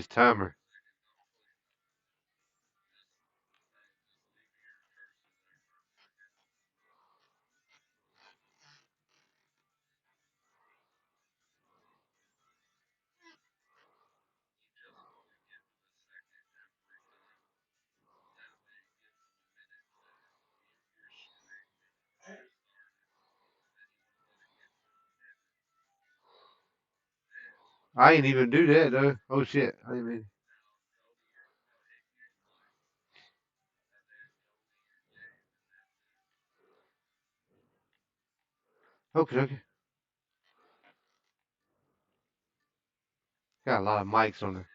his timer. I ain't even do that though. Oh shit! I ain't even. Okay, okay. Got a lot of mics on there.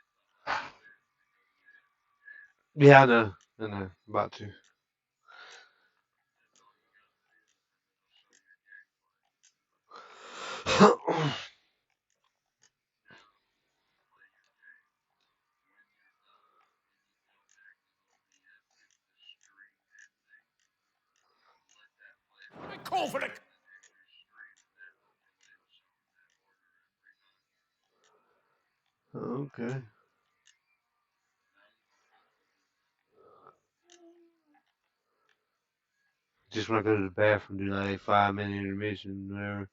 Yeah, I know. I know. About to. I call for the... Okay. Just when I go to the bathroom, do like 5 minute intermission, whatever.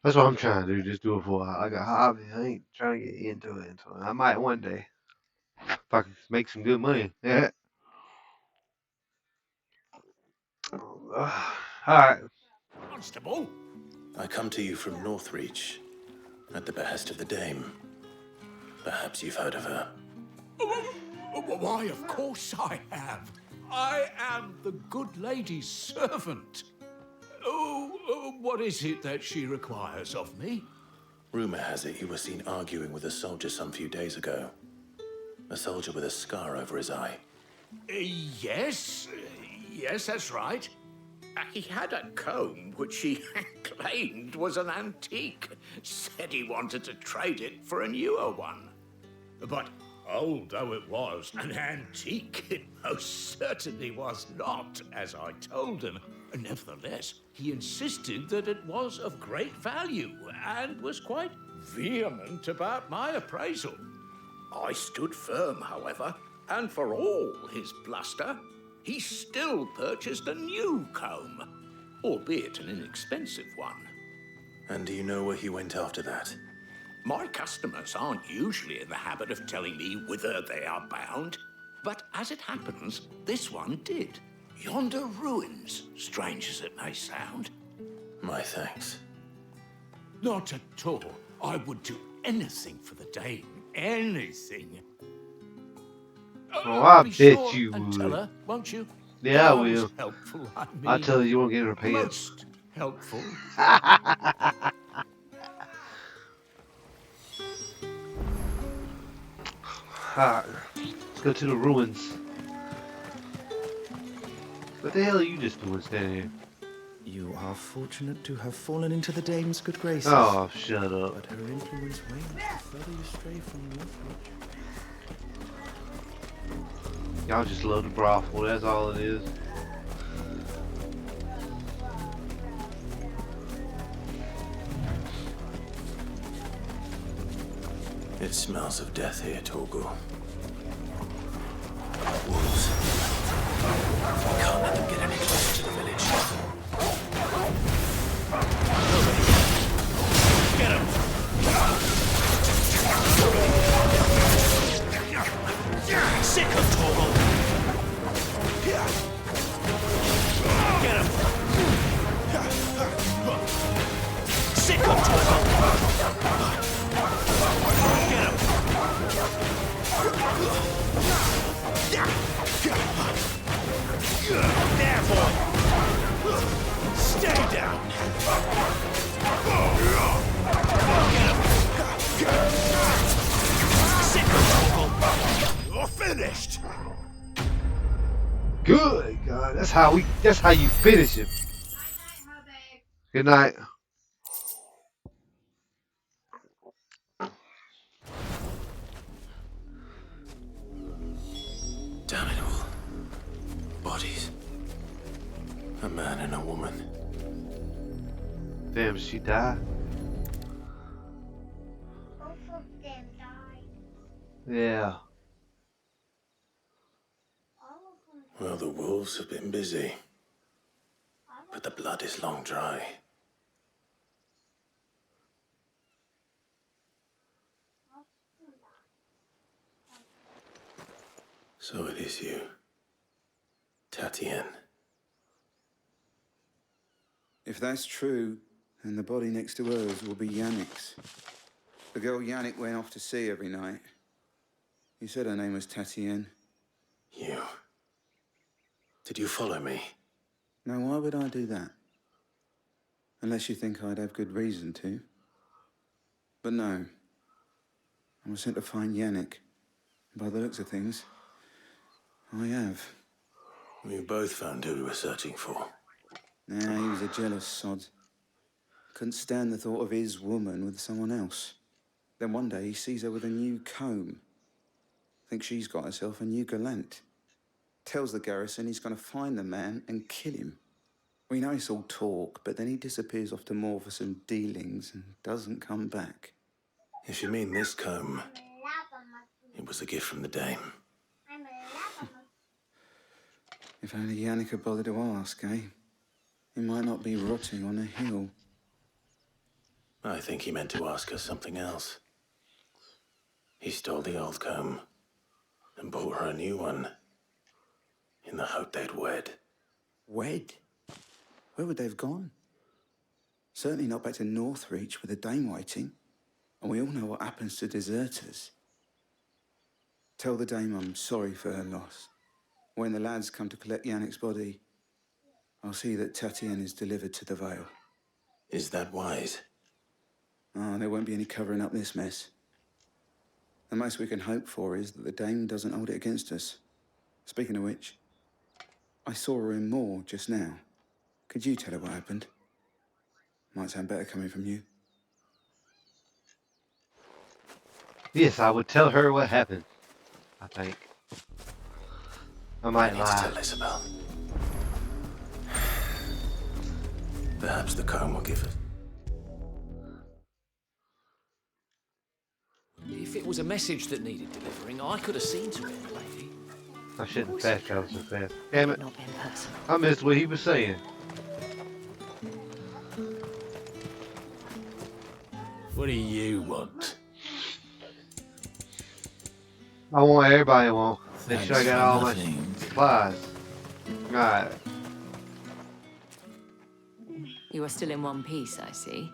That's what I'm trying to do. Just do it for like a hobby. I ain't trying to get into it. I might one day if I can make some good money. Yeah. All right. Constable? I come to you from Northreach, at the behest of the Dame. Perhaps you've heard of her. Why, of course I have. I am the good lady's servant. What is it that she requires of me? Rumor has it you were seen arguing with a soldier some few days ago. A soldier with a scar over his eye. Yes. Yes, that's right. He had a comb which he claimed was an antique. Said he wanted to trade it for a newer one. But old though it was, an antique it most certainly was not, as I told him. Nevertheless, he insisted that it was of great value and was quite vehement about my appraisal. I stood firm, however, and for all his bluster, he still purchased a new comb, albeit an inexpensive one. And do you know where he went after that? My customers aren't usually in the habit of telling me whither they are bound, but as it happens, this one did. Yonder ruins, strange as it may sound. My thanks. Not at all. I would do anything for the Dame. Anything. Oh, I Be bet sure you and tell would. her, won't you? Yeah, I Most will. helpful, I mean. I'll tell you, you won't get her pants. Most helpful. Alright, let's go to the ruins. What the hell are you just doing standing here? You are fortunate to have fallen into the Dame's good graces. Oh, shut up. But her influence wanes the further you stray from Northreach. Y'all just love the brothel, that's all it is. It smells of death here, Torgal. Wolves. We can't let them get any closer to the village. Get him! Sick of Torgal! Get him! Sick of Torgal! Get him! There, boy! Stay down! Sick of Torgal! You're finished! Good God, that's how you finish him. Good night. bodies. A man and a woman. Damn, she died. Both of them died. Yeah. All of them. Well, the wolves have been busy, but the blood is long dry. So it is you, Tatienne. If that's true, then the body next to hers will be Yannick's. The girl Yannick went off to see every night. He said her name was Tatienne. You. Did you follow me? Now, why would I do that? Unless you think I'd have good reason to. But no. I was sent to find Yannick. By the looks of things, I have. We both found who we were searching for. Nah, he was a jealous sod. Couldn't stand the thought of his woman with someone else. Then one day he sees her with a new comb. Thinks she's got herself a new gallant. Tells the garrison he's going to find the man and kill him. We know it's all talk, but then he disappears off to more for some dealings and doesn't come back. If you mean this comb, it was a gift from the dame. I'm a lava. If only Yannick had bothered to ask, eh? He might not be rotting on a hill. I think he meant to ask us something else. He stole the old comb and bought her a new one in the hope they'd wed. Wed? Where would they have gone? Certainly not back to Northreach with the dame waiting. And we all know what happens to deserters. Tell the dame I'm sorry for her loss. When the lads come to collect Yannick's body, I'll see that Tatienne is delivered to the Vale. Is that wise? Ah, there won't be any covering up this mess. The most we can hope for is that the dame doesn't hold it against us. Speaking of which, I saw her in Moor just now. Could you tell her what happened? Might sound better coming from you. Yes, I would tell her what happened. I think. I I might need to lie. tell Isabel. Perhaps the comb will give it. If it was a message that needed delivering, I could have seen to it, lady. I shouldn't fast travel so fast. Damn it. Not been personal. I missed what he was saying. What do you want? I want everybody want. Make Thanks sure I got for all my nothing. supplies. Alright. You are still in one piece, I see.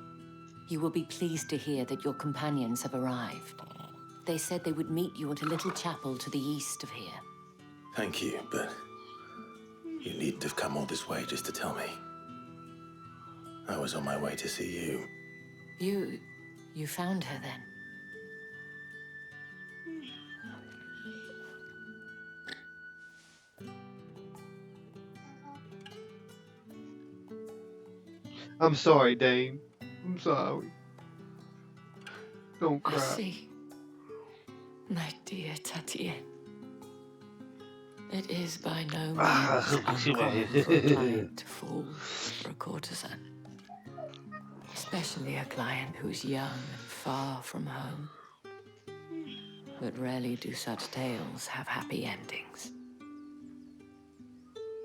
You will be pleased to hear that your companions have arrived. They said they would meet you at a little chapel to the east of here. Thank you, but you needn't have come all this way just to tell me. I was on my way to see you. You found her then? I'm sorry, Dame. I'm sorry. Don't I cry. see. My dear Tatienne. It is by no means uncommon for a client to fall for a courtesan. Especially a client who's young and far from home. But rarely do such tales have happy endings.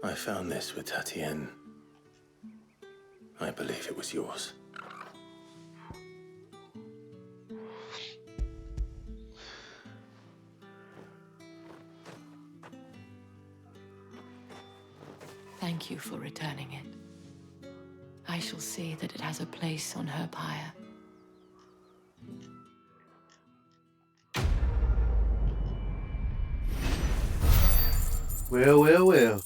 I found this with Tatienne. I believe it was yours. Thank you for returning it. I shall see that it has a place on her pyre. Well, well, well.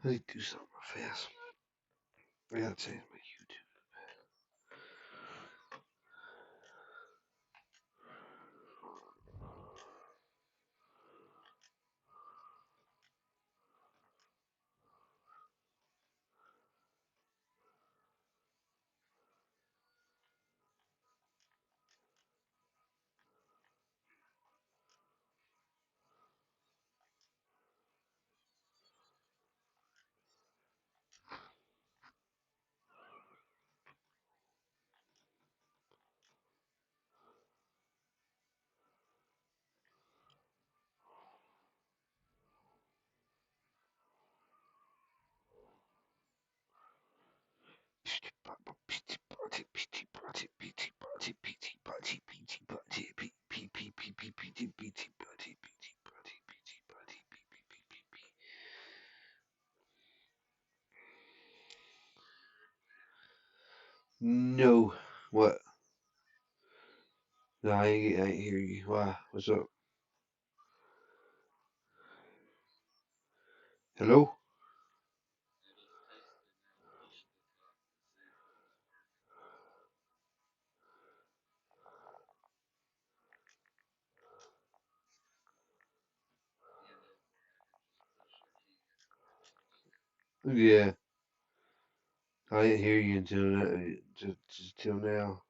Let me do something real fast. I gotta change my YouTube. No. What? No, I ain't hear you. Why? What's up? Hello? Yeah. I didn't hear you until just till now.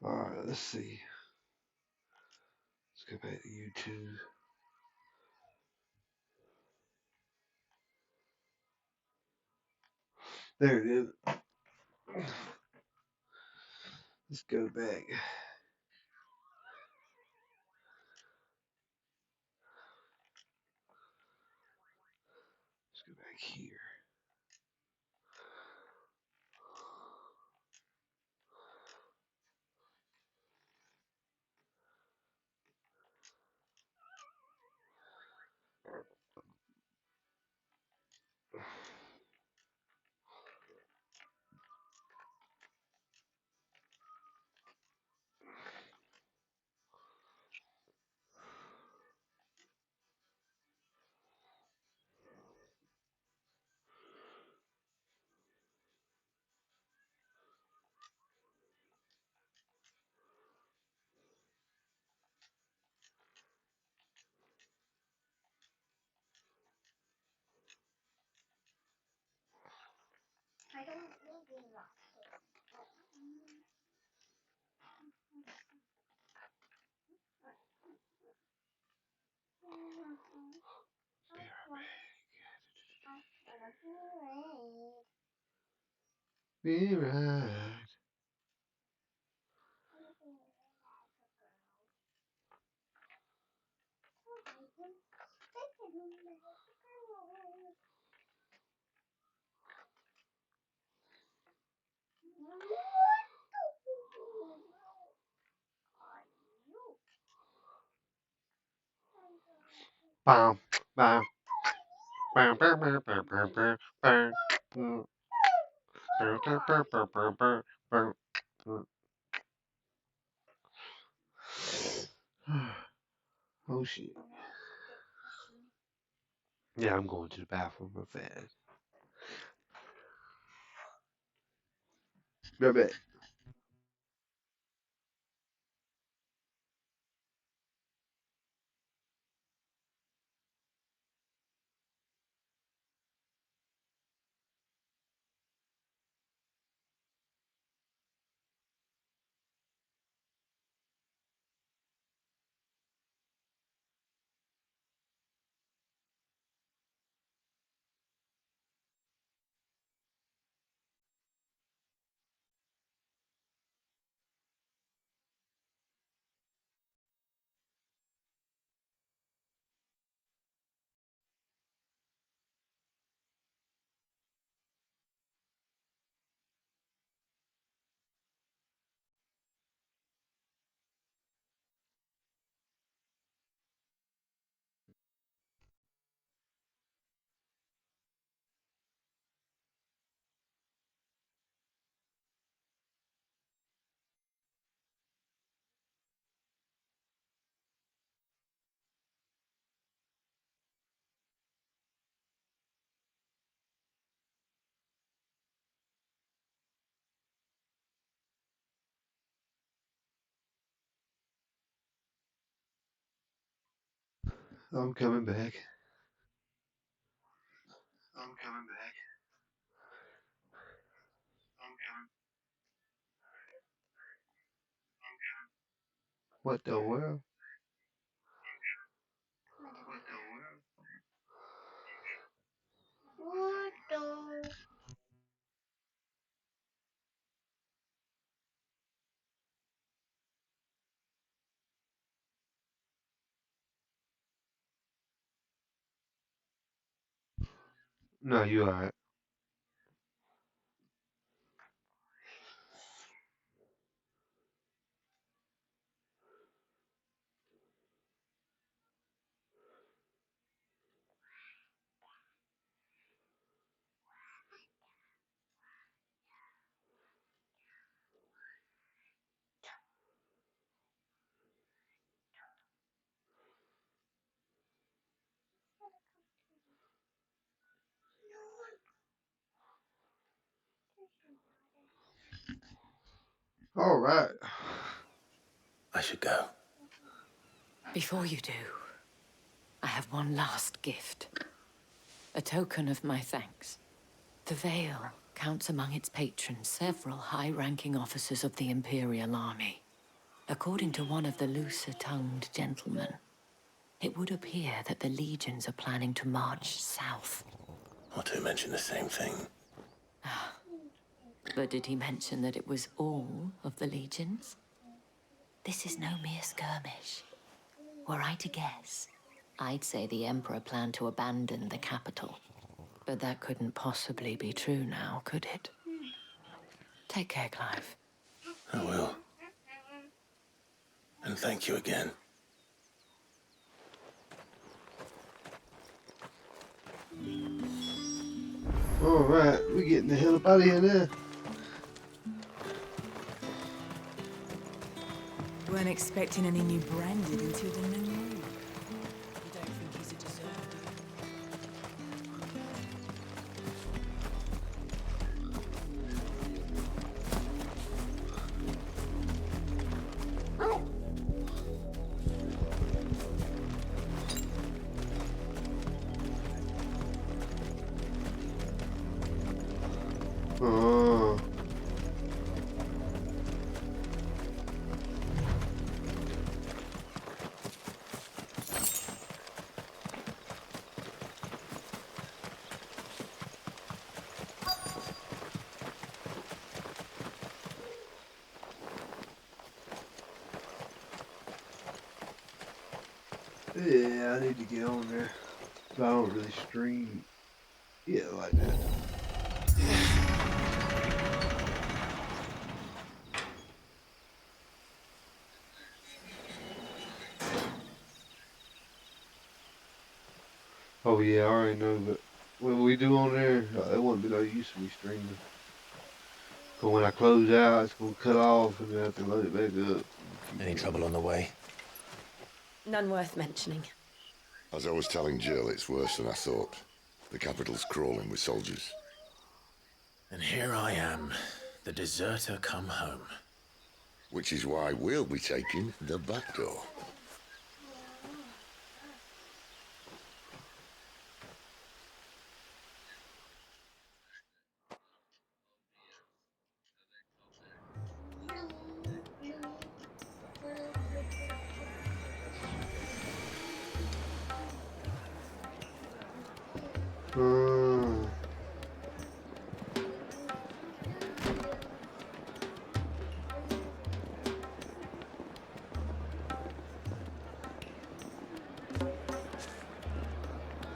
Alright, let's see. Let's go back to YouTube. There it is. Let's go back. Let's go back here. I don't need these boxes. Be right. Bam, bam, bam, bam, bam, bam, bam, bam, bam. Bam, bam, bam, bam, bam, bam, bam, bam. Oh shit. Yeah, I'm going to the bathroom real fast. Right back. I'm coming back. I'm coming back. I'm coming. What the world? What the? No, you alright. Alright. I should go. Before you do, I have one last gift. A token of my thanks. The Vale counts among its patrons several high-ranking officers of the Imperial Army. According to one of the looser-tongued gentlemen, it would appear that the legions are planning to march south. Or to mention the same thing. But did he mention that it was all of the legions? This is no mere skirmish. Were I to guess, I'd say the Emperor planned to abandon the capital. But that couldn't possibly be true now, could it? Take care, Clive. I will. And thank you again. Alright, we getting the hell up out of here now. Weren't expecting any new branded until the new moon. You don't think he's a deserter, do you? Oh. Yeah, I need to get on there. So I don't really stream like that. Oh yeah, I already know, but what we do on there, it won't be no use for me streaming. Cause when I close out, it's gonna cut off and then I have to load it back up. Any trouble on the way? None worth mentioning. As I was telling Jill, it's worse than I thought. The capital's crawling with soldiers. And here I am, the deserter come home. Which is why we'll be taking the back door.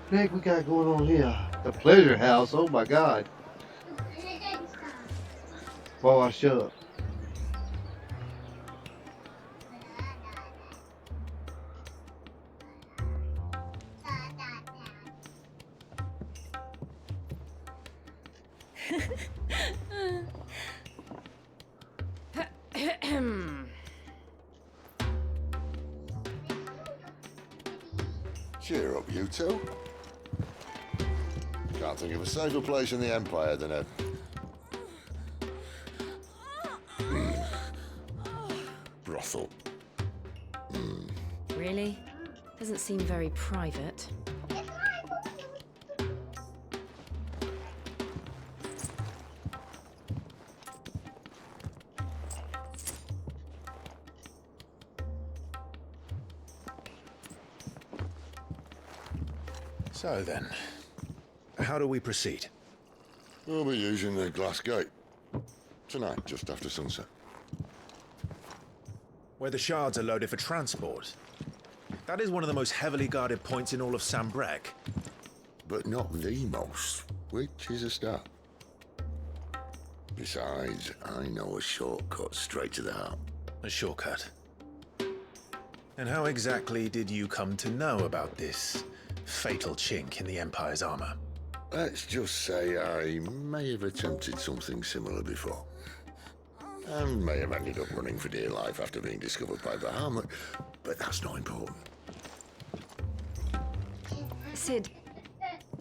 What the heck we got going on here? The pleasure house, oh my god. Whoa, I shut up. Cheer up, you two. Can't think of a safer place in the Empire than a... brothel. Really? Doesn't seem very private. So then, how do we proceed? We'll be using the glass gate. Tonight, just after sunset. Where the shards are loaded for transport. That is one of the most heavily guarded points in all of Sambrec. But not the most, which is a start. Besides, I know a shortcut straight to the heart. A shortcut? And how exactly did you come to know about this fatal chink in the Empire's armor? Let's just say I may have attempted something similar before. And may have ended up running for dear life after being discovered by Bahamut, but that's not important. Sid,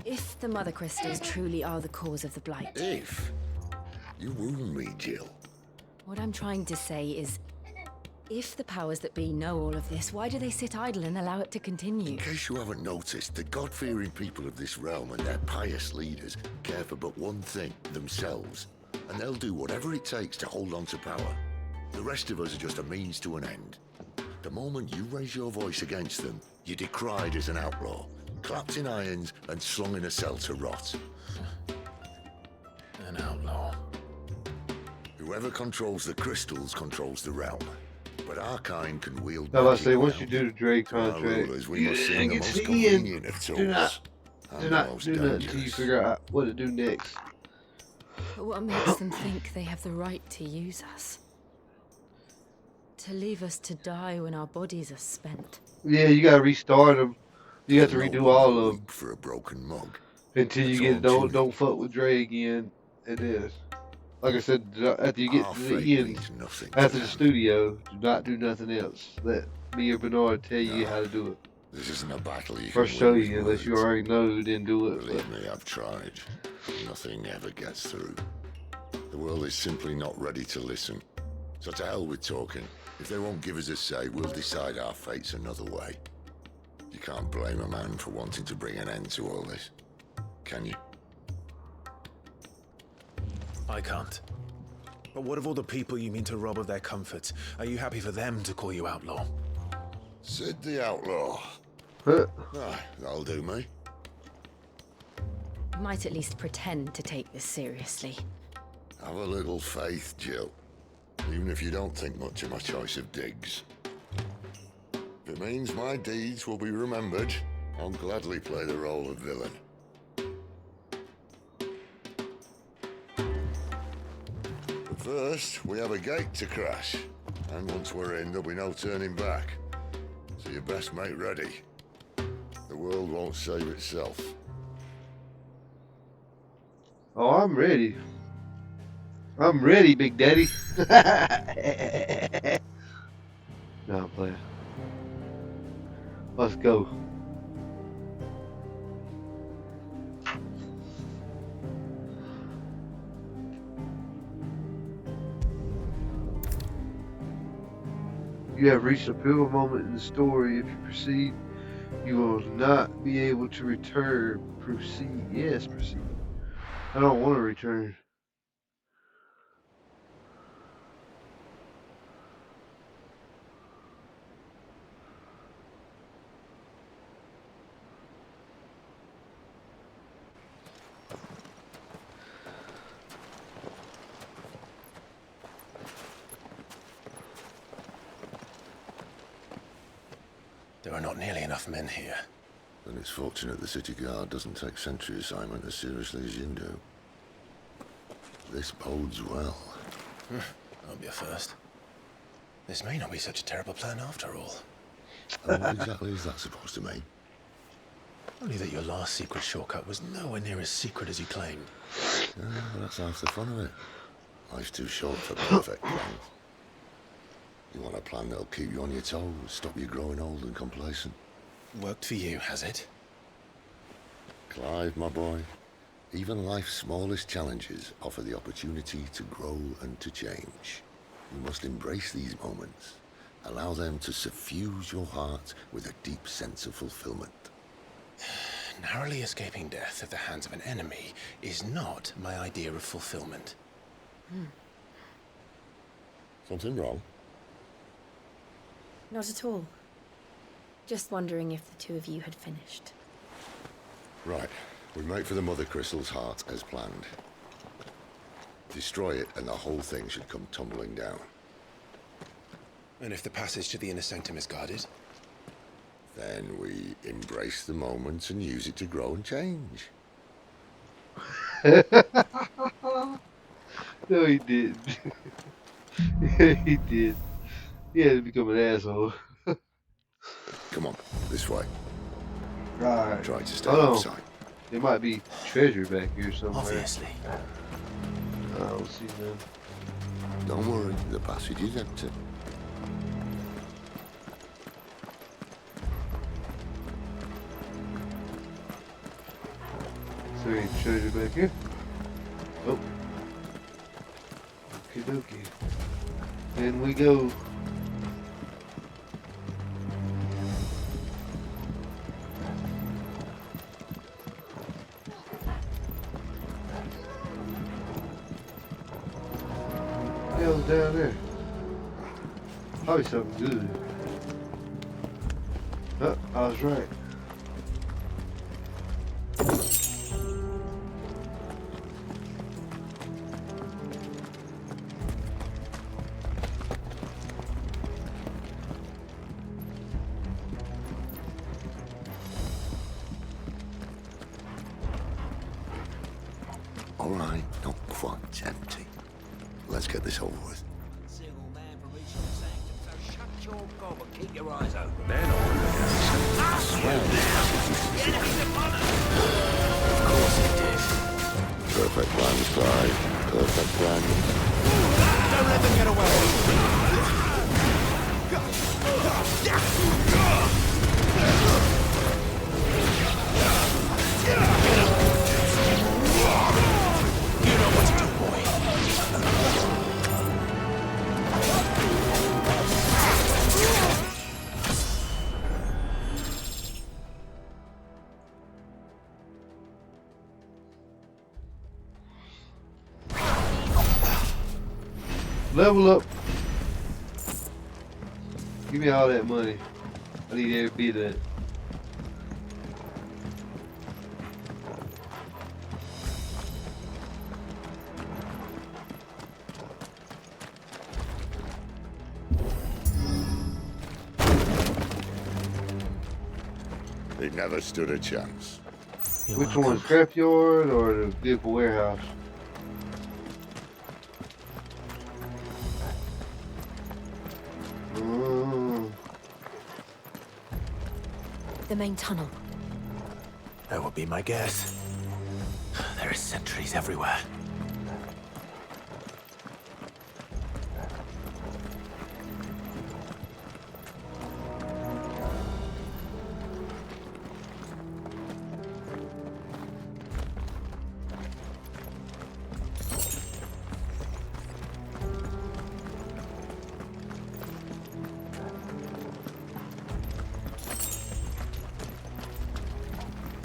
if the Mother Crystals truly are the cause of the Blight... If? You wound me, Jill. What I'm trying to say is, if the powers that be know all of this, why do they sit idle and allow it to continue? In case you haven't noticed, the God-fearing people of this realm and their pious leaders care for but one thing, themselves. And they'll do whatever it takes to hold on to power. The rest of us are just a means to an end. The moment you raise your voice against them, you're decried as an outlaw, clapped in irons and slung in a cell to rot. An outlaw. Whoever controls the crystals controls the realm. But our kind can wield Now, let's magic say once now. you do the Drake To our contract, rulers, we you must seem didn't the get most to the end. convenient of tools. Do not and do the not most do nothing until you dangerous. figure out what to do next. But what makes them think they have the right to use us? To leave us to die when our bodies are spent? Yeah, you gotta restart them. You have to No redo one's all of them weak for a broken mug. until you That's all get I'm don't tuning. fuck with Dre again. It is. Like I said, after you get Our to the fate end, means nothing to after the them. studio, do not do nothing else. Let me or Bernard tell you No. how to do it. This isn't a battle you Or can show win with you, unless you words. already know, then do it. Believe me, I've tried. Nothing ever gets through. The world is simply not ready to listen. So to hell with talking. If they won't give us a say, we'll decide our fates another way. You can't blame a man for wanting to bring an end to all this, can you? I can't. But what of all the people you mean to rob of their comforts? Are you happy for them to call you outlaw? Sid the Outlaw. Huh. That'll do me. We might at least pretend to take this seriously. Have a little faith, Jill. Even if you don't think much of my choice of digs. If it means my deeds will be remembered, I'll gladly play the role of villain. But first, we have a gate to crash. And once we're in, there'll be no turning back. So you best make ready. The world won't save itself. Oh, I'm ready. I'm ready, Big Daddy. No, I'm playing. Let's go. You have reached a pivotal moment in the story. If you proceed, you will not be able to return. Proceed. Yes, proceed. I don't want to return. There are not nearly enough men here. Then it's fortunate the city guard doesn't take sentry assignment as seriously as you do. This bodes well. That'll be a first. This may not be such a terrible plan after all. And what exactly is that supposed to mean? Only that your last secret shortcut was nowhere near as secret as you claimed. Yeah, that's half the fun of it. Life's too short for perfect plans. You want a plan that'll keep you on your toes, stop you growing old and complacent. Worked for you, has it? Clive, my boy, even life's smallest challenges offer the opportunity to grow and to change. You must embrace these moments. Allow them to suffuse your heart with a deep sense of fulfillment. Narrowly escaping death at the hands of an enemy is not my idea of fulfillment. Something wrong? Not at all. Just wondering if the two of you had finished. Right. We make for the Mother Crystal's heart as planned. Destroy it and the whole thing should come tumbling down. And if the passage to the inner sanctum is guarded? Then we embrace the moment and use it to grow and change. No, he didn't. Yeah, he did. He had to become an asshole. Come on, this way. Right. Try to stay Hold out of on. sight. There might be treasure back here somewhere. Obviously. I don't see none. Don't worry, the passage is empty. Is there any treasure back here? Oh. Okie dokie. In we go. What the hell's down there? Probably something good. Oh, I was right. All right, not quite empty. Let's get this over with. Single man for reaching the sanctum, so shut your gob and keep your eyes open. They're not on I swear this passage used to sit here. Of course it did. Perfect plan, Clyde. Perfect plan. Don't let them get away. You know what to do, boy. Level up. Give me all that money. I need every bit of it. They never stood a chance. Which one? Scrapyard or the vehicle warehouse? The main tunnel. That would be my guess. There are sentries everywhere.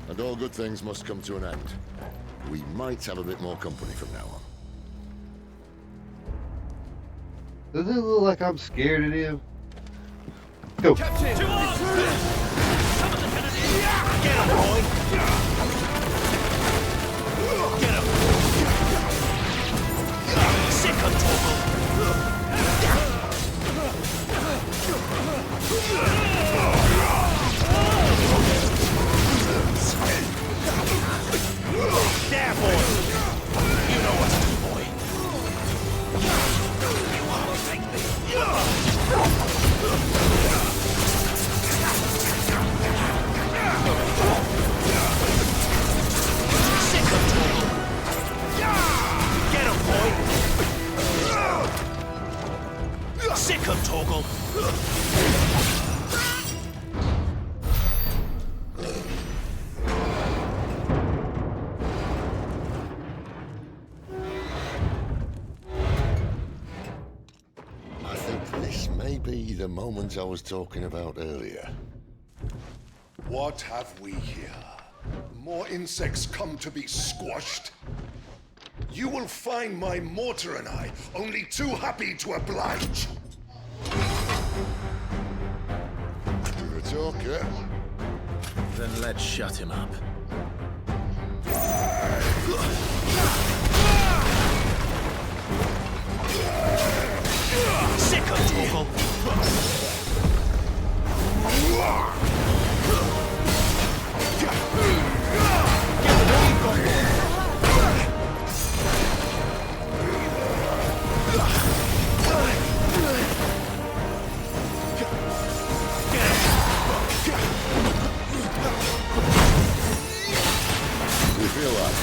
And all good things must come to an end. We might have a bit more company from now on. Doesn't it look like I'm scared of him? Go. Captain! To arms! Summon the Kennedy! Get him, boy! Get him! Sick on there, boy! You know what to do, boy. You want to take me? Sick of Toggle! Get him, boy! Sick of Toggle! Be the moment I was talking about earlier. What have we here? More insects come to be squashed? You will find my mortar and I only too happy to oblige. You're a talker. Then let's shut him up. Sicko Toggle! You feel that?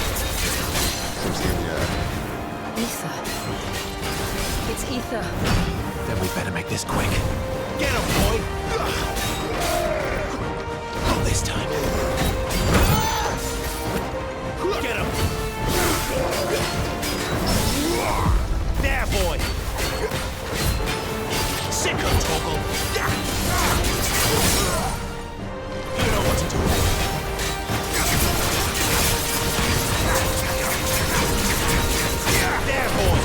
Something in the air. Ether. It's ether. Then we better make this quick. Get him, boy! Not this time. Get him! There, boy! Sicko Toggle! You know what to do. There, boy!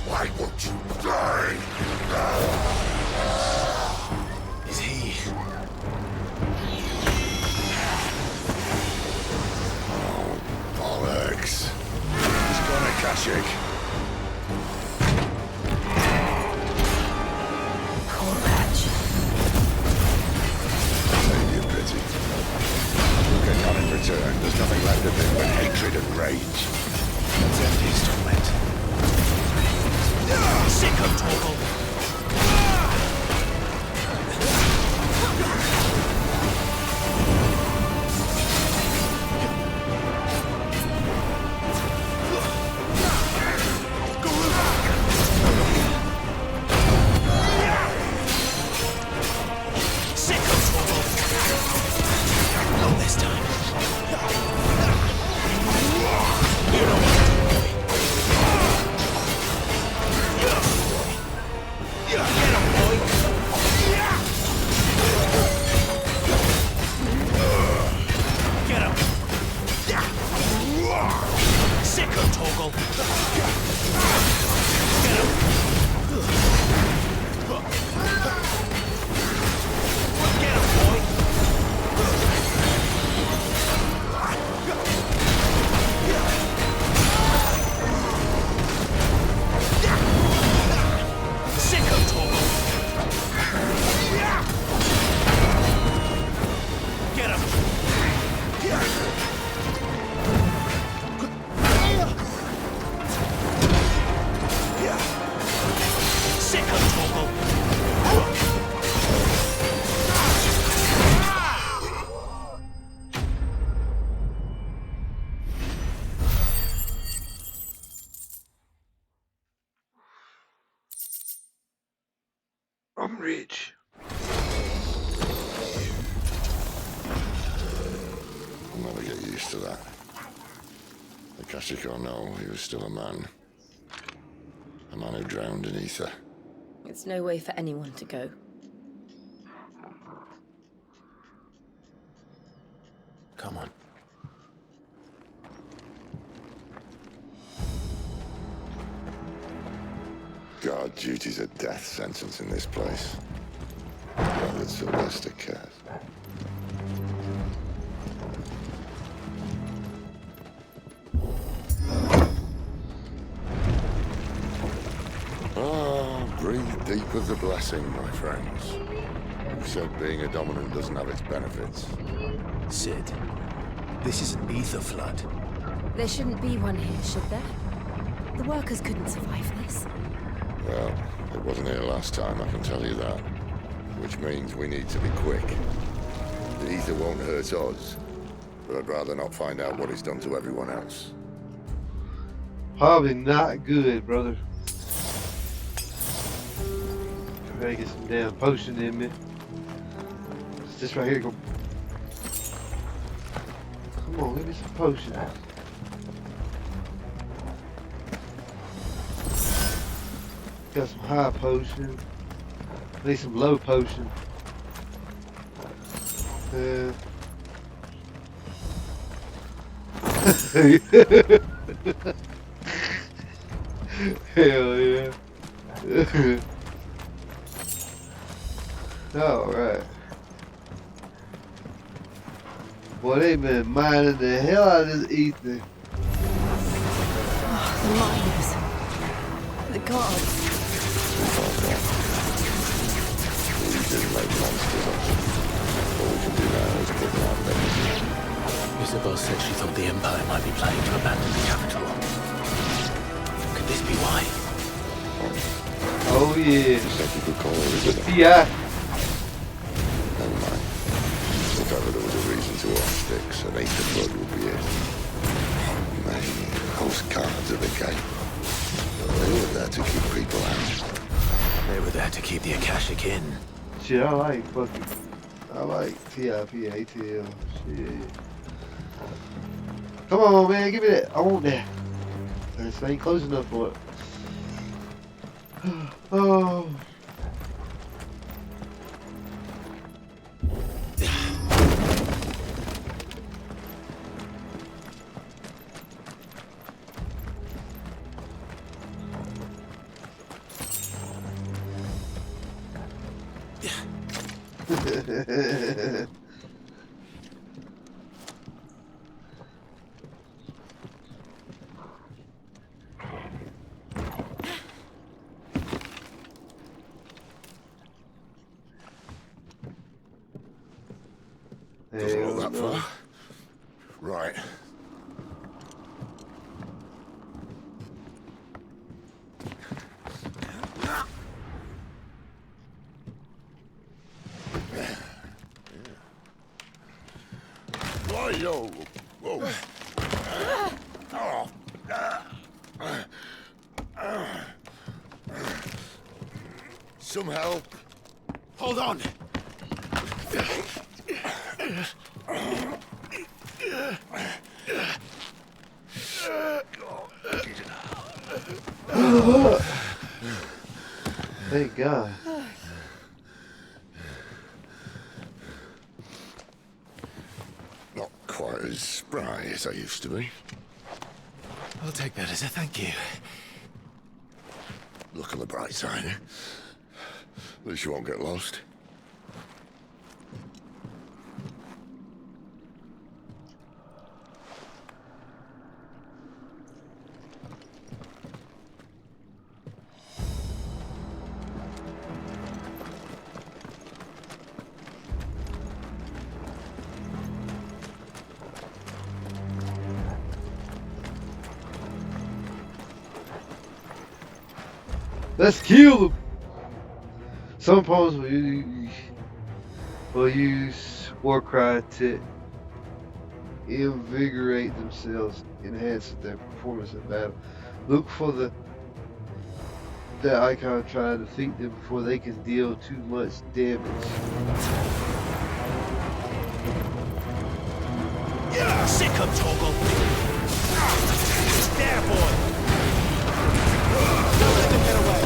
Why won't you die? Is he? Oh, bollocks. He's gonna catch it. Poor wretch. Save your pity. You get none in return. There's nothing left of him but hatred and rage. Let's end his torment. Sicko Toggle! Sicko Toggle! Not this time. You know what to do, boy. Get him, boy! Get him! Sicko Toggle! Get him! Get him, boy! Sicko Toggle! Get him! Sicko Toggle! I'm rich. I'll never get used to that. The Kashiko know he was still a man. A man who drowned in ether. It's no way for anyone to go. Come on. God, duty's a death sentence in this place. Not that Sylvester cares. Breathe deep of the blessing, my friends. Who said being a dominant doesn't have its benefits? Sid, this is an ether flood. There shouldn't be one here, should there? The workers couldn't survive this. Well, it wasn't here last time, I can tell you that. Which means we need to be quick. The ether won't hurt us, but I'd rather not find out what it's done to everyone else. Probably not good, brother. Gotta get some damn potion in me. It's this right here. Go. Come on, give me some potion. Got some high potion. I need some low potion. Hell yeah. Alright. Boy, they been mining the hell out of this ether. Oh, the miners. The gods. These are like monsters. All we can do now is put them out there. Isabel said she thought the Empire might be planning to abandon the capital. Could this be why? Oh yeah. Just like you could call it, isn't it? Yeah. Never mind. If ever there was a reason to off sticks, an ancient blood would be it. Many postcards of the gate. They were there to keep people out. They were there to keep the Akashic in. Shit, I like TIP-ATL. Shit. Come on, man, give me that. I want that. This ain't close enough for it. Oh. Doesn't look that far. Right. Whoa, whoa. Some help. Hold on. Thank God. Not quite as spry as I used to be. I'll take that as a thank you. Look on the bright side, eh? At least you won't get lost. Let's kill them. Some opponents will use war cry to invigorate themselves, enhance their performance in battle. Look for that icon trying to defeat them before they can deal too much damage. Yeah, sick of Toggle. There, boy. Don't let them get away.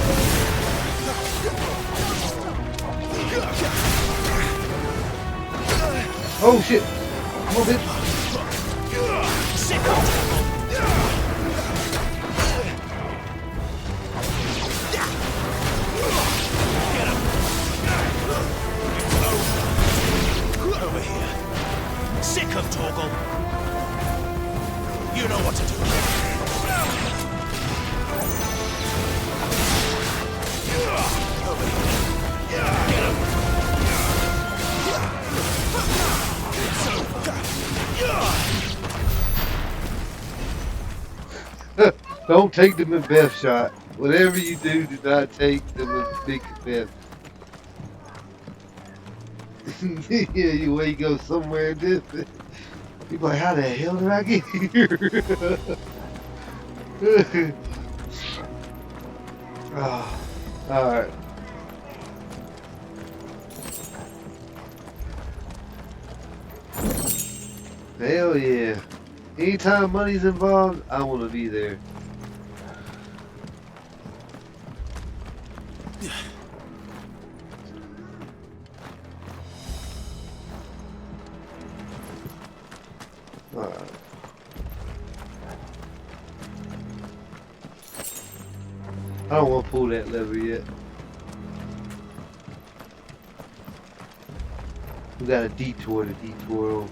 Oh shit! Come on, bitch! Sick of Toggle. Get him. Over here. Sick of Toggle. You know what to do. Over here. Get him. Don't take them in Beth shot. Whatever you do not take them in big Beth. Yeah, you wake up somewhere different. You're like, how the hell did I get here? Oh, alright. Hell yeah. Anytime money's involved, I want to be there. Alright. I don't want to pull that lever yet. We got a detour to detour on.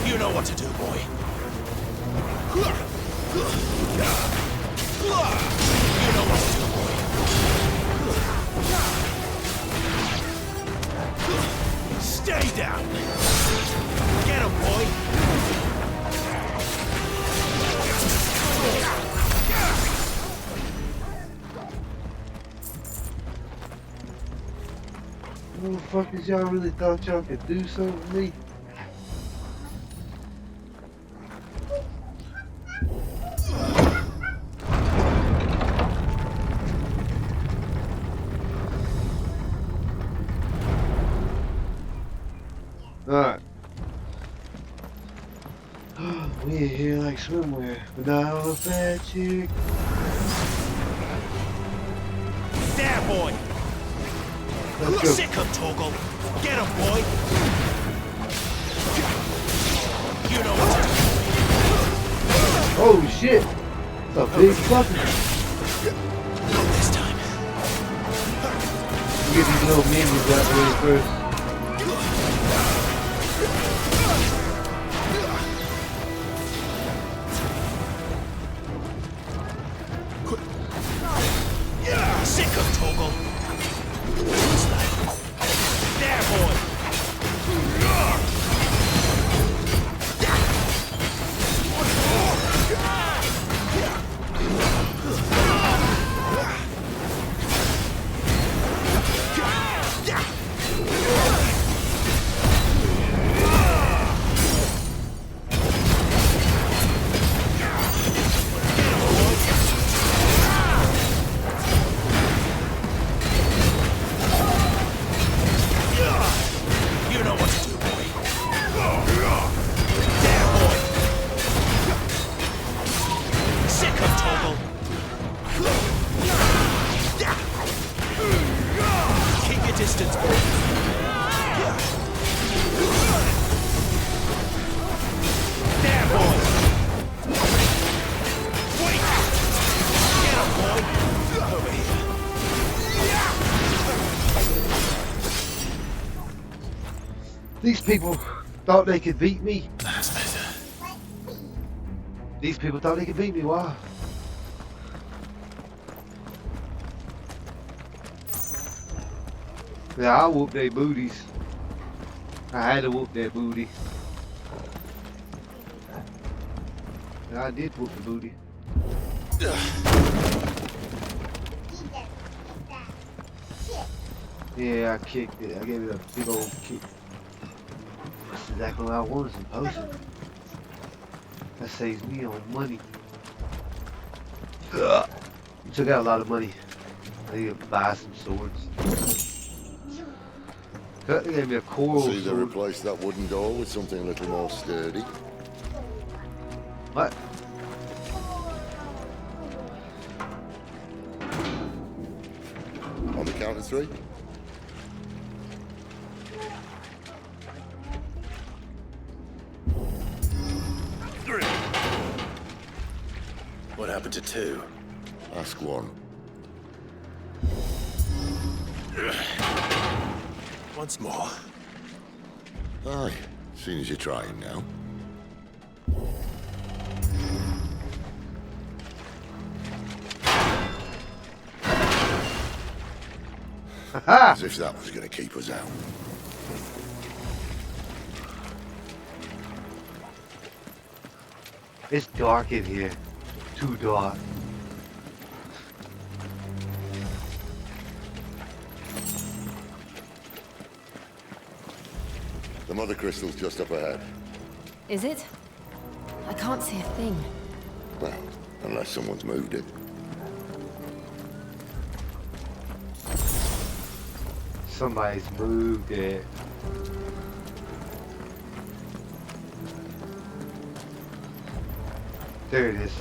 You know what to do, boy. You know what to do, boy. Stay down. Get him, boy. Motherfuckers, y'all really thought y'all could do something to me? Alright. We in here like swimwear, but not on a bad chick. There, boy. Let's go. Sick him, Torgal. Get him, boy. You know what to do. Oh shit! It's a big fucker. Not this time. Get these little minions out there first. Sick of Torgal. There, boy. You know what to do, boy. There, boy. Sick of Torgal. Keep your distance, boy. There, boy. Wait. Get him, boy. Over here. These people thought they could beat me. These people thought they could beat me. Why? Yeah, I whooped their booties. I had to whoop that booty. Yeah, I did whoop the booty. Yeah, I kicked it. I gave it a big old kick. That's exactly what I wanted, some potion. That saves me on money. Took out a lot of money. I need to buy some swords. They gave me a coral See, they sword. replaced that wooden door with something a little more sturdy. What? On the count of three. What happened to two? Ask one. Once more. Aye, seeing as you're trying now. As if that was going to keep us out. It's dark in here. Too dark. The mother crystal's just up ahead. Is it? I can't see a thing. Well, unless someone's moved it. Somebody's moved it. There it is.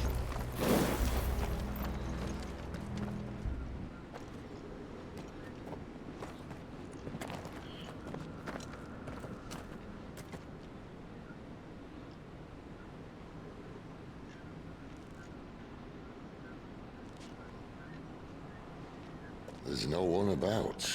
there's no one about.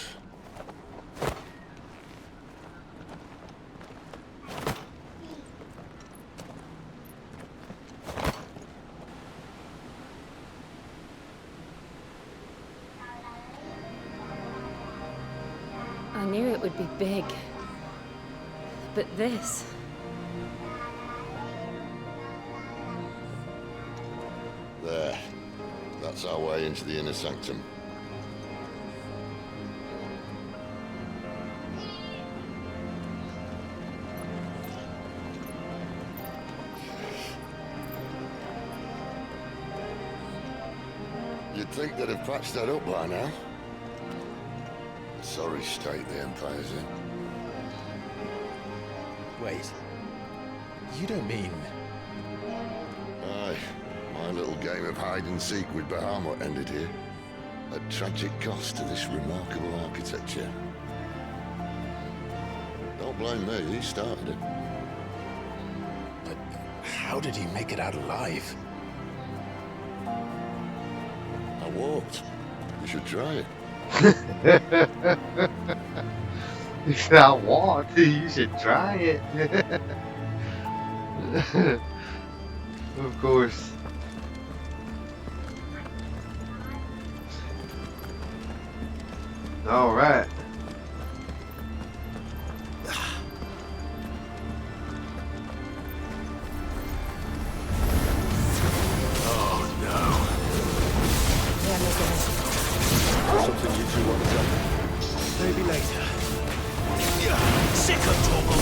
I knew it would be big. But this... There. That's our way into the inner sanctum. You'd think they'd have patched that up by now. Sorry state the Empire's in. Wait. You don't mean... Aye. My little game of hide-and-seek with Bahamut ended here. At tragic cost to this remarkable architecture. Don't blame me, he started it. But how did he make it out alive? I walked. You should try it. If I want, you should try it. Of course. All right. Something you two want to tell me? Maybe later. Sick of trouble.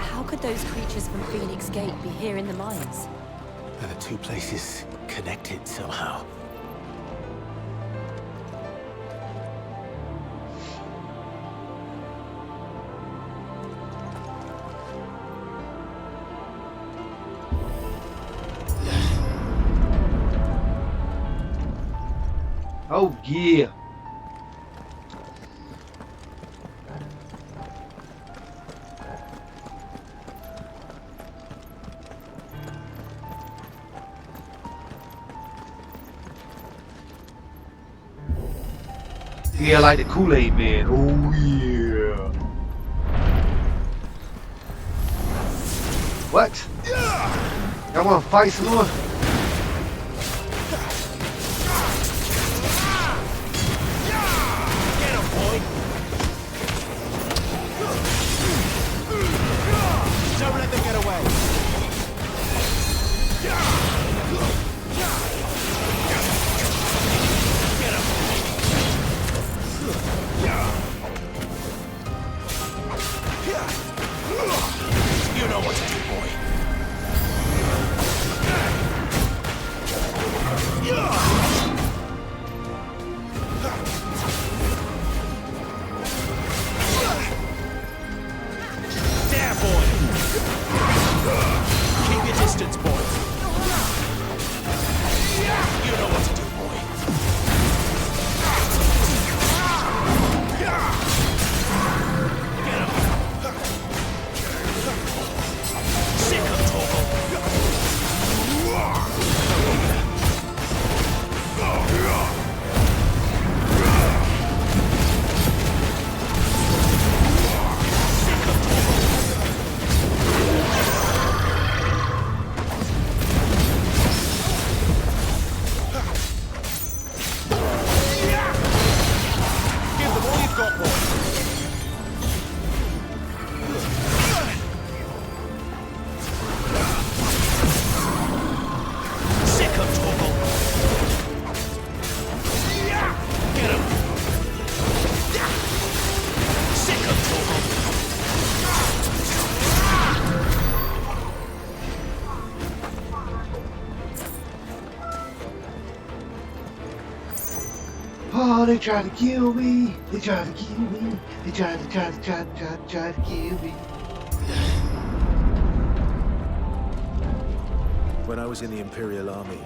How could those creatures from Phoenix Gate be here in the mines? Are the two places connected somehow? Oh yeah. Yeah, like the Kool-Aid Man. Oh yeah. What? Y'all wanna fight some more? Don't let them get away. You know what to do, boy. There, boy. Keep your distance, boy. You know what to do, boy. Get him. Sick of trouble. Give them all you've got, boy. Sick of trouble. Get him. Sick of trouble. Oh, they try to kill me. They try to kill me. They try to kill me. When I was in the Imperial Army,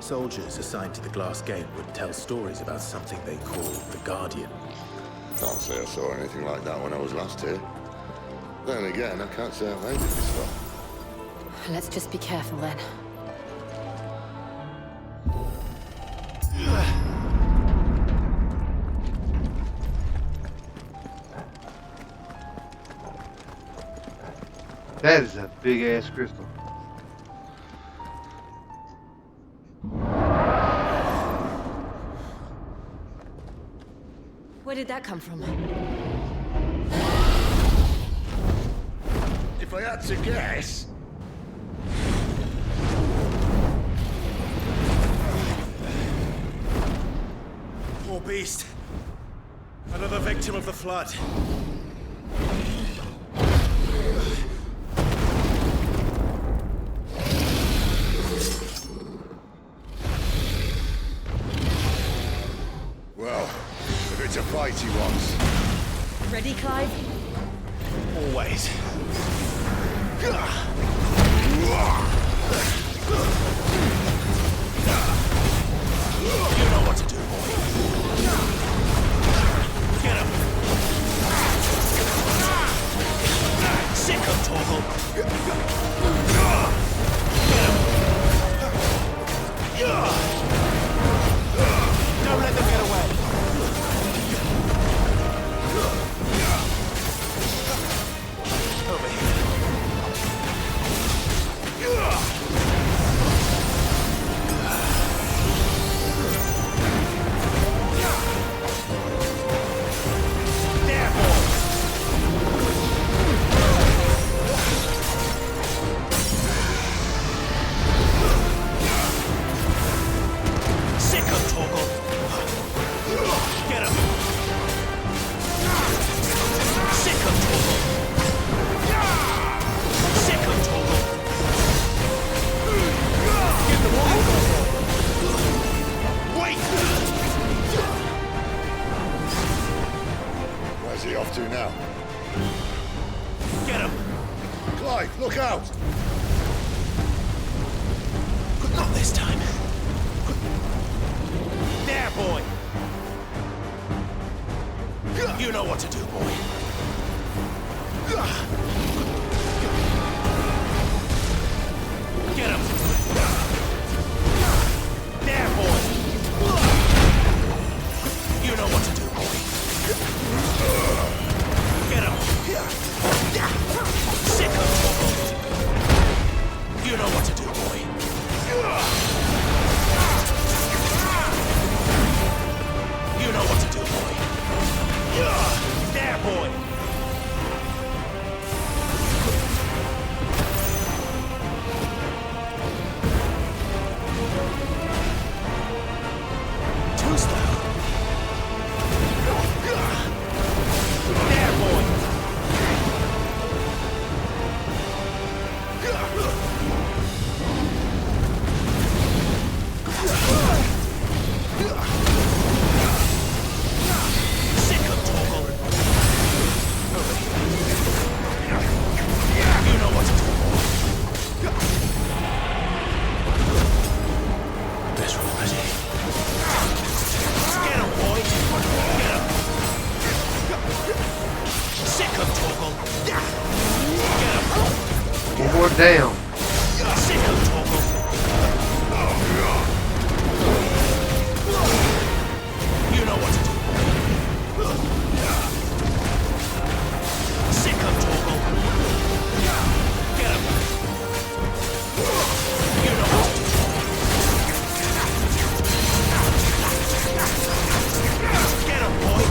Soldiers assigned to the glass gate would tell stories about something they called the Guardian. Can't say I saw anything like that when I was last here. Then again, I can't say I've made it this far. Let's just be careful then. That is a big ass crystal. Where did that come from? If I had to guess... Poor beast. Another victim of the flood. Well, if it's a fight he wants. Ready, Clive? Always. You know what to do, boy. Get him. Sick of Torgal. Get him. Don't let them get away. Over here. Where's he off to now? Get him! Clive, look out! Not this time. There, boy! You know what to do, boy. Get him! There, boy! You know what to do, boy. Get him! Sick of trouble! You know what to do, boy. You know what to do, boy. There, boy! Too slow. There, boy! Sick of Torgal. Over here. You know what to do, boy. Best roll ready. Get him, boy. Get him. Sick of Torgal. Get him. One more down. Sick of Torgal. You know what to do, boy. Sick of Torgal. Get him. You know what to do. Get him, boy.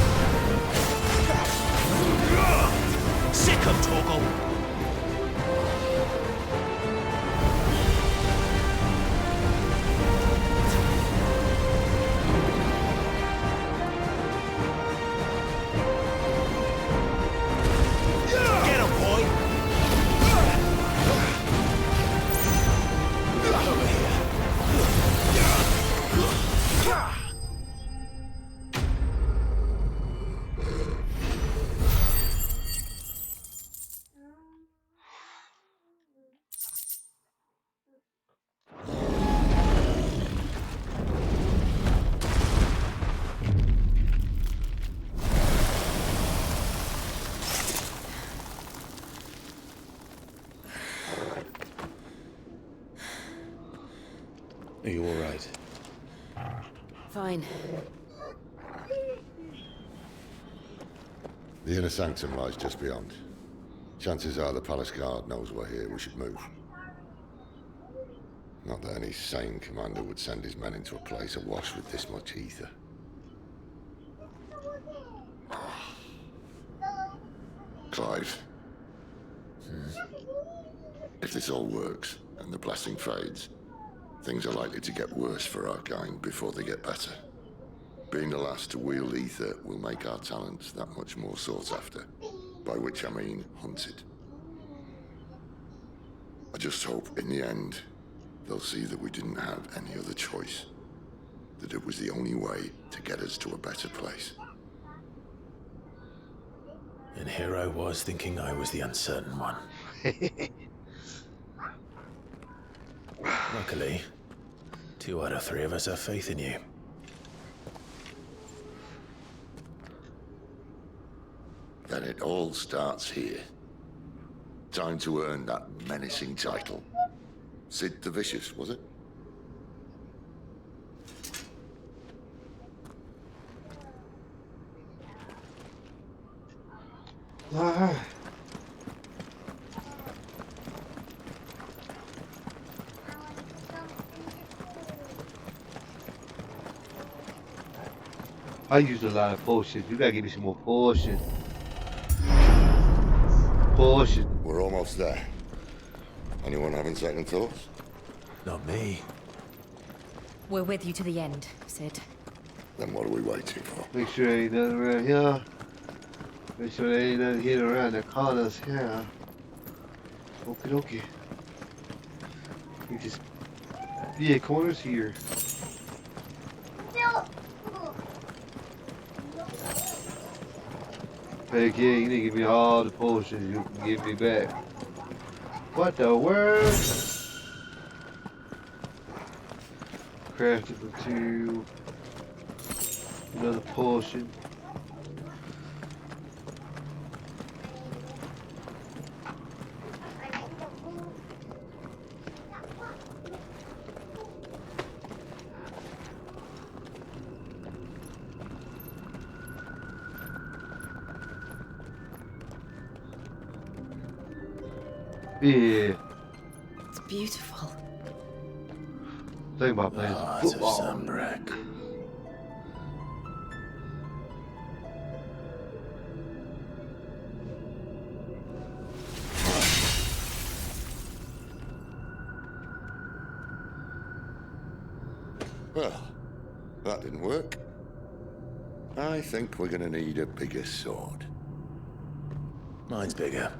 Sick of Torgal. you all right? Fine. The inner sanctum lies just beyond. Chances are the palace guard knows we're here. We should move. Not that any sane commander would send his men into a place awash with this much ether. Clive. If this all works, and the blessing fades, things are likely to get worse for our kind before they get better. Being the last to wield ether will make our talents that much more sought after, by which I mean hunted. I just hope, in the end, they'll see that we didn't have any other choice, that it was the only way to get us to a better place. And here I was thinking I was the uncertain one. Luckily, 2 out of 3 of us have faith in you. Then it all starts here. Time to earn that menacing title. Sid the Vicious, was it? I used a lot of potions. You gotta give me some more potion. Potion. We're almost there. Anyone having second thoughts? Not me. We're with you to the end, Sid. Then what are we waiting for? Make sure there ain't nothing around here. Make sure there ain't nothing hidden around the corners here. Okie dokie. We just yeah, corners here. Heck yeah, you need to give me all the potions you can give me back. What the world? Crafted material. Another potion. Yeah. It's beautiful. Think about playing some football. Sunbreak. Well, that didn't work. I think we're gonna need a bigger sword. Mine's bigger.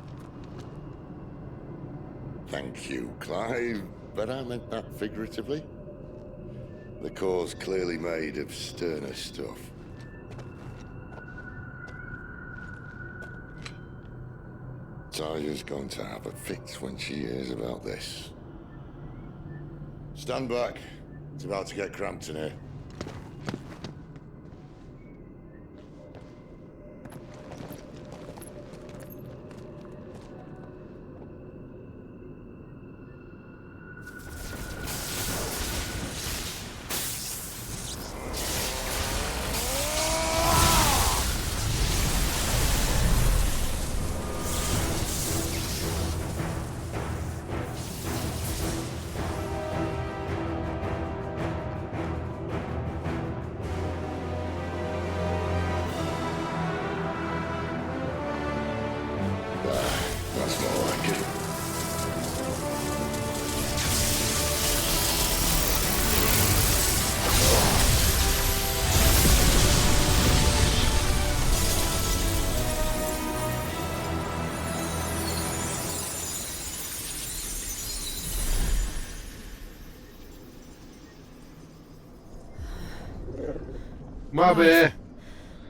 Thank you, Clive, but I meant that figuratively. The core's clearly made of sterner stuff. Taya's going to have a fit when she hears about this. Stand back. It's about to get cramped in here. That's more like it. My bad.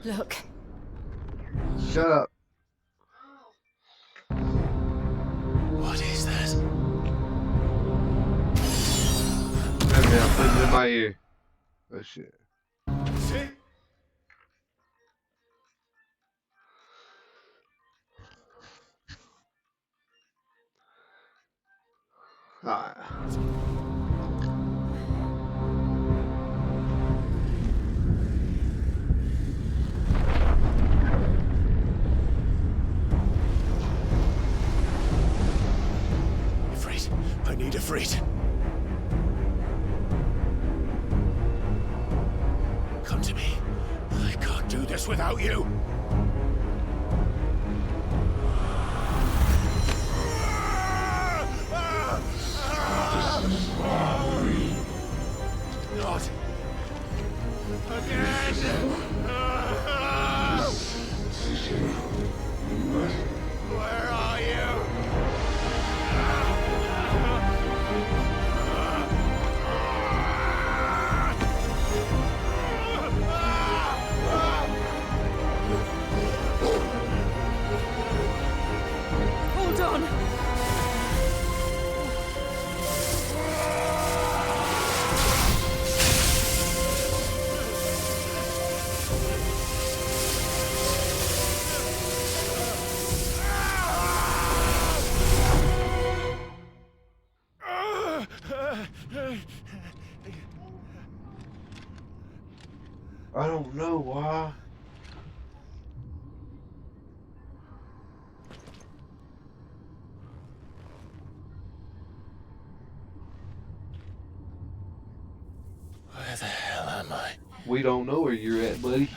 Look. Shut up. What is that? That man put it in my ear. Oh shit. See? Alright. to me. I can't do this without you. Not again! Where are you? Hold on! I don't know why. Where the hell am I? We don't know where you're at, buddy.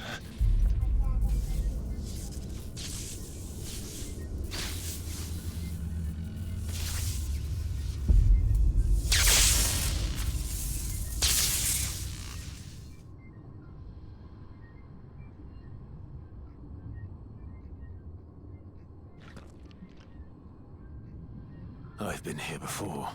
I've been here before.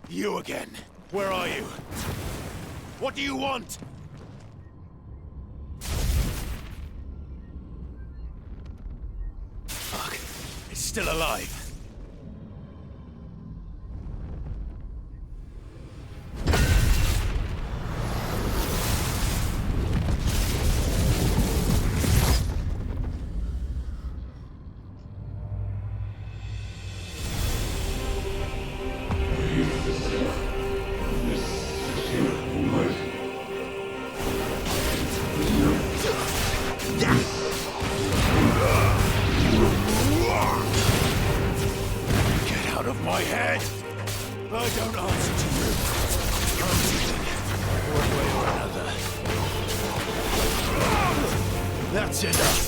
You again. Where are you? What do you want? Fuck. It's still alive. Get out of my head! I don't answer to you. I'm dealing one way or another. That's enough.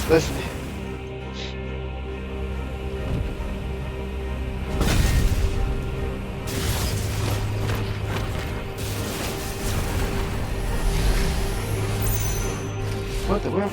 Listen. What the world?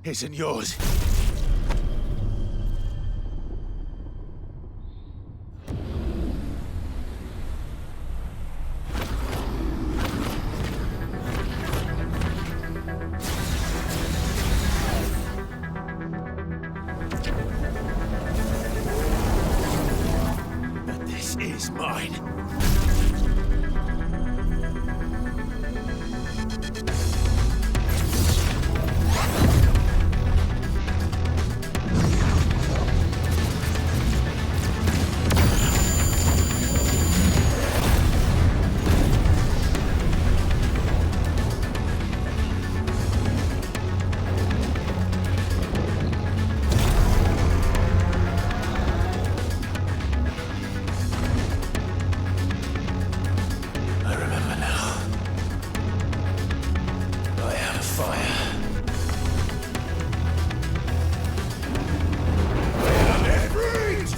isn't yours. But this is mine. I remember now. I am fire. I am Everett!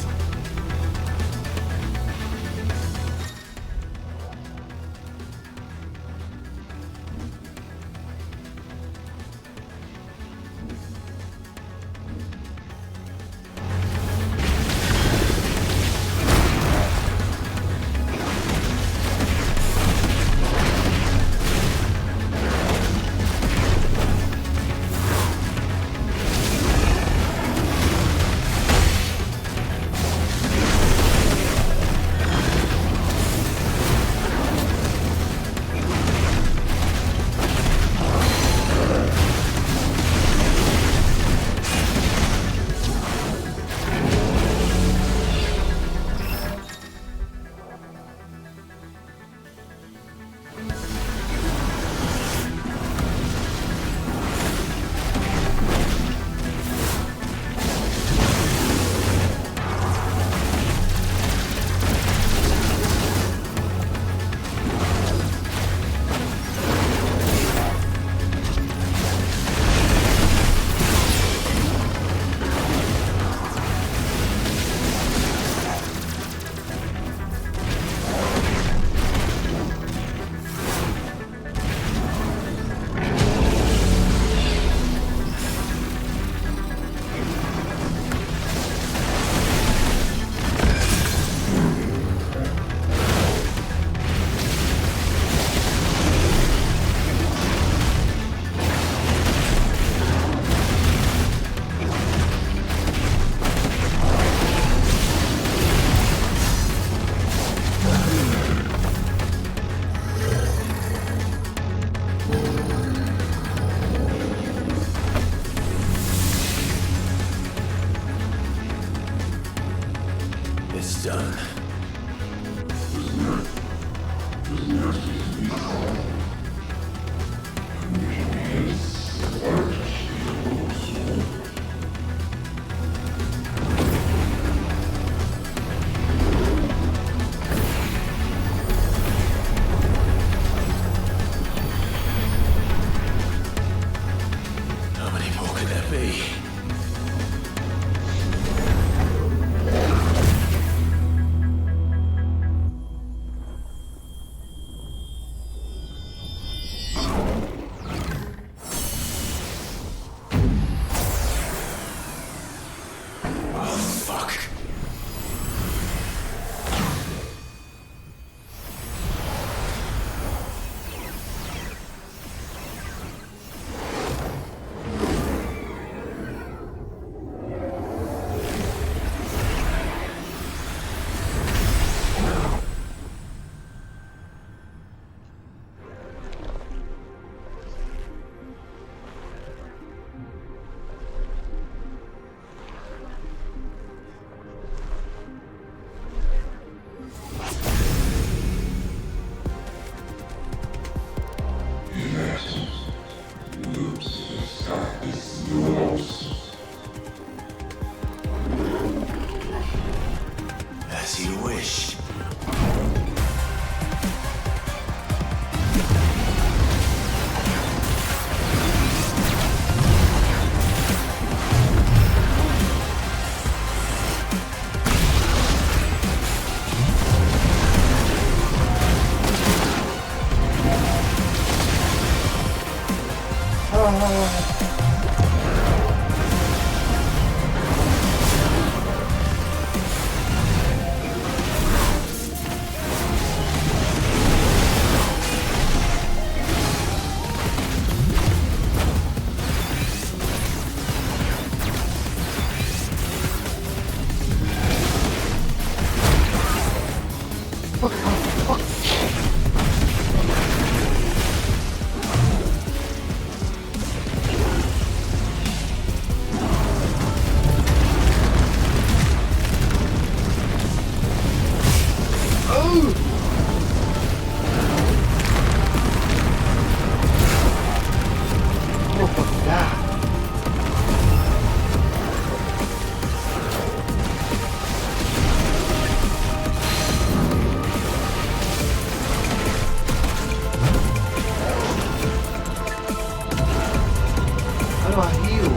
It's done. How many more could there be? Fuck. As you wish. How do I heal?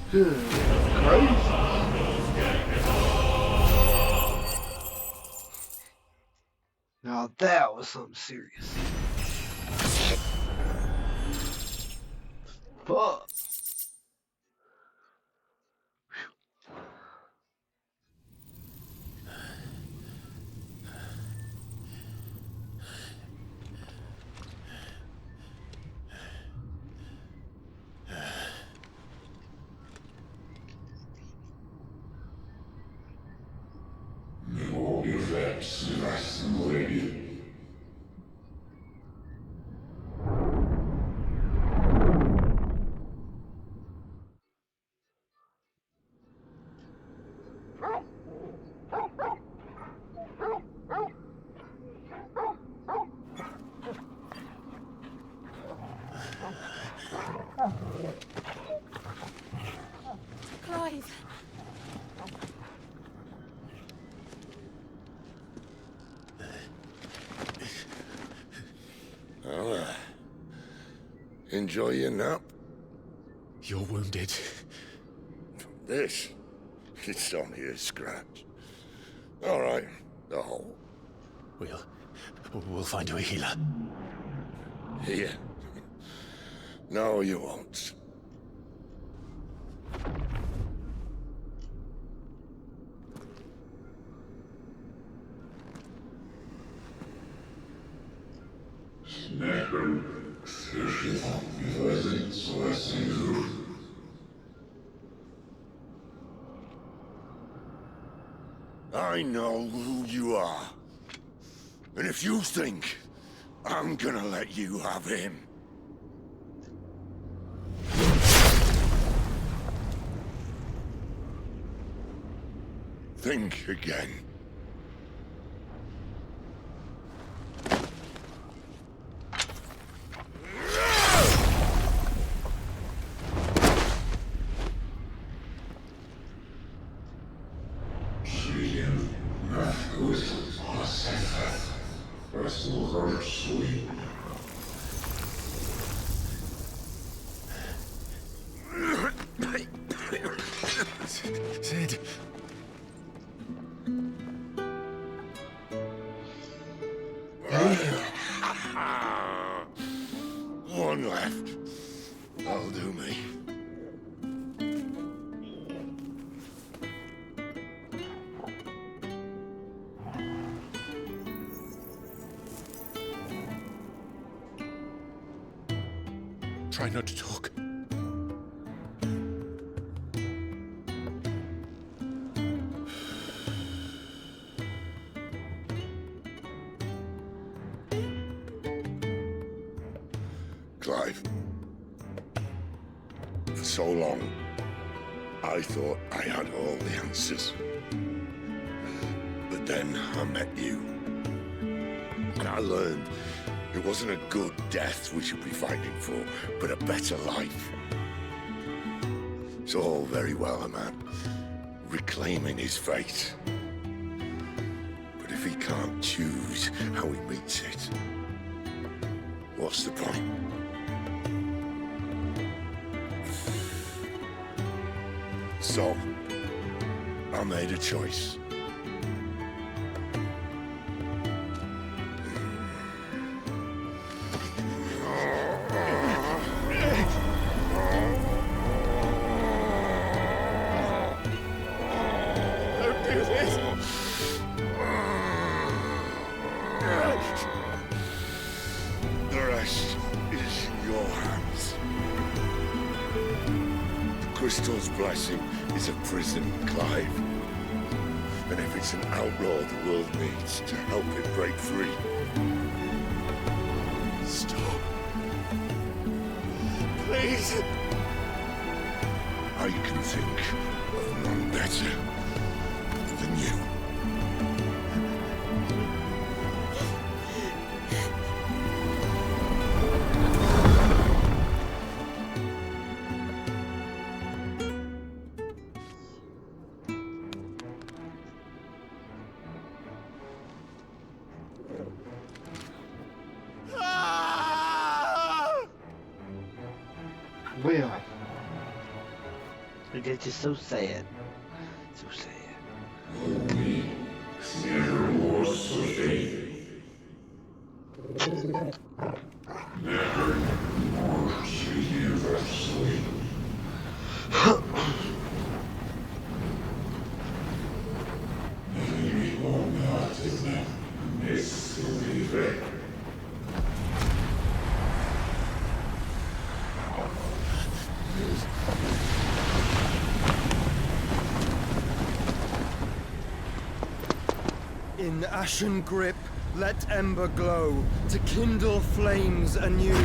Crazy. Now that was something serious. Fuck. No effects less ready. Clive! Well, enjoy your nap. You're wounded. This? It's only a scratch. All right, the hole. We'll find you a healer. Here? No, you won't. Snapper, session I know who you are. And if you think I'm gonna let you have him... think again. Sid. One left. That'll do me. Try not to talk. Clive. For so long, I thought I had all the answers. But then I met you. And I learned it wasn't a good death we should be fighting for, but a better life. It's all very well, a man reclaiming his fate. But if he can't choose how he meets it, what's the point? So, I made a choice. Don't do this! The rest is in your hands. The Crystal's blessing is a prison, Clive. And if it's an outlaw the world needs to help it break free. Stop. Please. I can think of none better than you. Well, that's just so sad. So sad. Never more so faith. Never more universally. Maybe or not is that misbelief. In ashen grip, let ember glow, to kindle flames anew.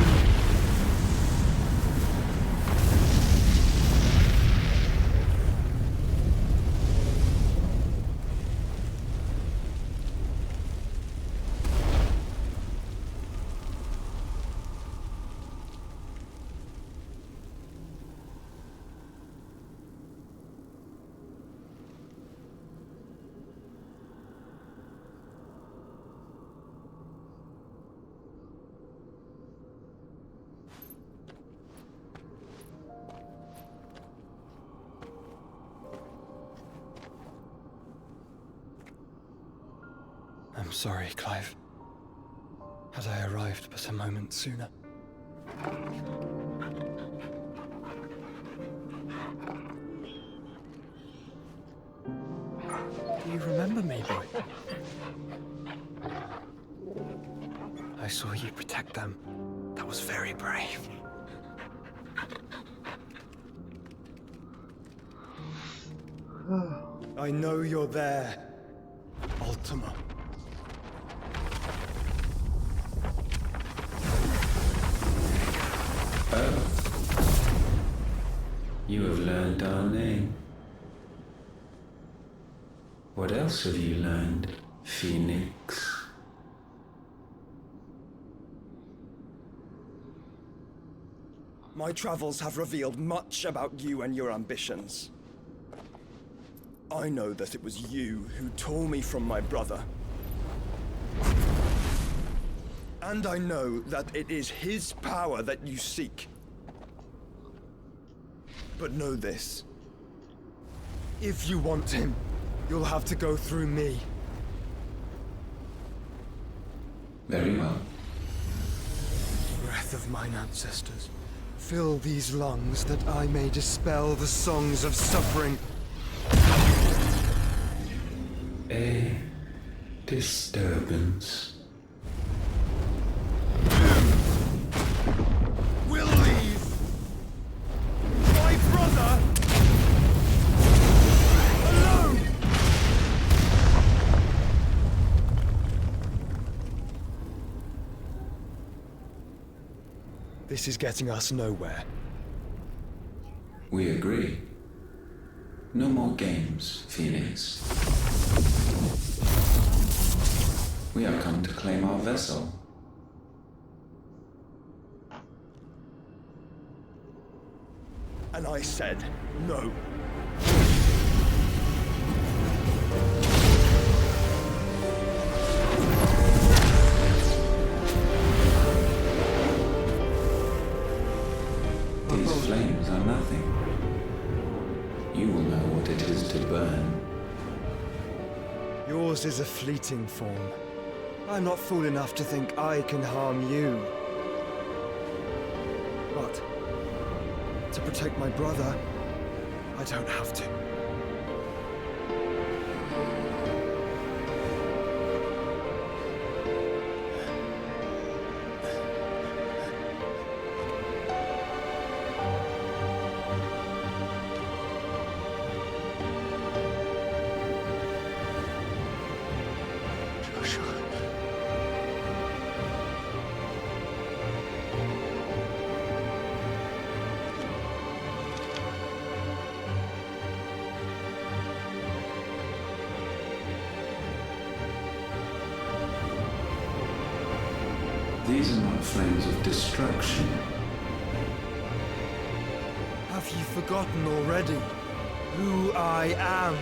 I'm sorry, Clive. Had I arrived but a moment sooner. Do you remember me, boy? I saw you protect them. That was very brave. I know you're there, Ultima. Oh. You have learned our name. What else have you learned, Phoenix? My travels have revealed much about you and your ambitions. I know that it was you who tore me from my brother. And I know that it is his power that you seek. But know this. If you want him, you'll have to go through me. Very well. Breath of mine ancestors, fill these lungs that I may dispel the songs of suffering. A disturbance. We'll leave! My brother! Alone! This is getting us nowhere. We agree. No more games, Phoenix. We have come to claim our vessel. And I said no. These flames are nothing. You will know what it is to burn. Yours is a fleeting form. I'm not fool enough to think I can harm you. But to protect my brother, I don't have to. These are not flames of destruction. Have you forgotten already who I am?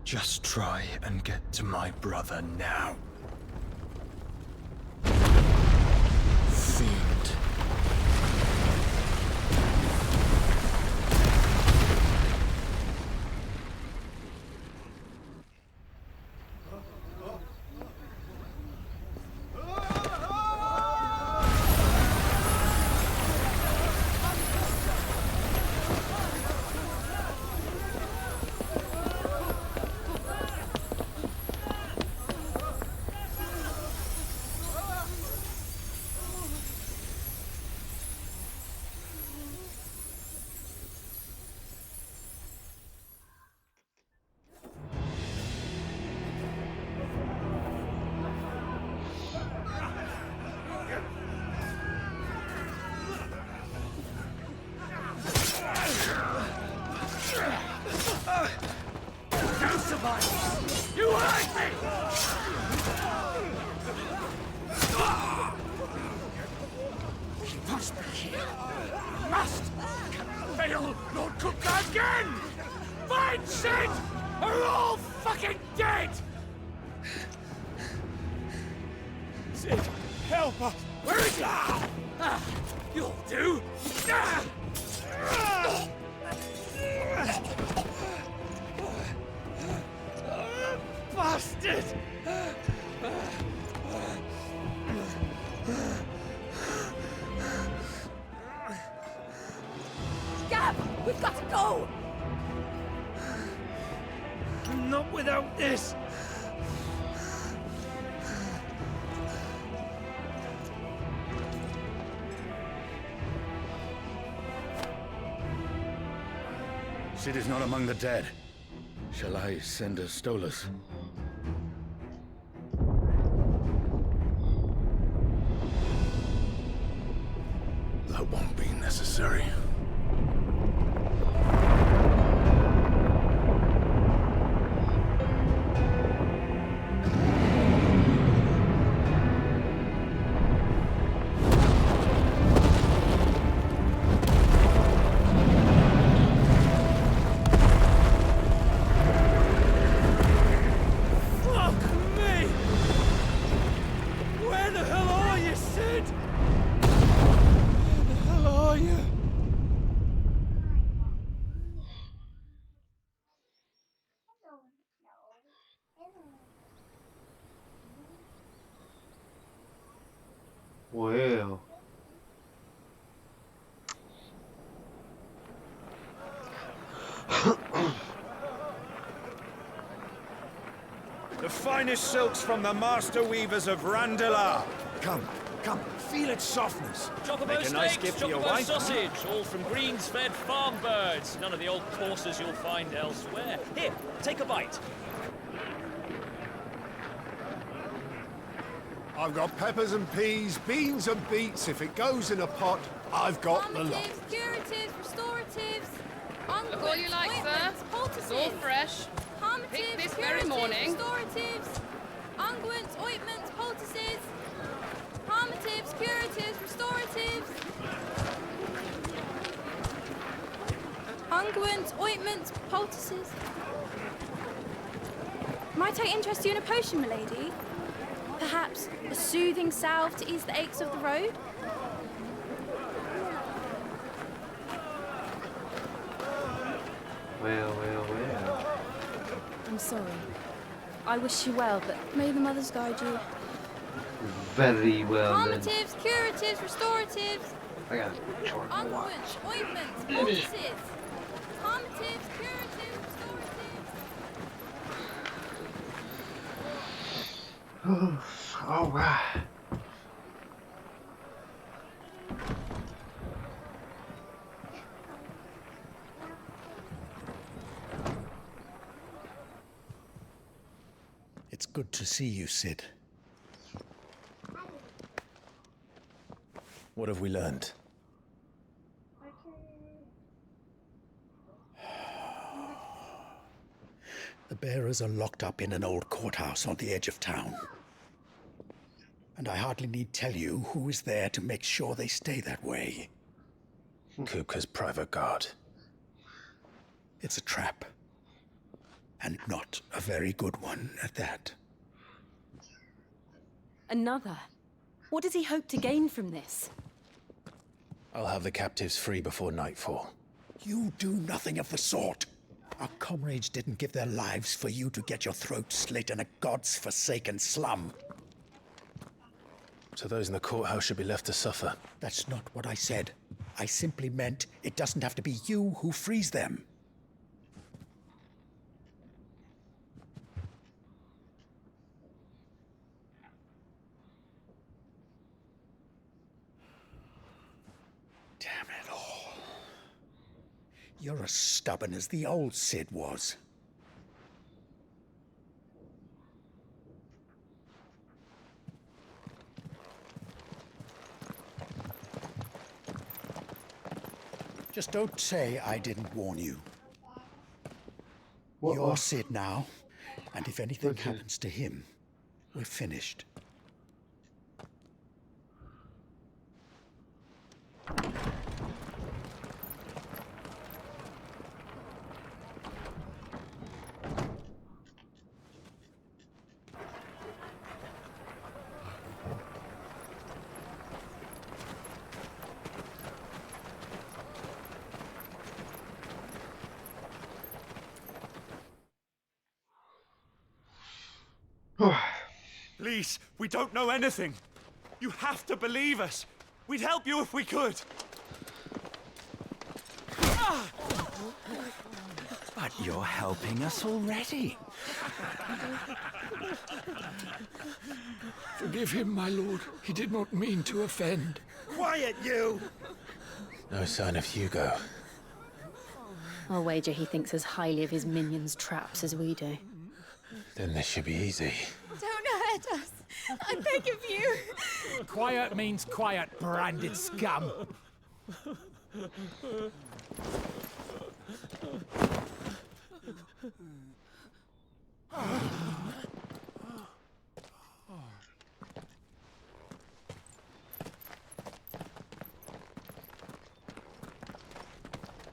Just try and get to my brother now. Fiend. Don't survive! You hurt me! He must be here! Must! Can fail Lord Cookgar again! Find Sid! Are all fucking dead! Sid, help us! Where is he? You'll do! We've got to go! Not without this! Sid is not among the dead. Shall I send a Stolas? That won't be necessary. Fuck me! Where the hell are you, Sid? Where the hell are you? Well. The finest silks from the master weavers of Randalar. Come, feel its softness. Chocobo Make a nice steaks, gift for your chocobo wife. sausage, all from greens-fed farm birds. None of the old courses you'll find elsewhere. Here, take a bite. I've got peppers and peas, beans and beets. If it goes in a pot, I've got the lot. Calmatives, curatives, restoratives, Look all you like, sir. It's all fresh. Picked this very morning. Restoratives, unguents, ointments, poultices, calmatives, curatives, restoratives, unguents, ointments, poultices. Might I interest you in a potion, milady? Perhaps a soothing salve to ease the aches of the road? Well. I'm sorry. I wish you well, but may the mothers guide you. Very well then. Calmatives, curatives, restoratives, I got a short watch. unguents, ointments, poultices, calmatives, curatives, restoratives. All right. It's good to see you, Sid. What have we learned? The bearers are locked up in an old courthouse on the edge of town. And I hardly need tell you who is there to make sure they stay that way. Kupka's private guard. It's a trap. And not a very good one at that. Another? What does he hope to gain from this? I'll have the captives free before nightfall. You do nothing of the sort. Our comrades didn't give their lives for you to get your throat slit in a god's forsaken slum. So those in the courthouse should be left to suffer. That's not what I said. I simply meant it doesn't have to be you who frees them. Damn it all. You're as stubborn as the old Sid was. Just don't say I didn't warn you. You're Sid now, and if anything happens to him, we're finished. Please, we don't know anything. You have to believe us. We'd help you if we could. But you're helping us already. Forgive him, my lord. He did not mean to offend. Quiet, you! No sign of Hugo. I'll wager he thinks as highly of his minions' traps as we do. Then this should be easy. Don't hurt us. I beg of you. Quiet means quiet, branded scum.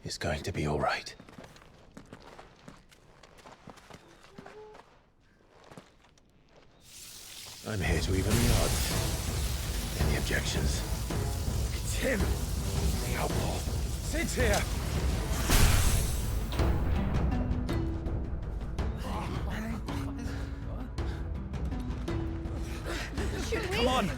It's going to be all right. I'm here to even the odds. Any objections? It's him! The outlaw. Sit here! Come on!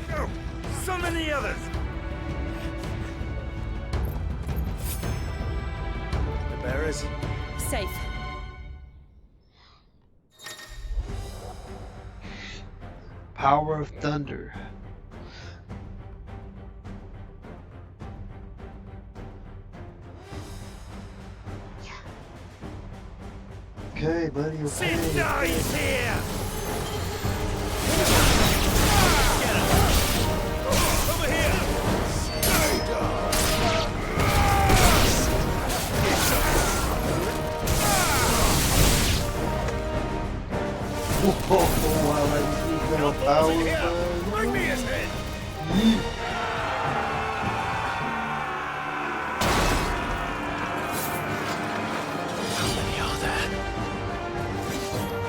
Go! So many others! The bearers? Safe. Power of thunder. Okay, buddy. Okay. Sin dies here! Over here! Oh, wow, that's even a power. Bring me his head!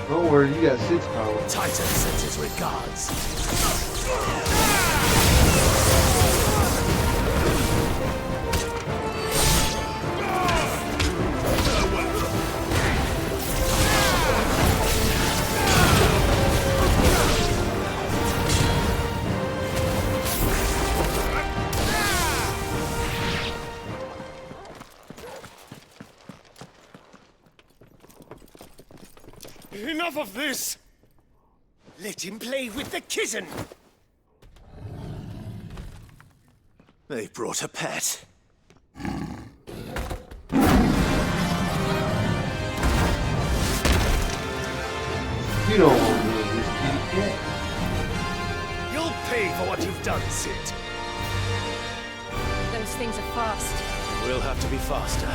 Don't worry, you got 6 power. Titan sends his regards. Enough of this! Let him play with the kitten! They brought a pet. You don't want to lose this kitty cat. You'll pay for what you've done, Sid. Those things are fast. We'll have to be faster.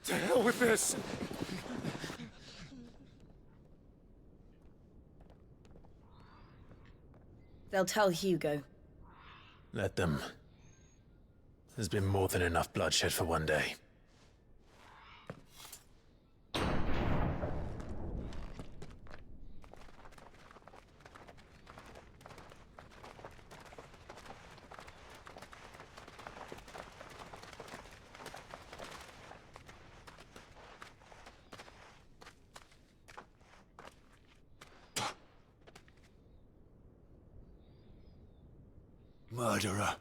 To hell with this! They'll tell Hugo. Let them. There's been more than enough bloodshed for one day. Murderer.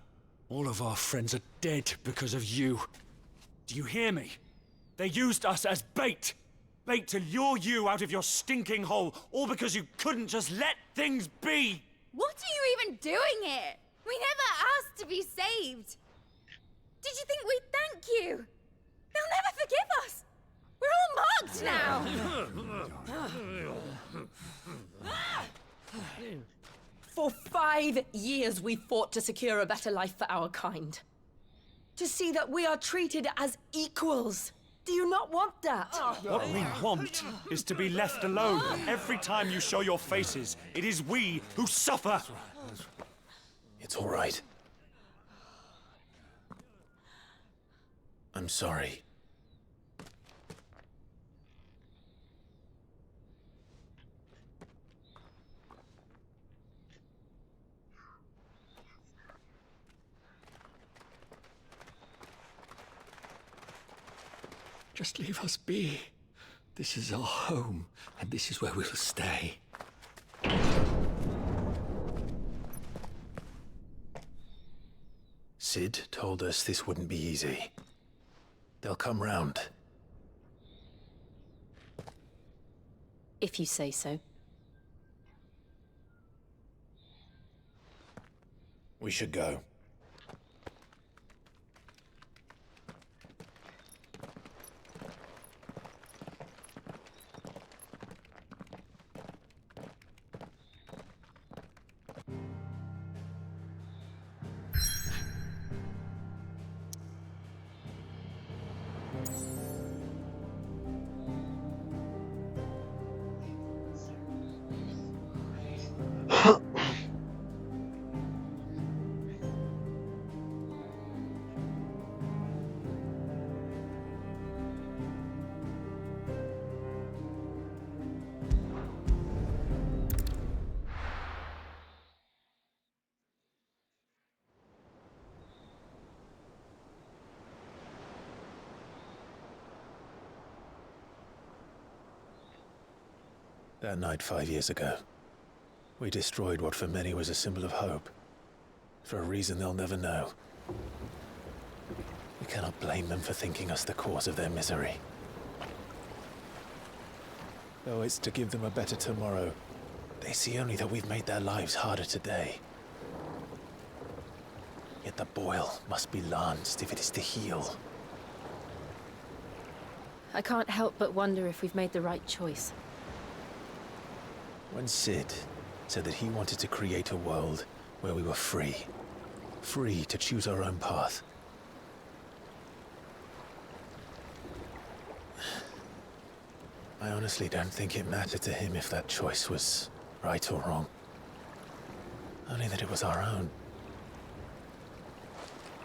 All of our friends are dead because of you. Do you hear me? They used us as bait. Bait to lure you out of your stinking hole, all because you couldn't just let things be. What are you even doing here? We never asked to be saved. Did you think we'd thank you? They'll never forgive us. We're all marked now. For 5 years we fought to secure a better life for our kind. To see that we are treated as equals. Do you not want that? What we want is to be left alone. Every time you show your faces, it is we who suffer. It's all right. I'm sorry. Just leave us be. This is our home, and this is where we'll stay. Sid told us this wouldn't be easy. They'll come round. If you say so. We should go. That night 5 years ago, we destroyed what for many was a symbol of hope. For a reason they'll never know. We cannot blame them for thinking us the cause of their misery. Though it's to give them a better tomorrow, they see only that we've made their lives harder today. Yet the boil must be lanced if it is to heal. I can't help but wonder if we've made the right choice. When Sid said that he wanted to create a world where we were free. Free to choose our own path. I honestly don't think it mattered to him if that choice was right or wrong. Only that it was our own.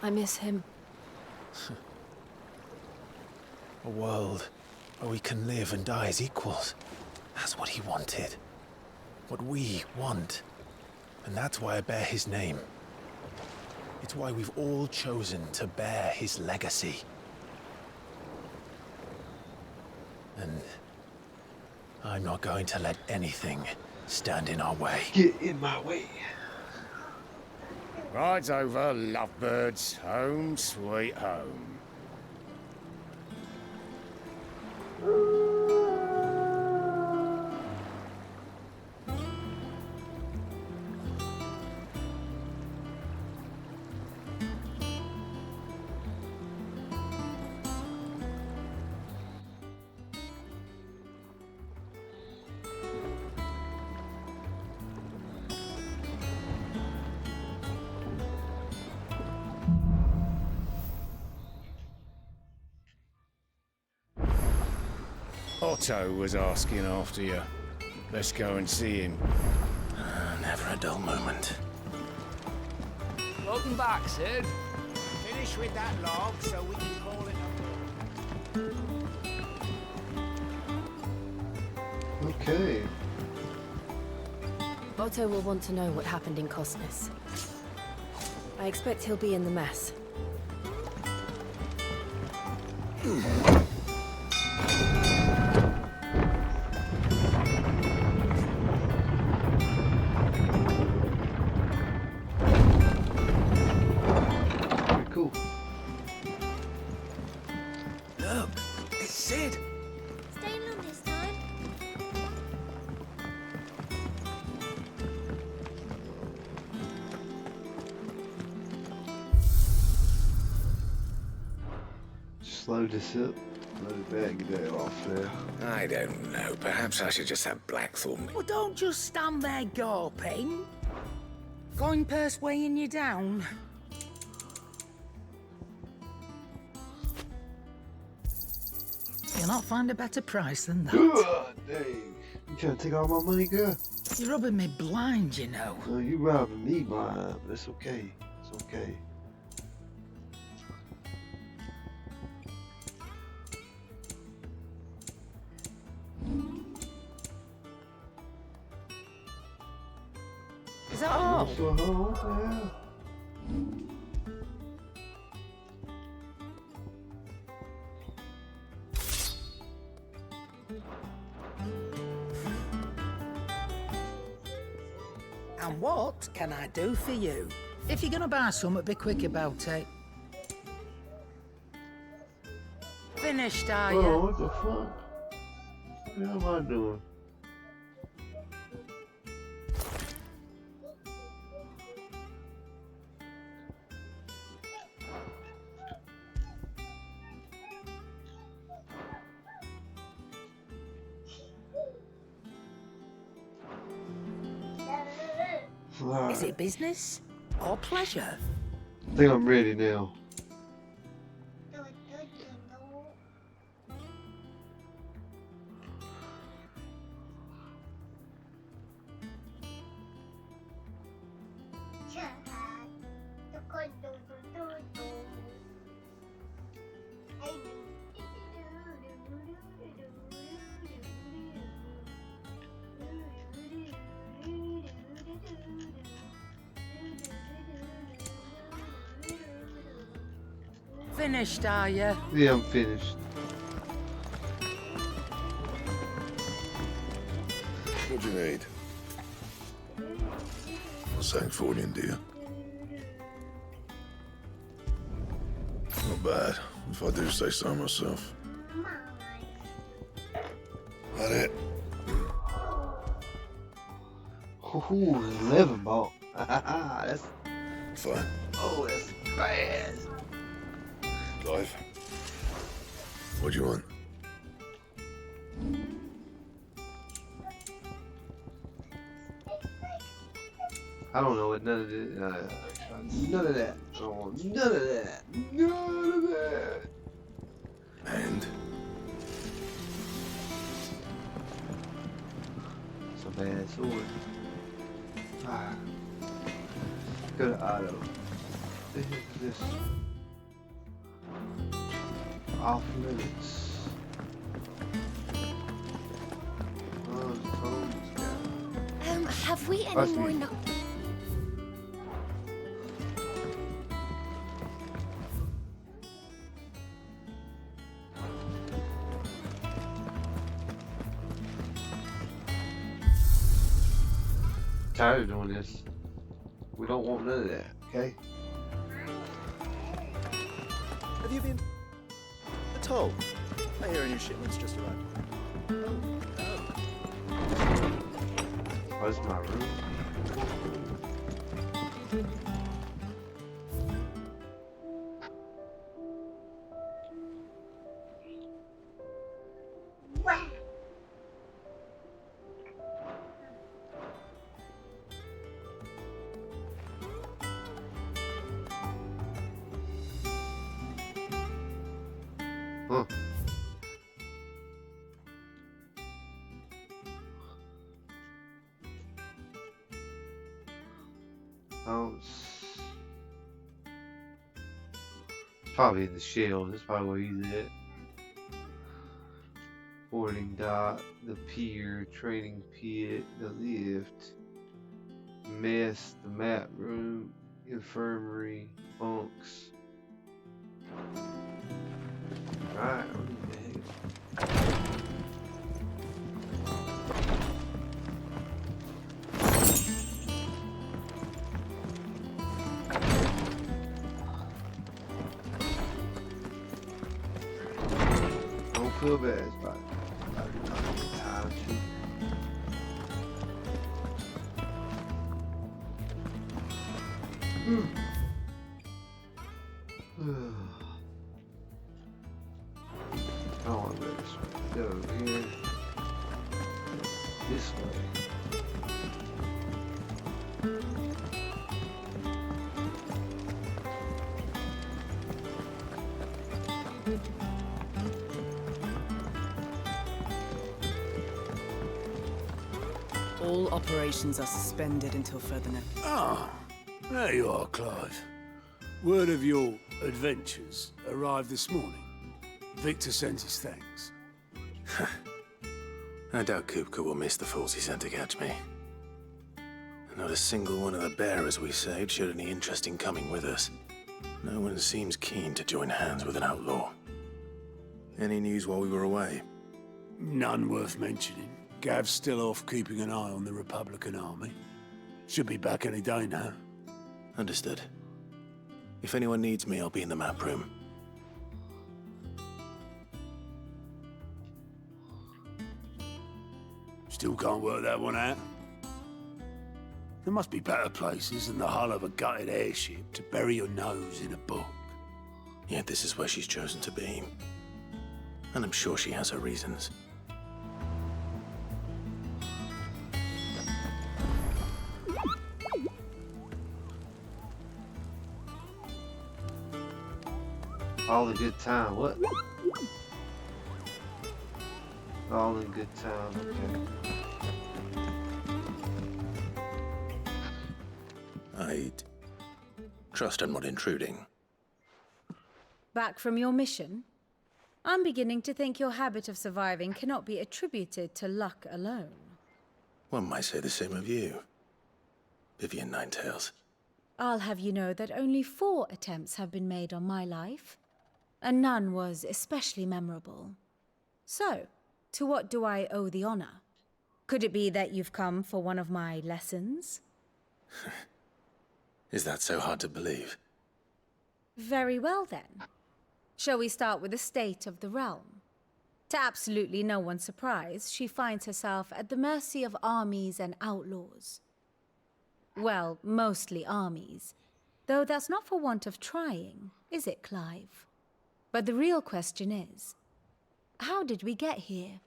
I miss him. A world where we can live and die as equals. That's what he wanted. What we want. And that's why I bear his name. It's why we've all chosen to bear his legacy. And I'm not going to let anything stand in our way. Get in my way. Rides over, lovebirds. Home sweet home. Otto was asking after you. Let's go and see him. Never a dull moment. Welcome back, Sid. Finish with that log so we can call it a... Okay. Otto will want to know what happened in Cosnes. I expect he'll be in the mess. Cool. Look, it's Sid. Staying long this time? Just load this up. Load it back. Get that off there. I don't know. Perhaps I should just have Blackthorn. Well, don't just stand there gawping. Going persuading you down. You'll not find a better price than that. Dang. You trying to take all my money, girl? You're rubbing me blind, you know. No, you robbing me blind, but it's okay. It's okay. Is that all? What the hell? And what can I do for you? If you're gonna buy something, be quick about it. Finished, are you? Oh, what the fuck? What am I doing? Is it business or pleasure? I think I'm ready now. Finished, are you? Yeah, I'm finished. What do you need? Something for you, dear. Not bad, if I do say so myself. That it? Ooh, 11 ball. That's Fine. oh, that's bad. Clive. What do you want? I don't know what none of this. None of that. I don't want none of that. None of that. And? It's a bad sword. Ah. Go to auto. The heck is this? Off limits. Oh, the phone's got. Have we I any see. more no- Tired of doing this. We don't want none of that, okay? Have you been at all? I hear a new shipment's just arrived. Oh, this is my room. Huh. probably in the shell. That's probably where he's at. Boarding dock, the pier, training pit, the lift, mess, the map room, infirmary, bunks. Alright, what the heck? Don't feel bad about it. Time I don't want to go this way. Go over here. This way. All operations are suspended until further notice. Ah, there you are, Clive. Word of your adventures arrived this morning. Victor sends his thanks. I doubt Kupka will miss the fools he sent to catch me. Not a single one of the bearers we saved showed any interest in coming with us. No one seems keen to join hands with an outlaw. Any news while we were away? None worth mentioning. Gav's still off keeping an eye on the Republican army. Should be back any day now. Understood. If anyone needs me, I'll be in the map room. Still can't work that one out? There must be better places than the hull of a gutted airship to bury your nose in a book. Yet this is where she's chosen to be. And I'm sure she has her reasons. All in good time. What? All in good time. Okay. I'd trust I'm not intruding. Back from your mission? I'm beginning to think your habit of surviving cannot be attributed to luck alone. One might say the same of you, Vivian Ninetails. I'll have you know that only 4 attempts have been made on my life, and none was especially memorable. So, to what do I owe the honor? Could it be that you've come for one of my lessons? Is that so hard to believe? Very well then. Shall we start with the state of the realm? To absolutely no one's surprise, she finds herself at the mercy of armies and outlaws. Well, mostly armies. Though that's not for want of trying, is it, Clive? But the real question is, how did we get here?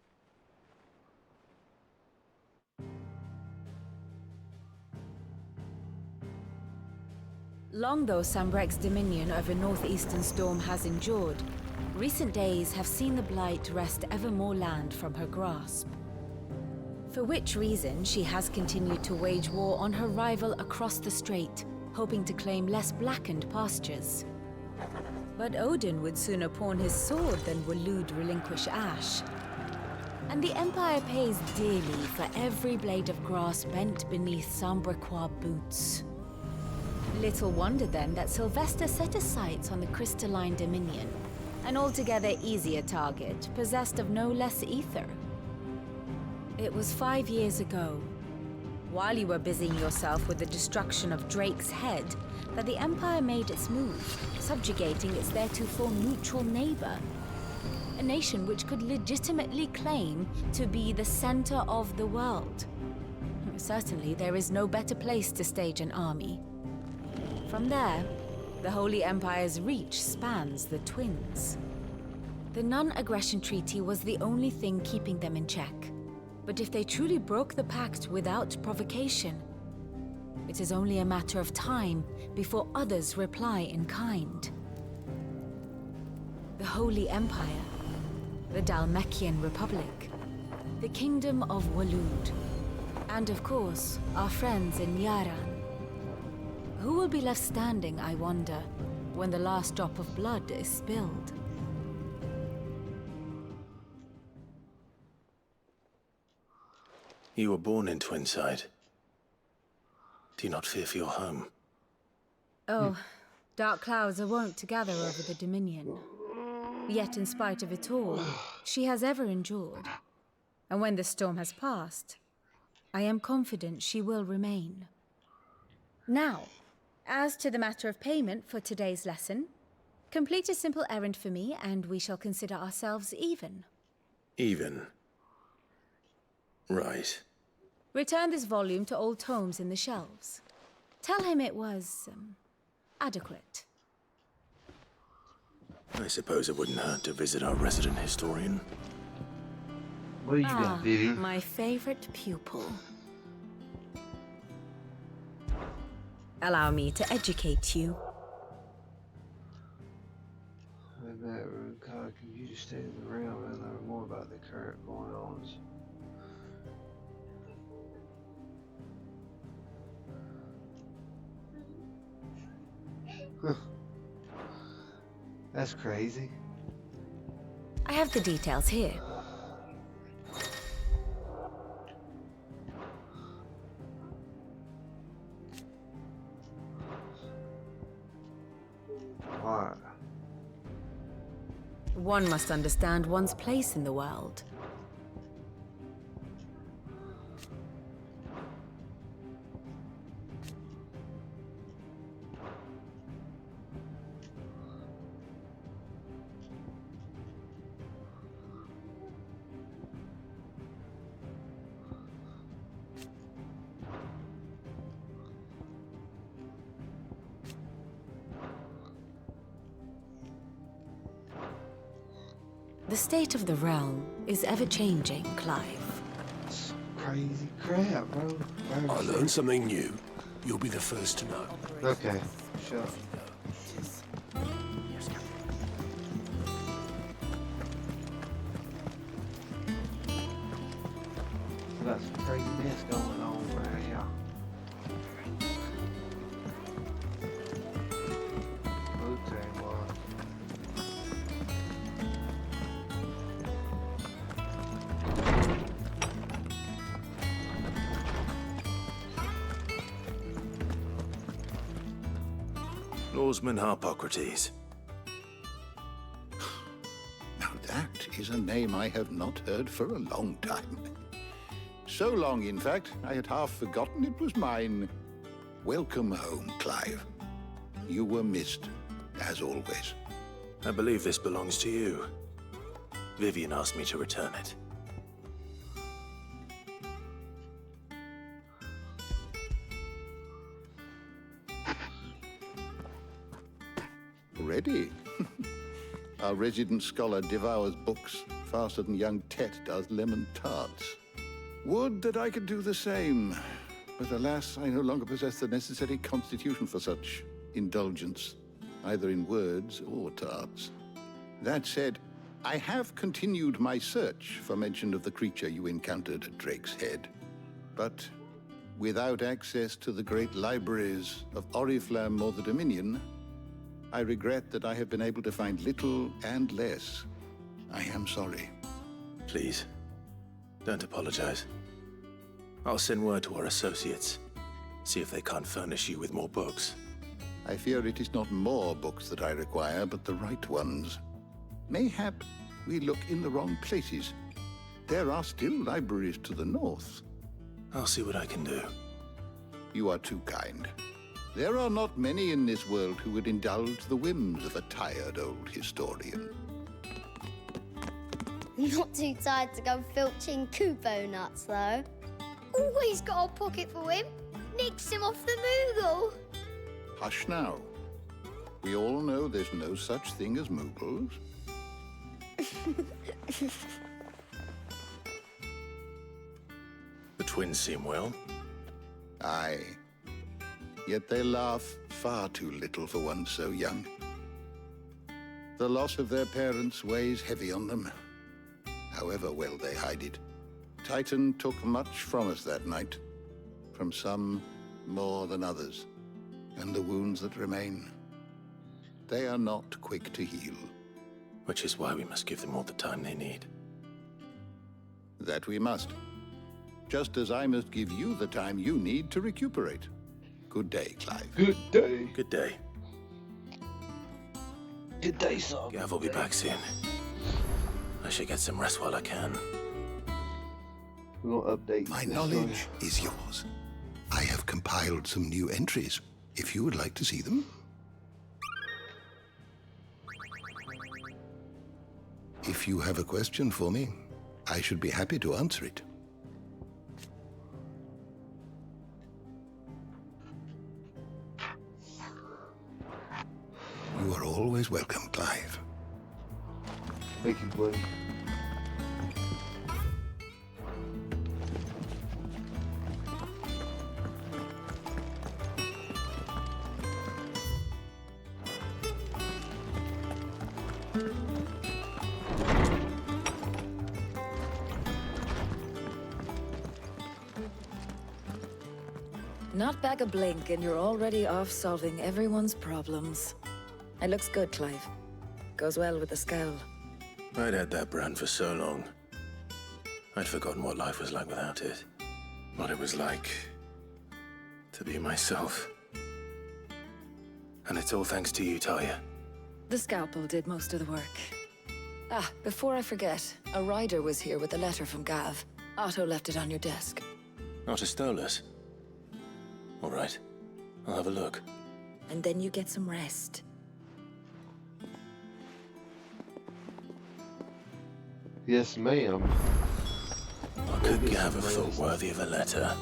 Long though Sambrek's dominion over northeastern Storm has endured, recent days have seen the Blight wrest ever more land from her grasp. For which reason she has continued to wage war on her rival across the strait, hoping to claim less blackened pastures. But Odin would sooner pawn his sword than Waloed relinquish Ash. And the Empire pays dearly for every blade of grass bent beneath Sambrequois boots. Little wonder then that Sylvester set his sights on the Crystalline Dominion, an altogether easier target, possessed of no less ether. It was 5 years ago, while you were busying yourself with the destruction of Drake's head, that the Empire made its move, subjugating its theretofore neutral neighbor. A nation which could legitimately claim to be the center of the world. Certainly, there is no better place to stage an army. From there, the Holy Empire's reach spans the Twins. The non-aggression treaty was the only thing keeping them in check. But if they truly broke the pact without provocation, it is only a matter of time before others reply in kind. The Holy Empire, the Dhalmekian Republic, the Kingdom of Waloed, and of course, our friends in Yaran. Who will be left standing, I wonder, when the last drop of blood is spilled. You were born in Twinside. Do you not fear for your home? Oh, dark clouds are wont to gather over the Dominion. Yet in spite of it all, she has ever endured. And when the storm has passed, I am confident she will remain. Now, as to the matter of payment for today's lesson, complete a simple errand for me and we shall consider ourselves even. Even? Right. Return this volume to old tomes in the shelves. Tell him it was, adequate. I suppose it wouldn't hurt to visit our resident historian. What you got, Vivian? My favorite pupil. Allow me to educate you. In that room, God, can you just stay in the room and learn more about the current going-ons? That's crazy. I have the details here. Why? One must understand one's place in the world. The state of the realm is ever-changing, Clive. Crazy crap, bro. I learned something new. You'll be the first to know. Okay, sure. Got some craziness going on right here. Okay, well. Lawsman Harpocrates. Now that is a name I have not heard for a long time. So long, in fact, I had half forgotten it was mine. Welcome home, Clive. You were missed, as always. I believe this belongs to you. Vivian asked me to return it. Ready? Our resident scholar devours books faster than young Tet does lemon tarts. Would that I could do the same. But alas, I no longer possess the necessary constitution for such indulgence, either in words or tarts. That said, I have continued my search for mention of the creature you encountered at Drake's Head. But without access to the great libraries of Oriflamme or the Dominion, I regret that I have been able to find little and less. I am sorry. Please, don't apologize. I'll send word to our associates. See if they can't furnish you with more books. I fear it is not more books that I require, but the right ones. Mayhap we look in the wrong places. There are still libraries to the north. I'll see what I can do. You are too kind. There are not many in this world who would indulge the whims of a tired old historian. Not too tired to go filching Kupo nuts, though. Always got a pocket for him. Nicks him off the Moogle. Hush now. We all know there's no such thing as Moogles. The twins seem well. Aye. Yet they laugh far too little for one so young. The loss of their parents weighs heavy on them, however well they hide it. Titan took much from us that night, from some more than others, and the wounds that remain. they are not quick to heal. Which is why we must give them all the time they need. That we must. Just as I must give you the time you need to recuperate. Good day, Clive. Good day. Good day. Good day, son. Gav will be back soon. I should get some rest while I can. We'll update. My knowledge is yours. I have compiled some new entries, if you would like to see them. If you have a question for me, I should be happy to answer it. You are always welcome, Clive. Thank you, buddy. Not back a blink and you're already off solving everyone's problems. It looks good, Clive. Goes well with the scowl. I'd had that brand for so long. I'd forgotten what life was like without it. What it was like to be myself. And it's all thanks to you, Talia. The scalpel did most of the work. Ah, before I forget, a rider was here with a letter from Gav. Otto left it on your desk. Otto stole us. All right, I'll have a look. And then you get some rest. Yes, ma'am. What could Gav have thought worthy of a letter?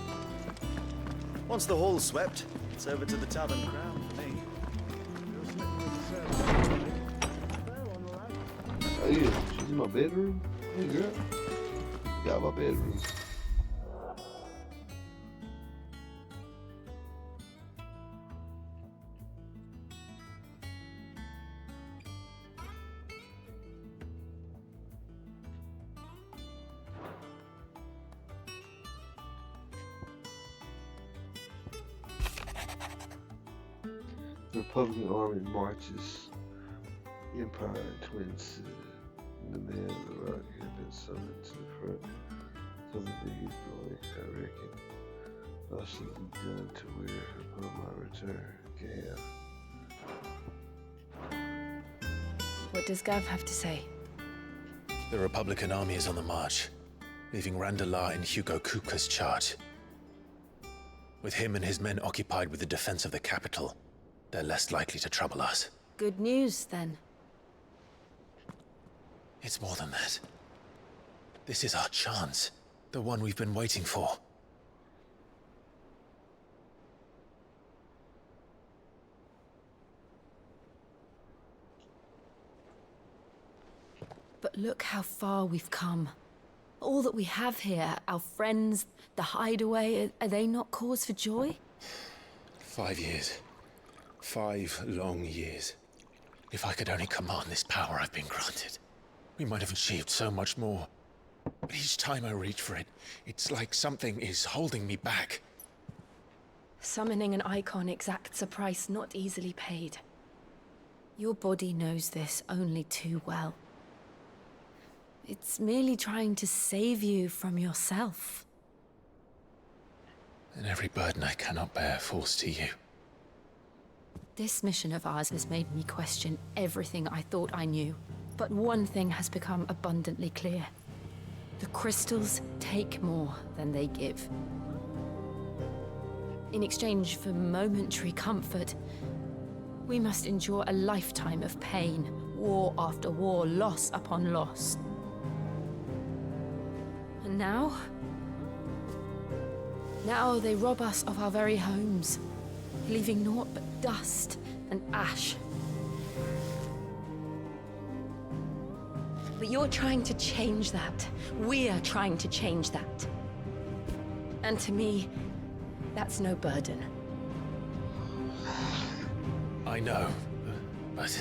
Once the hall's swept, it's over to the tavern crown for me. Oh yeah, she's in my bedroom. Hey girl. Got my bedroom. The Republican army marches. Empire twins. The man of the rock had been summoned to the front. Something big is brewing, I reckon. All should be done to where upon my return. Gav. What does Gav have to say? The Republican army is on the march, leaving Randalar in Hugo Kupka's charge. With him and his men occupied with the defense of the capital, they're less likely to trouble us. Good news, then. It's more than that. This is our chance. The one we've been waiting for. But look how far we've come. All that we have here, our friends, the hideaway, are they not cause for joy? 5 years. 5 long years. If I could only command this power I've been granted, we might have achieved so much more. But each time I reach for it, it's like something is holding me back. Summoning an icon exacts a price not easily paid. Your body knows this only too well. It's merely trying to save you from yourself. And every burden I cannot bear falls to you. This mission of ours has made me question everything I thought I knew. But one thing has become abundantly clear. The crystals take more than they give. In exchange for momentary comfort, we must endure a lifetime of pain, war after war, loss upon loss. And now they rob us of our very homes, leaving naught but dust and ash. But you're trying to change that. We're trying to change that. And to me, that's no burden. I know, but...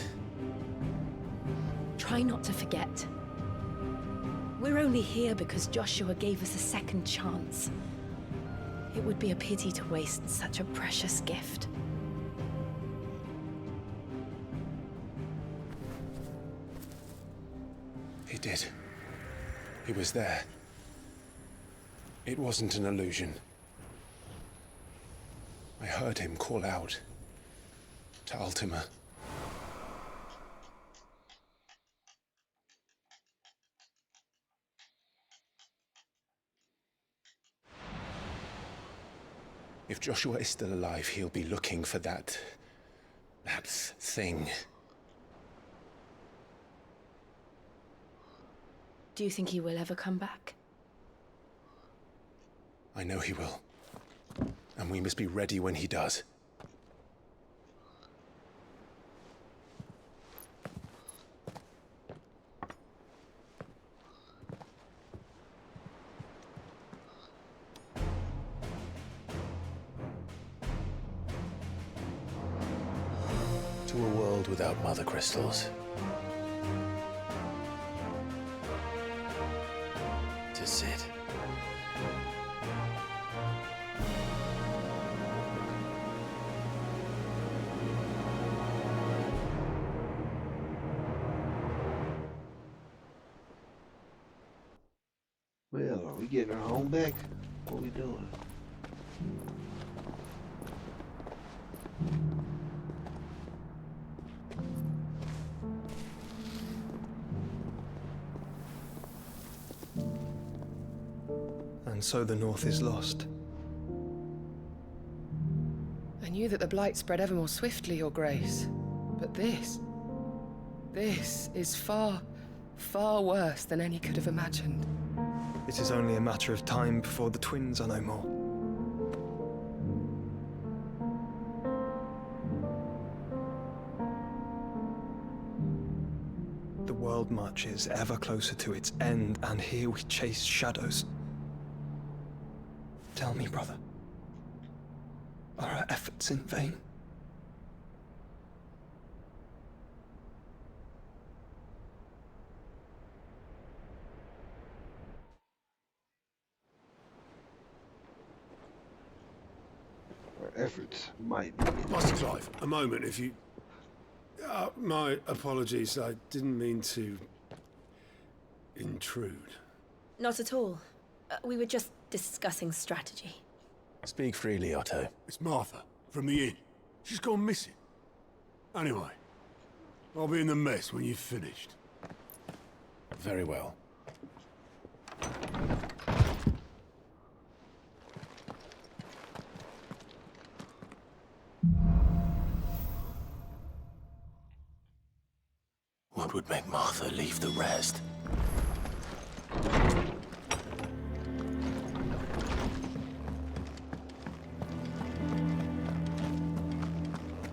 Try not to forget. We're only here because Joshua gave us a second chance. It would be a pity to waste such a precious gift. did. He was there. It wasn't an illusion. I heard him call out to Ultima. If Joshua is still alive, he'll be looking for that thing. Do you think he will ever come back? I know he will. And we must be ready when he does. To a world without mother crystals. To Sid. Well, are we getting our home back? What are we doing? And so the North is lost. I knew that the Blight spread ever more swiftly, Your Grace. But this is far, far worse than any could have imagined. It is only a matter of time before the twins are no more. The world marches ever closer to its end, and here we chase shadows. Tell me, brother, are our efforts in vain? Our efforts might be. Master Clive, a moment, if you... my apologies, I didn't mean to... intrude. Not at all. We were just discussing strategy. Speak freely, Otto. It's Martha, from the inn. She's gone missing. Anyway, I'll be in the mess when you've finished. Very well. What would make Martha leave the rest?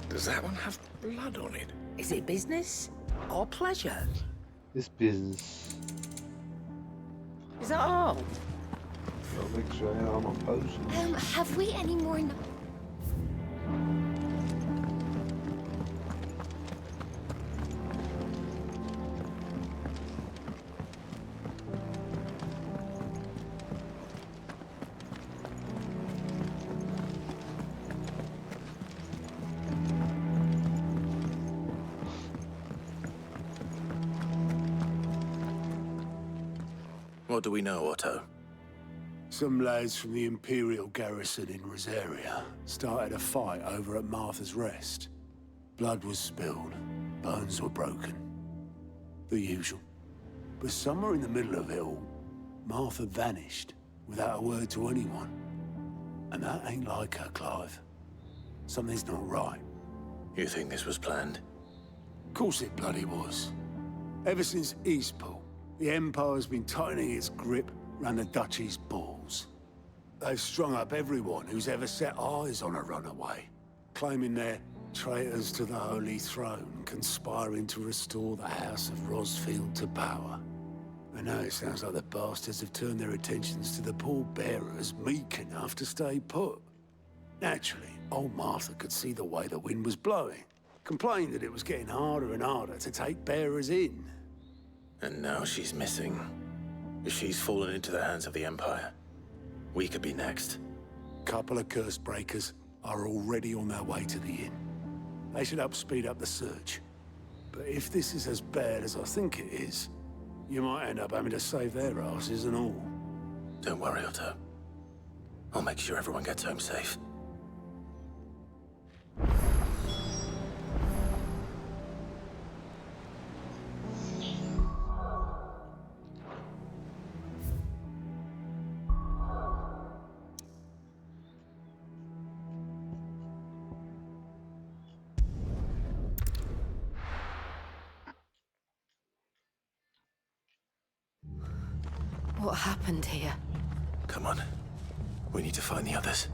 Does that one have blood on it? Is it business or pleasure? This business. Is that all? Don't make sure I'm opposing. Have we any more? What do we know, Otto? Some lads from the Imperial garrison in Rosaria started a fight over at Martha's Rest. Blood was spilled, bones were broken. The usual. But somewhere in the middle of it all, Martha vanished without a word to anyone. And that ain't like her, Clive. Something's not right. You think this was planned? Of course it bloody was. Ever since Eastpool, the Empire's been tightening its grip round the Duchy's balls. They've strung up everyone who's ever set eyes on a runaway, claiming they're traitors to the Holy Throne, conspiring to restore the House of Rosfield to power. And now it sounds like the bastards have turned their attentions to the pallbearers meek enough to stay put. Naturally, old Martha could see the way the wind was blowing, complained that it was getting harder and harder to take bearers in. And now she's missing. If she's fallen into the hands of the Empire, we could be next. Couple of curse breakers are already on their way to the inn. They should help speed up the search. But if this is as bad as I think it is, You might end up having to save their asses and all. Don't worry, Otto. I'll make sure everyone gets home safe. What happened here? Come on. We need to find the others.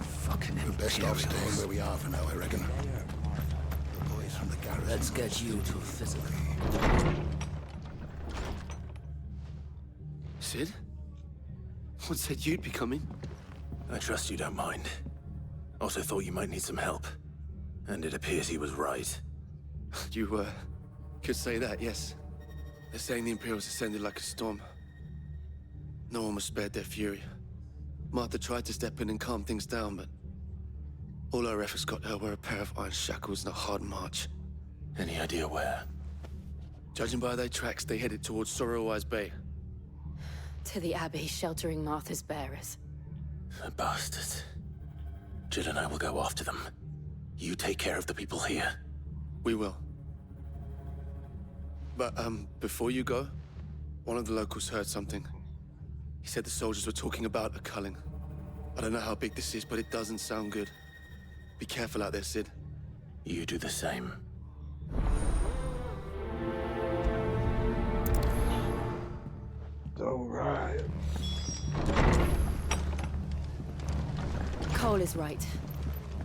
Fucking We're best off staying where we are for now, I reckon. The boys from the garrison. Let's get you to a physical. Sid? What said you'd be coming? I trust you don't mind. Also thought you might need some help. And it appears he was right. You, could say that, yes. They're saying the Imperials ascended like a storm. No one was spared their fury. Martha tried to step in and calm things down, but all our efforts got her were a pair of iron shackles and a hard march. Any idea where? Judging by their tracks, they headed towards Sorrowwise Bay. To the Abbey, sheltering Martha's bearers. The bastards. Jill and I will go after them. You take care of the people here. We will. But, before you go, one of the locals heard something. He said the soldiers were talking about a culling. I don't know how big this is, but it doesn't sound good. Be careful out there, Sid. You do the same. All right. Cole is right.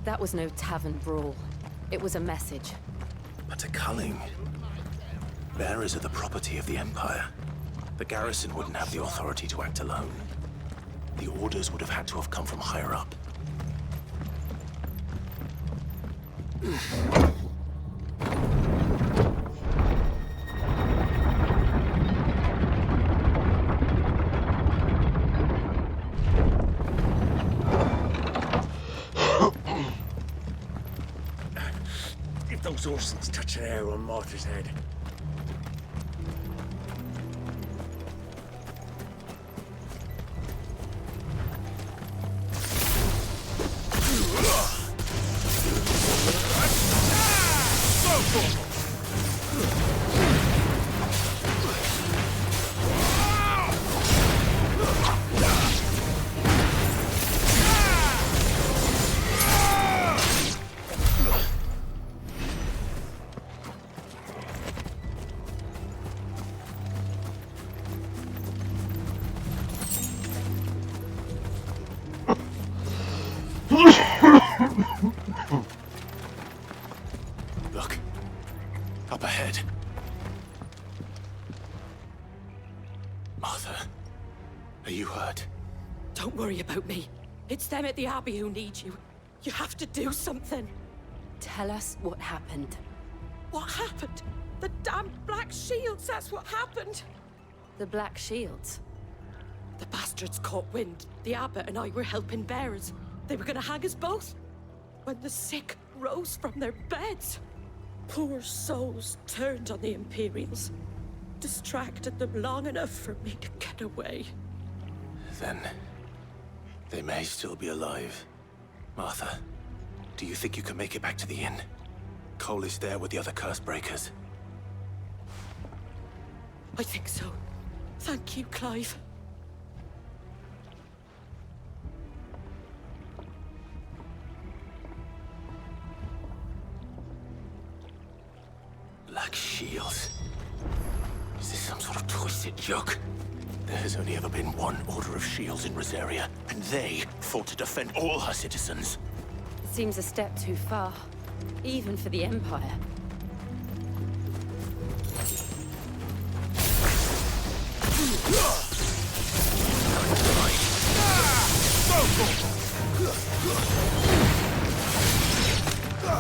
That was no tavern brawl. It was a message. But a culling. Bearers are the property of the Empire. The garrison wouldn't have the authority to act alone. The orders would have had to have come from higher up. If those Orsons touch an arrow on Martha's head. Look. Up ahead. Martha, are you hurt? Don't worry about me. It's them at the Abbey who need you. You have to do something. Tell us what happened. What happened? The damn Black Shields, that's what happened. The Black Shields? The bastards caught wind. The Abbot and I were helping bearers. They were gonna hang us both. When the sick rose from their beds, poor souls turned on the Imperials. Distracted them long enough for me to get away. Then, they may still be alive. Martha, do you think you can make it back to the inn? Cole is there with the other curse breakers. I think so. Thank you, Clive. Black Shields. Is this some sort of twisted joke? There has only ever been one Order of Shields in Rosaria, and they fought to defend all her citizens. Seems a step too far, even for the Empire.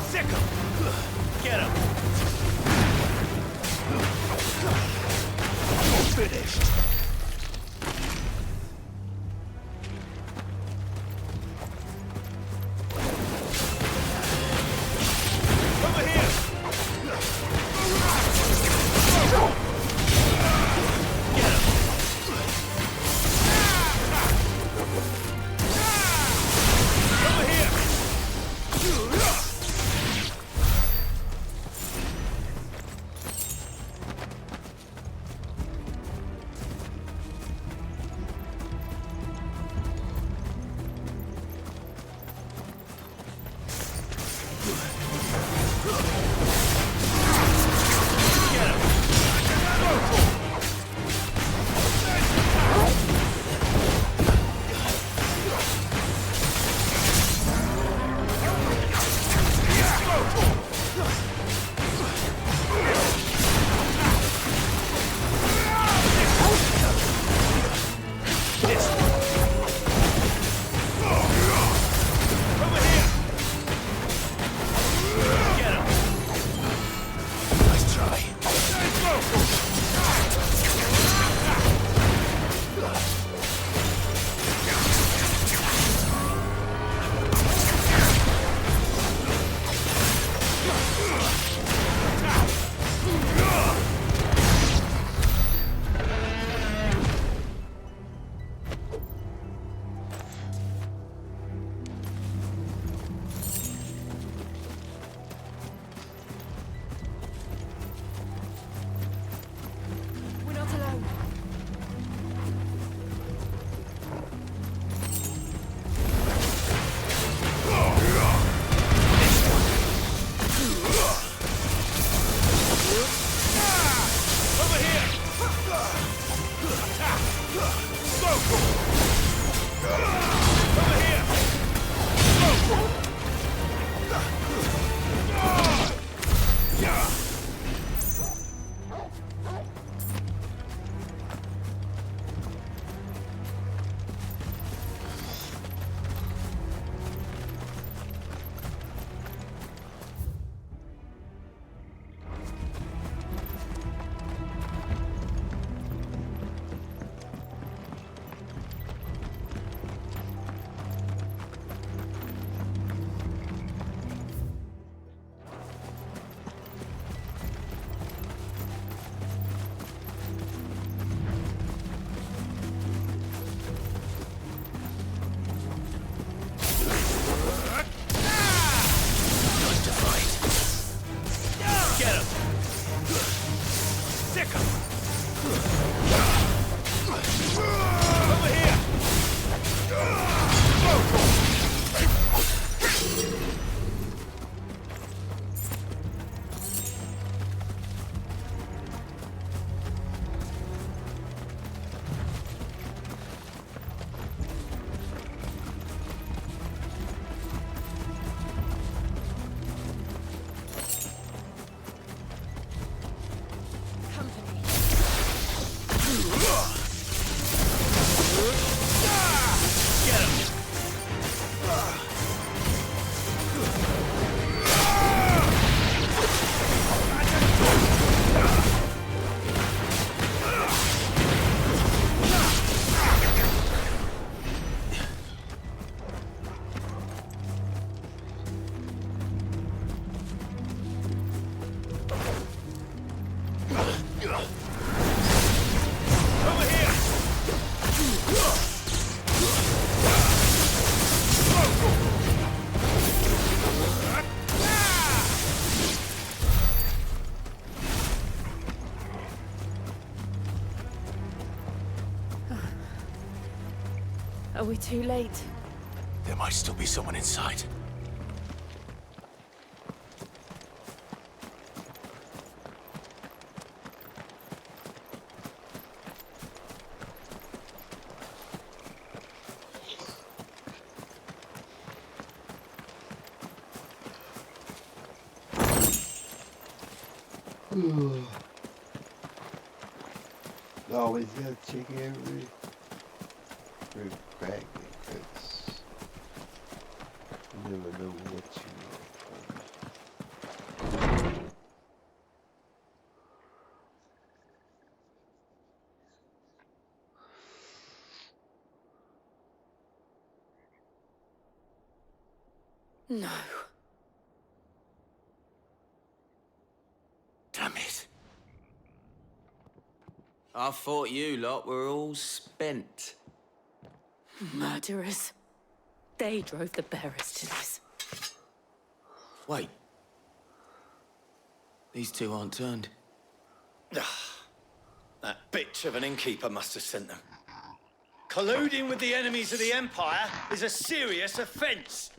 Sick him! Get him! Finished! We're not alone. Over here! So cool! Over here! So cool! Get him! Sick him! Over here! Get him! Over here! Are we too late? There might still be someone inside. Always gotta check every crack because you never know what you No. Damn it. I thought you lot were all spent. Murderers. They drove the bearers to this. Wait. These two aren't turned. That bitch of an innkeeper must have sent them. Colluding with the enemies of the Empire is a serious offense.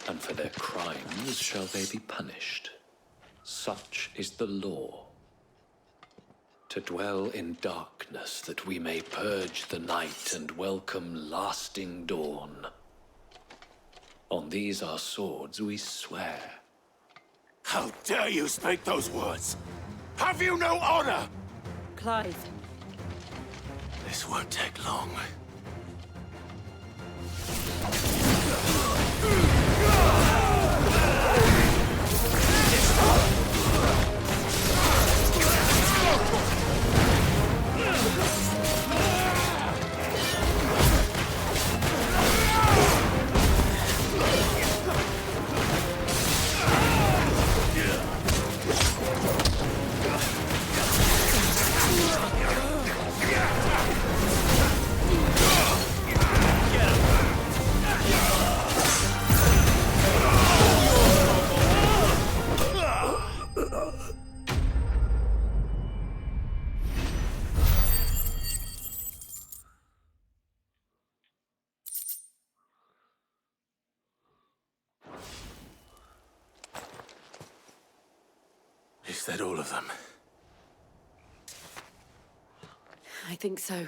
And for their crimes shall they be punished. Such is the law. To dwell in darkness that we may purge the night and welcome lasting dawn. On these our swords we swear. How dare you speak those words? Have you no honor? Clive. This won't take long. This Is that all of them? I think so.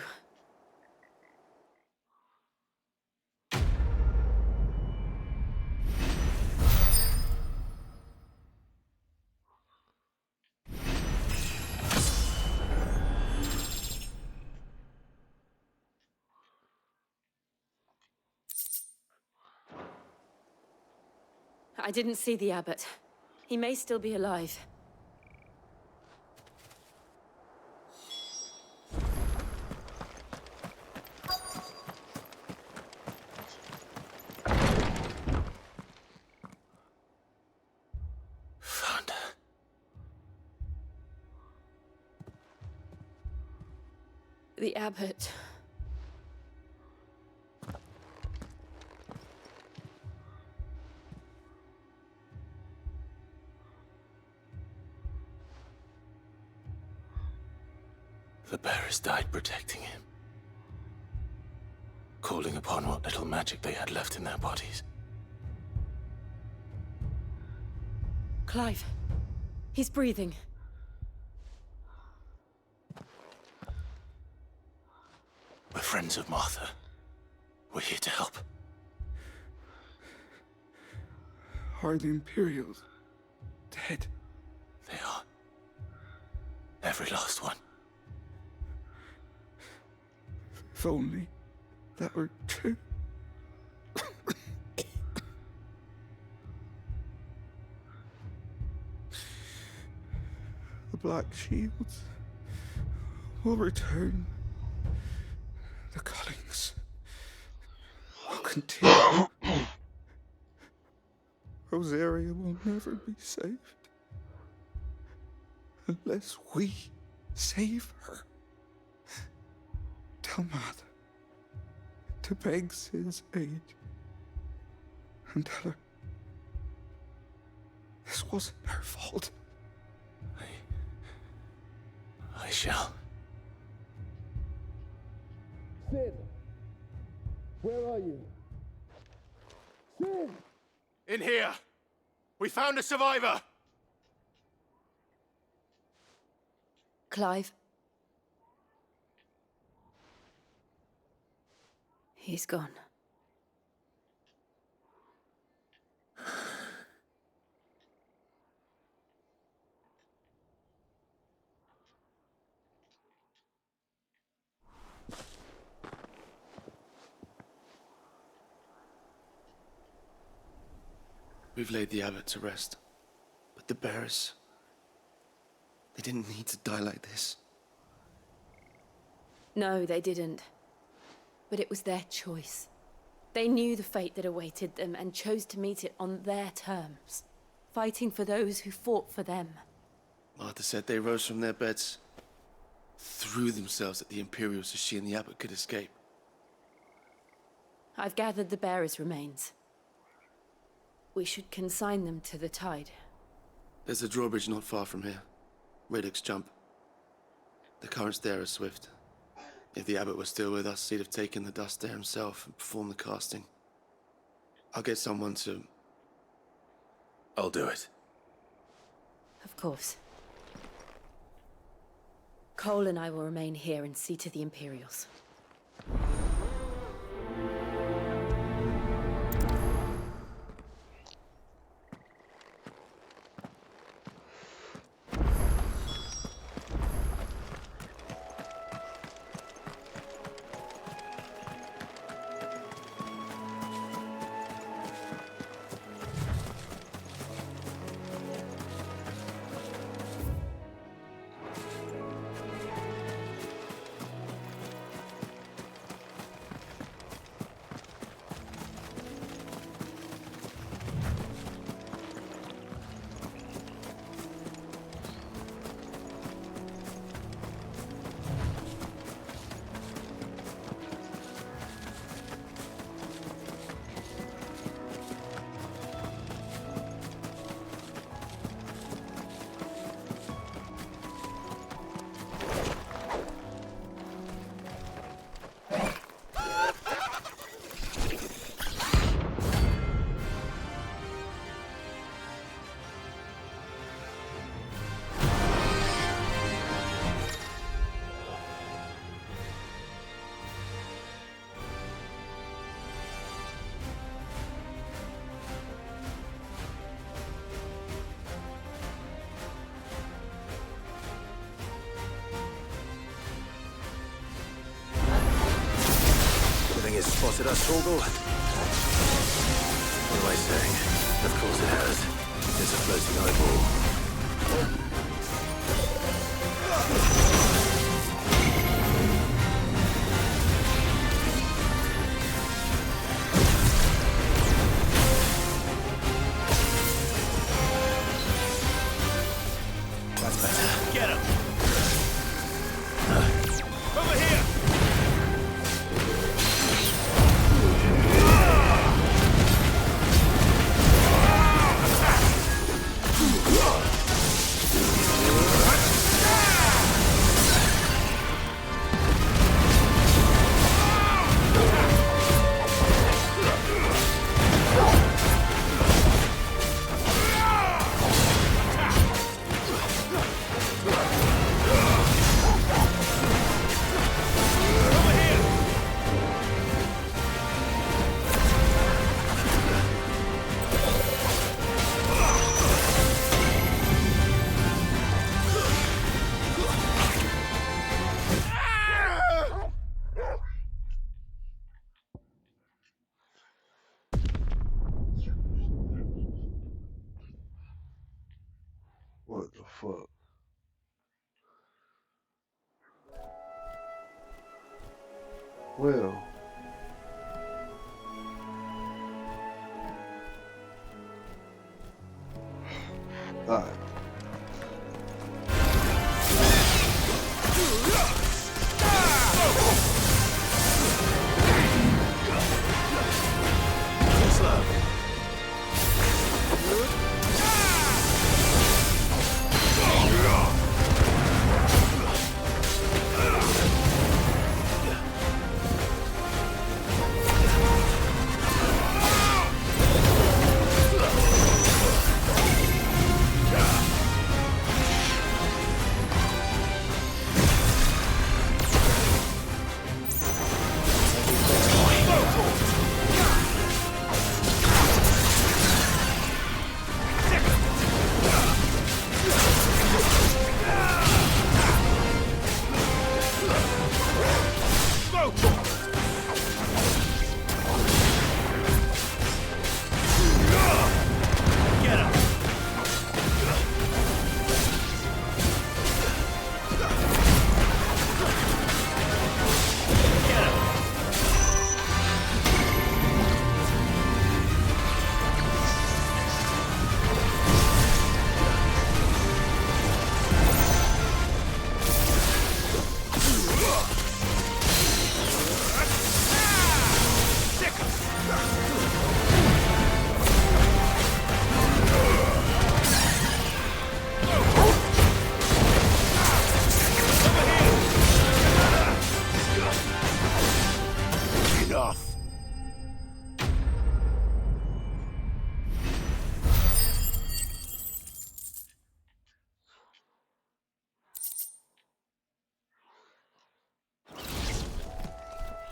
I didn't see the abbot. He may still be alive. Found her. The abbot. The bearers died protecting him. Calling upon what little magic they had left in their bodies. Clive. He's breathing. We're friends of Martha. We're here to help. Are the Imperials dead? They are. Every last one. If only that were true. The Black Shields will return. The Cullings will continue. Rosaria will never be saved unless we save her. Tell Mother to beg Sid's aid and tell her this wasn't her fault. I shall. Sid! Where are you? Sid! In here! We found a survivor! Clive. He's gone. We've laid the abbot to rest. But the bearers... they didn't need to die like this. No, they didn't. But it was their choice. They knew the fate that awaited them and chose to meet it on their terms, fighting for those who fought for them. Martha said they rose from their beds, threw themselves at the Imperials so she and the abbot could escape. I've gathered the bearers' remains. We should consign them to the tide. There's a drawbridge not far from here. Radix jump. The currents there are swift. If the abbot was still with us, he'd have taken the dust there himself and performed the casting. I'll get someone to... I'll do it. Of course. Cole and I will remain here and see to the Imperials. Fata1Soul? What am I saying? Of course it has. It's a floating eyeball. That's better. Get him! Over here! What the fuck? Well. Alright.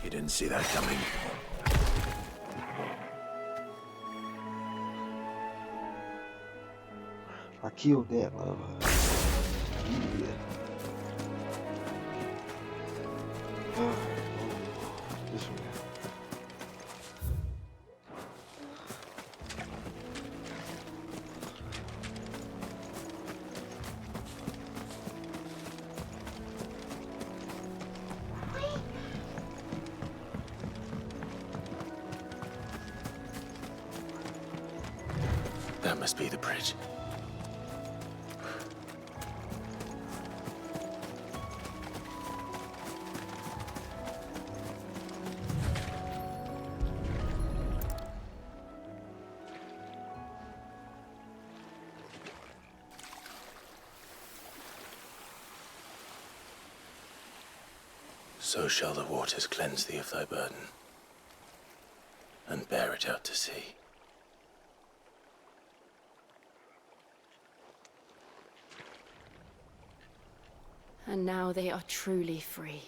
You didn't see that coming. I killed that lover. Yeah. This way. That must be the bridge. So shall the waters cleanse thee of thy burden, and bear it out to sea. And now they are truly free.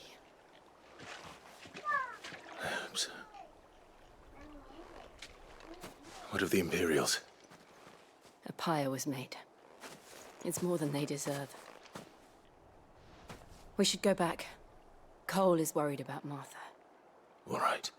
I hope so. What of the Imperials? A pyre was made. It's more than they deserve. We should go back. Cole is worried about Martha. All right.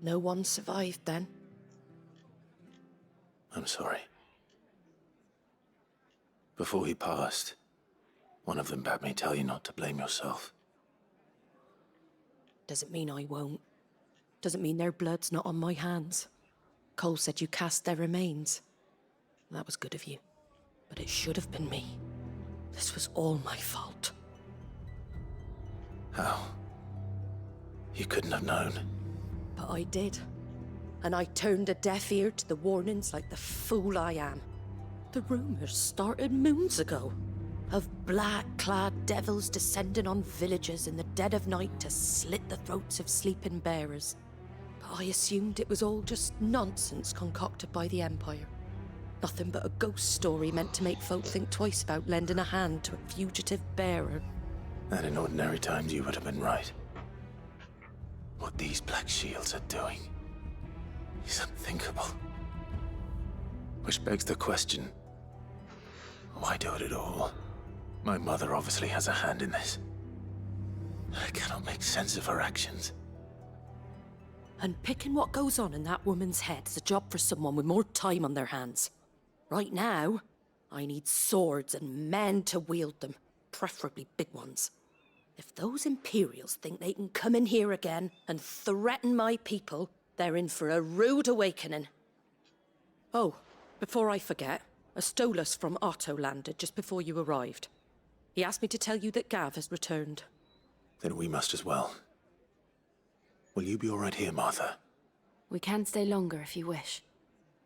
No one survived then. I'm sorry. Before he passed, one of them bade me tell you not to blame yourself. Doesn't mean I won't. Doesn't mean their blood's not on my hands. Cole said you cast their remains. That was good of you. But it should have been me. This was all my fault. How? You couldn't have known. But I did. And I turned a deaf ear to the warnings like the fool I am. The rumors started moons ago. Of black-clad devils descending on villages in the dead of night to slit the throats of sleeping bearers. But I assumed it was all just nonsense concocted by the Empire. Nothing but a ghost story meant to make folk think twice about lending a hand to a fugitive bearer. And in ordinary times you would have been right. What these Black Shields are doing is unthinkable. Which begs the question, why do it at all? My mother obviously has a hand in this. I cannot make sense of her actions. And picking what goes on in that woman's head is a job for someone with more time on their hands. Right now, I need swords and men to wield them, preferably big ones. If those Imperials think they can come in here again and threaten my people, they're in for a rude awakening. Oh, before I forget, a Stolas from Otto landed just before you arrived. He asked me to tell you that Gav has returned. Then we must as well. Will you be all right here, Martha? We can stay longer if you wish.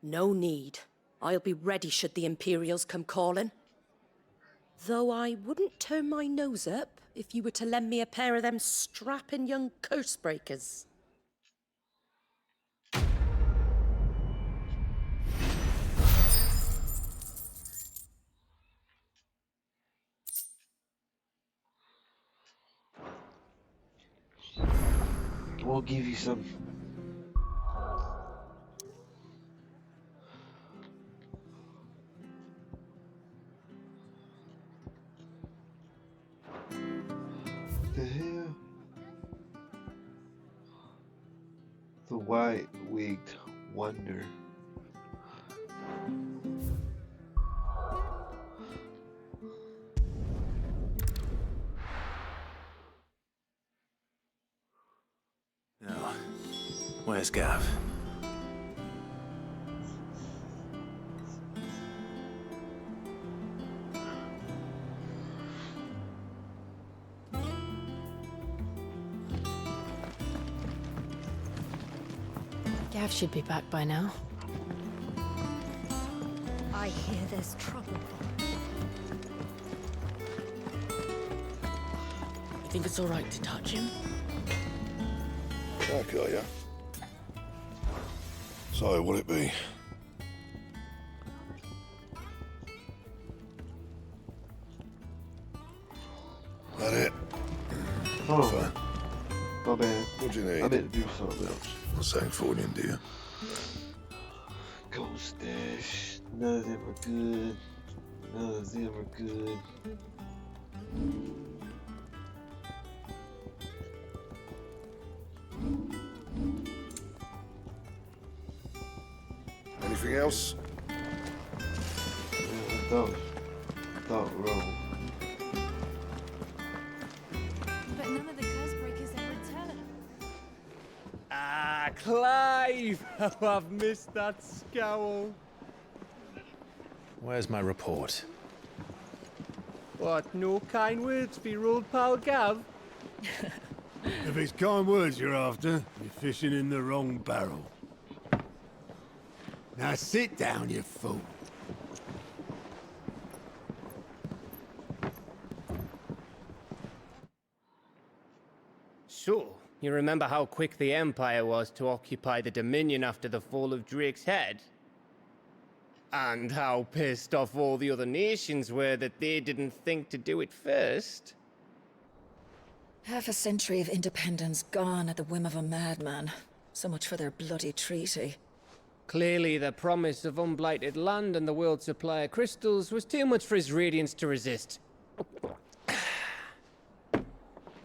No need. I'll be ready should the Imperials come calling. Though I wouldn't turn my nose up if you were to lend me a pair of them strapping young curse-breakers. We'll give you some. The hell? The white-wigged wonder. No. Where's Gav? Gav should be back by now. I hear there's trouble. You think it's all right to touch him? Okay, yeah. So, what'll it be? That it? Oh, Fine. my bad. What do you need? I meant to do something else. What's that for you, do you? Gold stash. None of them are good. None of them are good. Anything else? Yeah, I thought wrong. But none of the curse breakers have returned. Ah, Clive! Oh, I've missed that scowl. Where's my report? What, no kind words for your old pal Gav? If it's kind words you're after, you're fishing in the wrong barrel. Now sit down, you fool. So, you remember how quick the Empire was to occupy the Dominion after the fall of Drake's head? And how pissed off all the other nations were that they didn't think to do it first? Half a century of independence gone at the whim of a madman. So much for their bloody treaty. Clearly, the promise of unblighted land and the world's supply of crystals was too much for his radiance to resist.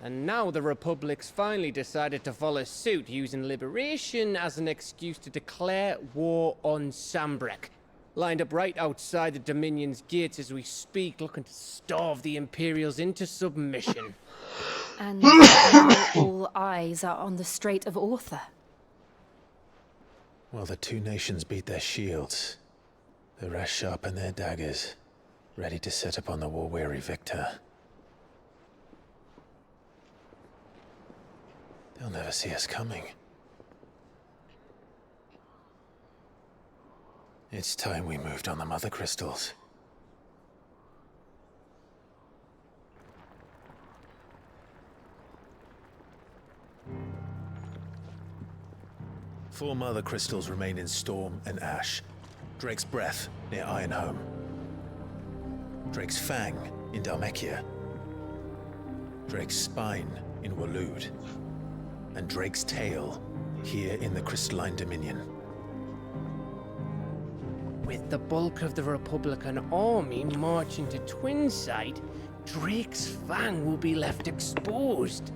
And now the Republic's finally decided to follow suit, using liberation as an excuse to declare war on Sambrek. Lined up right outside the Dominion's gates as we speak, looking to starve the Imperials into submission. And now all eyes are on the Strait of Author. While the two nations beat their shields, the rest sharpen their daggers, ready to set upon the war-weary victor. They'll never see us coming. It's time we moved on the Mother Crystals. Four Mother Crystals remain in Storm and Ash. Drake's Breath near Ironhome. Drake's Fang in Dhalmekia. Drake's Spine in Waloed. And Drake's Tail here in the Crystalline Dominion. With the bulk of the Republican army marching to Twinside, Drake's Fang will be left exposed.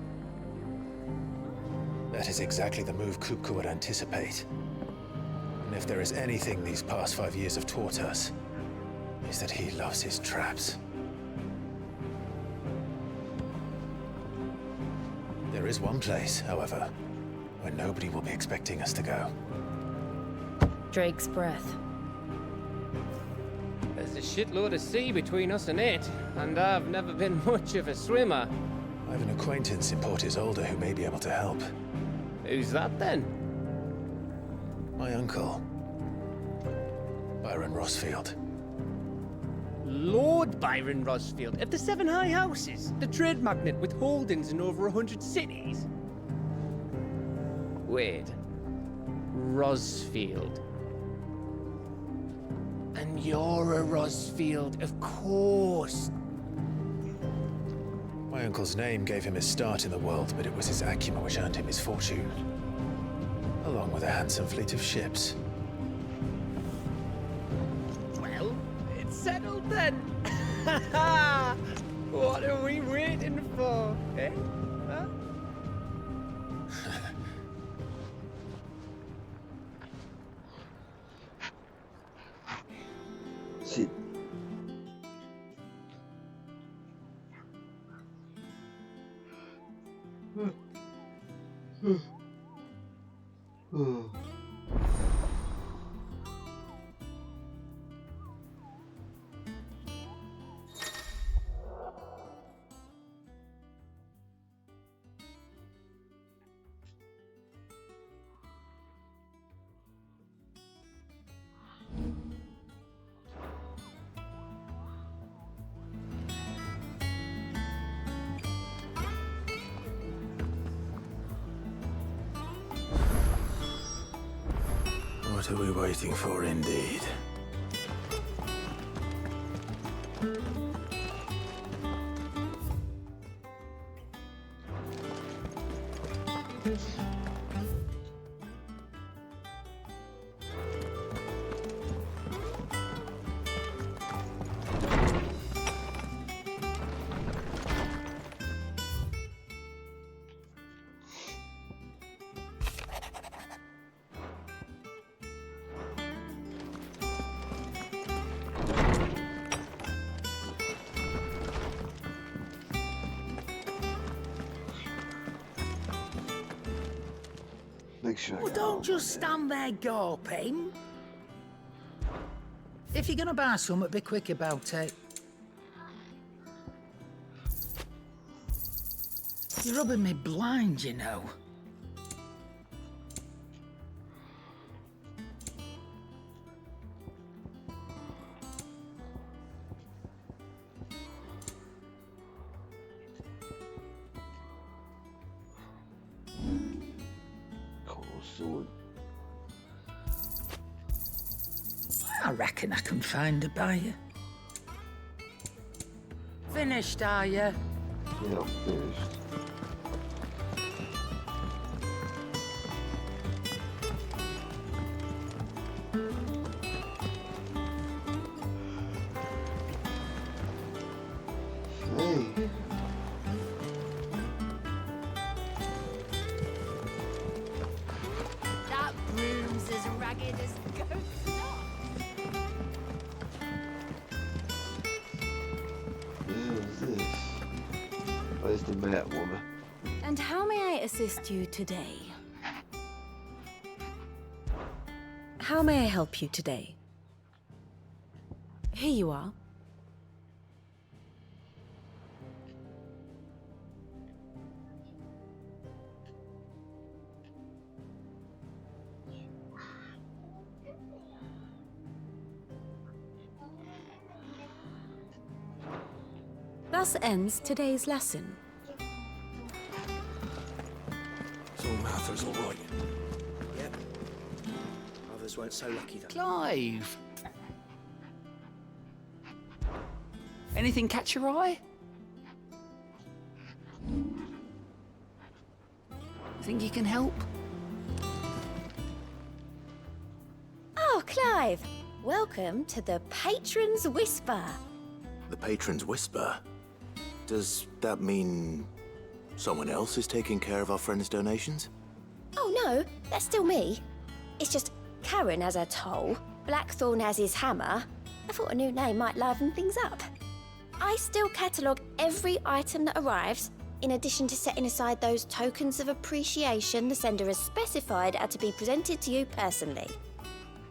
That is exactly the move Kupka would anticipate. And if there is anything these past 5 years have taught us, is that he loves his traps. There is one place, however, where nobody will be expecting us to go. Drake's Breath. There's a shitload of sea between us and it, and I've never been much of a swimmer. I have an acquaintance in Port Isolde who may be able to help. Who's that then? My uncle, Byron Rosfield. Lord Byron Rosfield of the Seven High Houses, the trade magnate with holdings in over 100 cities. Wait, Rosfield. And you're a Rosfield, of course. My uncle's name gave him his start in the world, but it was his acumen which earned him his fortune, along with a handsome fleet of ships. Well, it's settled then. What are we waiting for, eh? Huh? Sit. What are we waiting for, indeed? Make sure. Well, don't just stand there gawping. If you're gonna buy something, be quick about it. You're rubbing me blind, you know. Sword. I reckon I can find a buyer. Finished, are you? Yeah, I'm finished. Hey. as the Mat Woman. And how may I assist you today? How may I help you today? Here you are. Thus ends today's lesson. So Martha's all right. Yep. Others weren't so lucky though. Clive! Anything catch your eye? Think you can help? Oh, Clive! Welcome to the Patron's Whisper. The Patron's Whisper? Does that mean someone else is taking care of our friend's donations? Oh no, that's still me. It's just Karen has her toll, Blackthorn has his hammer. I thought a new name might liven things up. I still catalogue every item that arrives, in addition to setting aside those tokens of appreciation the sender has specified are to be presented to you personally.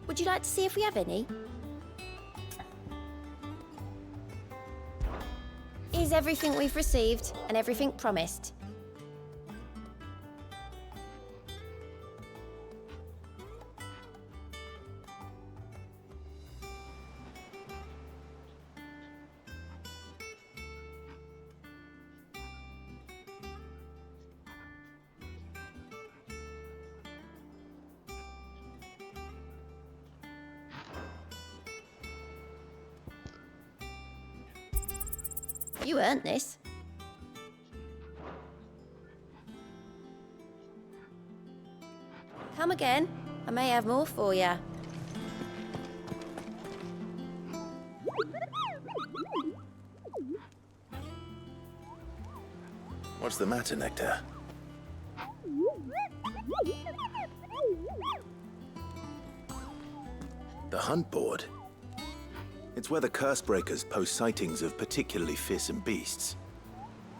Would you like to see if we have any? Is everything we've received and everything promised? You earned this. Come again. I may have more for you. What's the matter, Nectar? The hunt board? It's where the Cursebreakers post sightings of particularly fearsome beasts.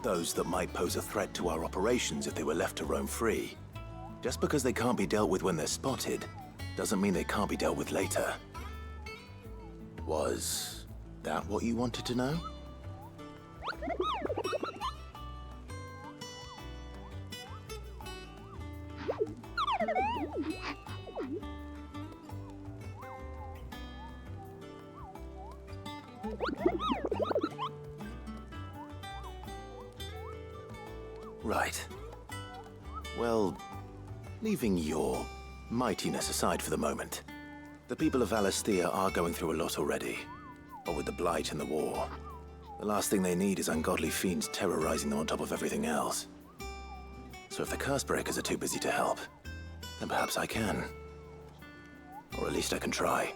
Those that might pose a threat to our operations if they were left to roam free. Just because they can't be dealt with when they're spotted, doesn't mean they can't be dealt with later. Was that what you wanted to know? Right. Well, leaving your mightiness aside for the moment, the people of Valisthea are going through a lot already. But with the Blight and the war, the last thing they need is ungodly fiends terrorizing them on top of everything else. So if the Cursebreakers are too busy to help, then perhaps I can. Or at least I can try.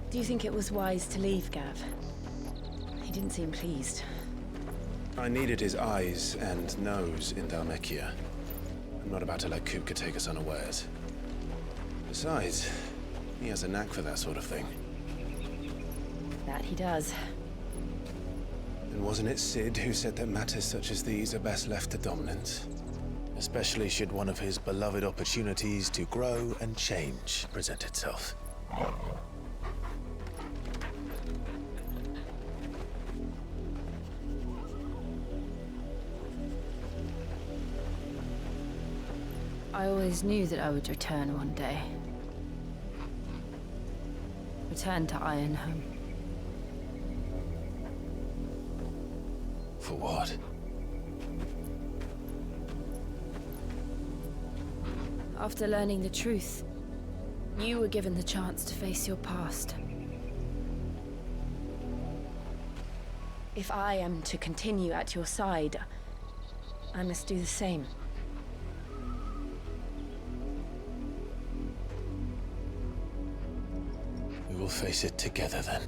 Do you think it was wise to leave, Gav? He didn't seem pleased. I needed his eyes and nose in Dhalmekia. I'm not about to let Kupka take us unawares. Besides, he has a knack for that sort of thing. That he does. And wasn't it Sid who said that matters such as these are best left to dominance? Especially should one of his beloved opportunities to grow and change present itself. I always knew that I would return one day. Return to Ironhome. For what? After learning the truth, you were given the chance to face your past. If I am to continue at your side, I must do the same. We will face it together then.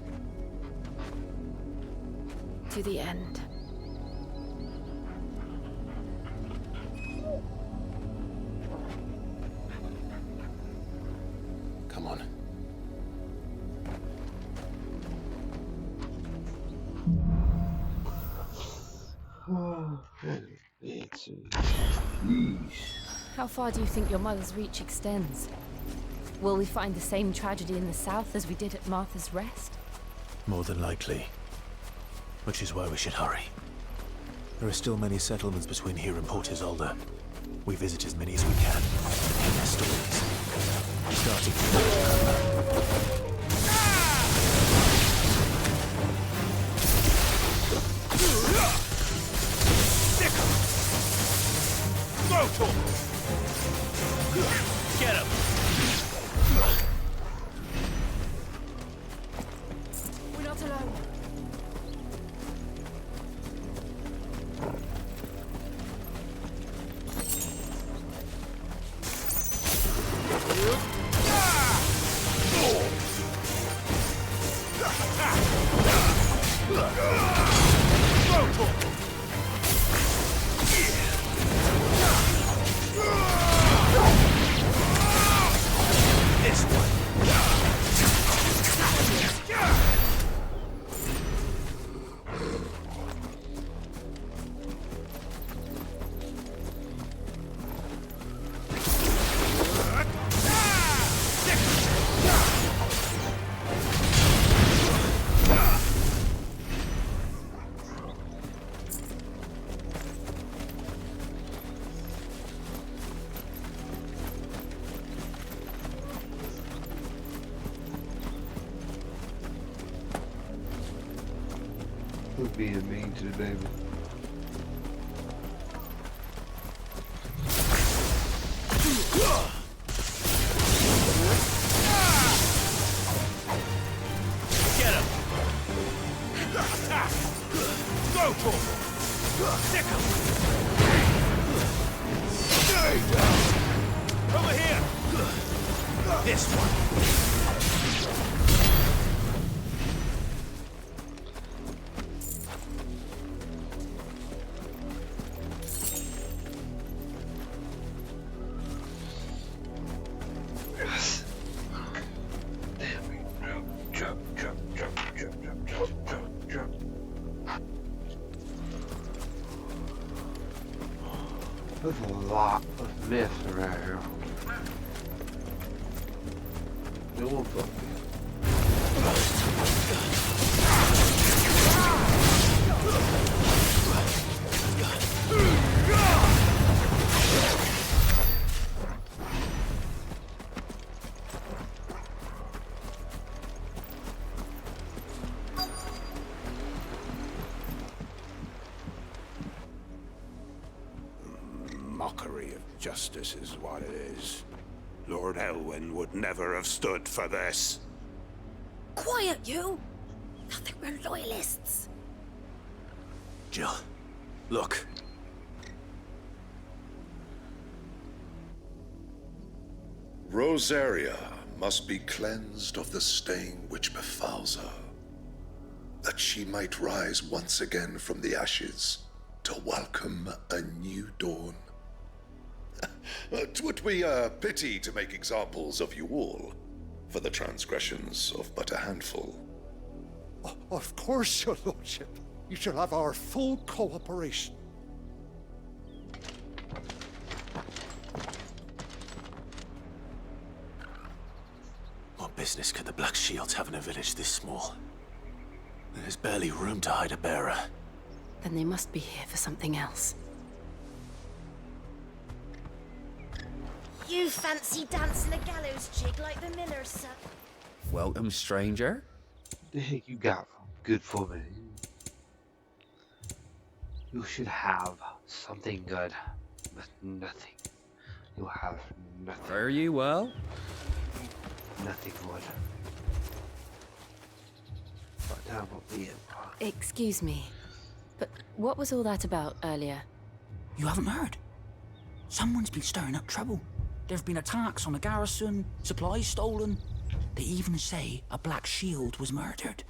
To the end. Come on. Oh, jeez. How far do you think your mother's reach extends? Will we find the same tragedy in the south as we did at Martha's Rest? More than likely. Which is why we should hurry. There are still many settlements between here and Port Isolde. We visit as many as we can. Hear their stories. Starting from Get him! We're not alone. This one. Quit being mean to the baby. Get him! Go for him! Stick him! Over here! This one! There's a lot of mess around here. They won't fuck me. Mockery of justice is what it is. Lord Elwyn would never have stood for this. Quiet, you! I think we're loyalists. Jill, look. Rosaria must be cleansed of the stain which befouls her, that she might rise once again from the ashes to welcome a new dawn. 'Twould be a pity to make examples of you all, for the transgressions of but a handful. Of course, your lordship. You shall have our full cooperation. What business could the Black Shields have in a village this small? There's barely room to hide a bearer. Then they must be here for something else. You fancy dancing a gallows jig like the miller's son? Welcome, stranger. What the heck you got good for me? You should have something good, but nothing. You have nothing. Fare you well? Nothing good. But that will be it. Excuse me, but what was all that about earlier? You haven't heard? Someone's been stirring up trouble. There have been attacks on the garrison, supplies stolen. They even say a Black Shield was murdered.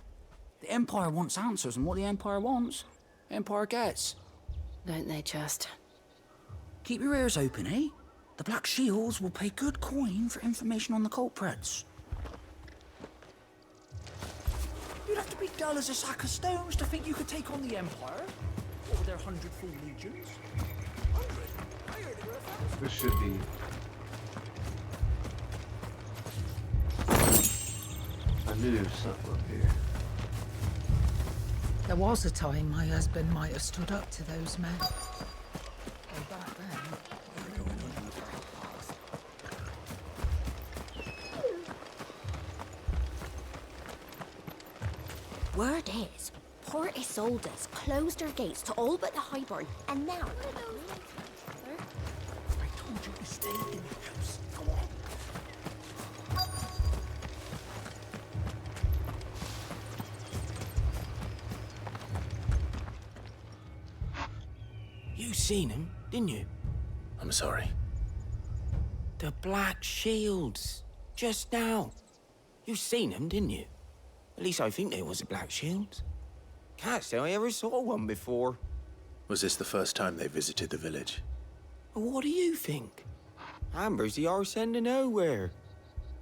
The Empire wants answers, and what the Empire wants, the Empire gets. Don't they just? Keep your ears open, eh? The Black Shields will pay good coin for information on the culprits. You'd have to be dull as a sack of stones to think you could take on the Empire. What with their 100 full legions? 100? I heard they were 1,000. This should be. I knew there was something up here. There was a time my husband might have stood up to those men. And back then, Word is, Port Isolde's closed her gates to all but the highborn, and now... I told you to stay in the house. Go on. You seen him, didn't you? I'm sorry. The Black Shields. Just now. You seen them, didn't you? At least I think there was a Black Shield. Can't say I ever saw one before. Was this the first time they visited the village? What do you think? Amber's the arse end of nowhere.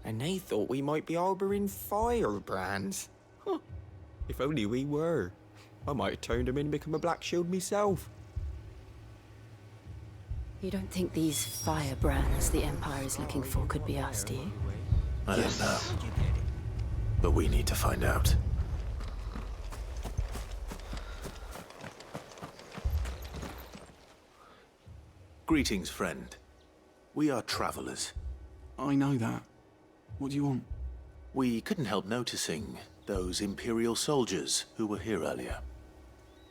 And they thought we might be harboring firebrands. Huh. If only we were. I might have turned them in and become a Black Shield myself. You don't think these firebrands the Empire is looking for could be us, do you? I don't know. But we need to find out. Greetings, friend. We are travelers. I know that. What do you want? We couldn't help noticing those Imperial soldiers who were here earlier.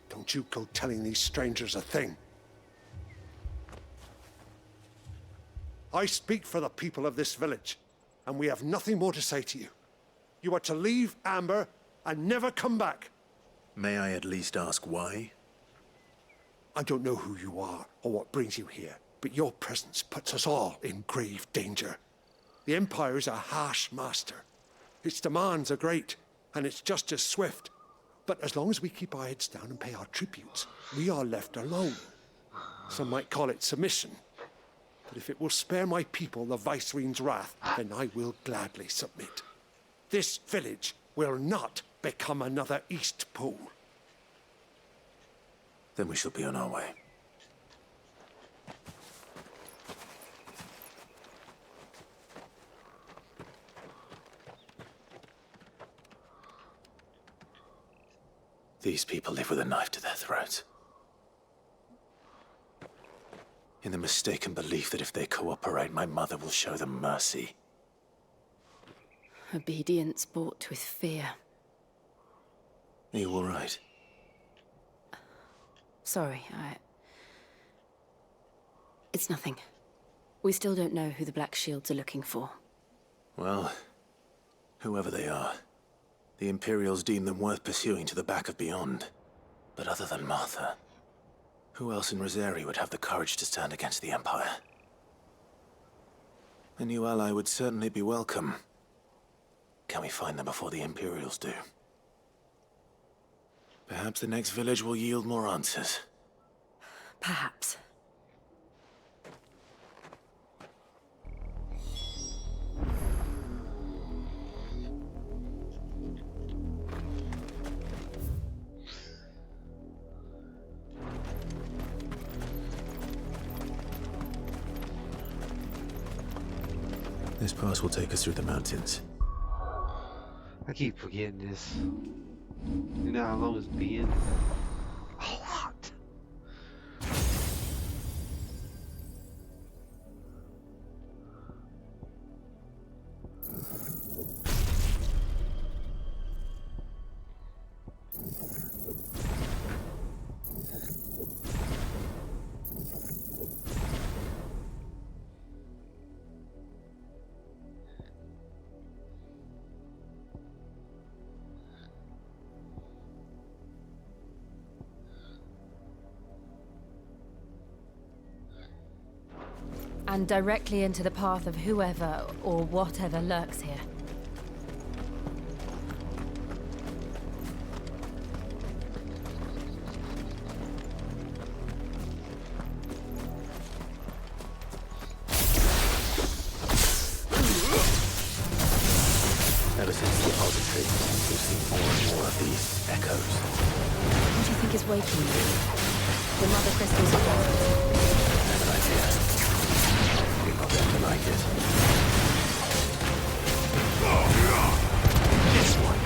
Don't you go telling these strangers a thing. I speak for the people of this village, and we have nothing more to say to you. You are to leave Amber and never come back. May I at least ask why? I don't know who you are or what brings you here, but your presence puts us all in grave danger. The Empire is a harsh master. Its demands are great, and its justice swift. But as long as we keep our heads down and pay our tributes, we are left alone. Some might call it submission. But if it will spare my people the Viceroy's wrath, then I will gladly submit. This village will not become another East Pool. Then we shall be on our way. These people live with a knife to their throats. In the mistaken belief that if they cooperate, my mother will show them mercy. Obedience bought with fear. Are you all right? Sorry, It's nothing. We still don't know who the Black Shields are looking for. Well, whoever they are, the Imperials deem them worth pursuing to the back of beyond. But other than Martha, who else in Rosari would have the courage to stand against the Empire? A new ally would certainly be welcome. Can we find them before the Imperials do? Perhaps the next village will yield more answers. Perhaps. This pass will take us through the mountains. I keep forgetting this. You know how long it's been? A lot. And directly into the path of whoever or whatever lurks here. Ever since the repository, we've seen more and more of these echoes. What do you think is waking you? The mother crystals of death? I have an idea. You're not going to like it. This one.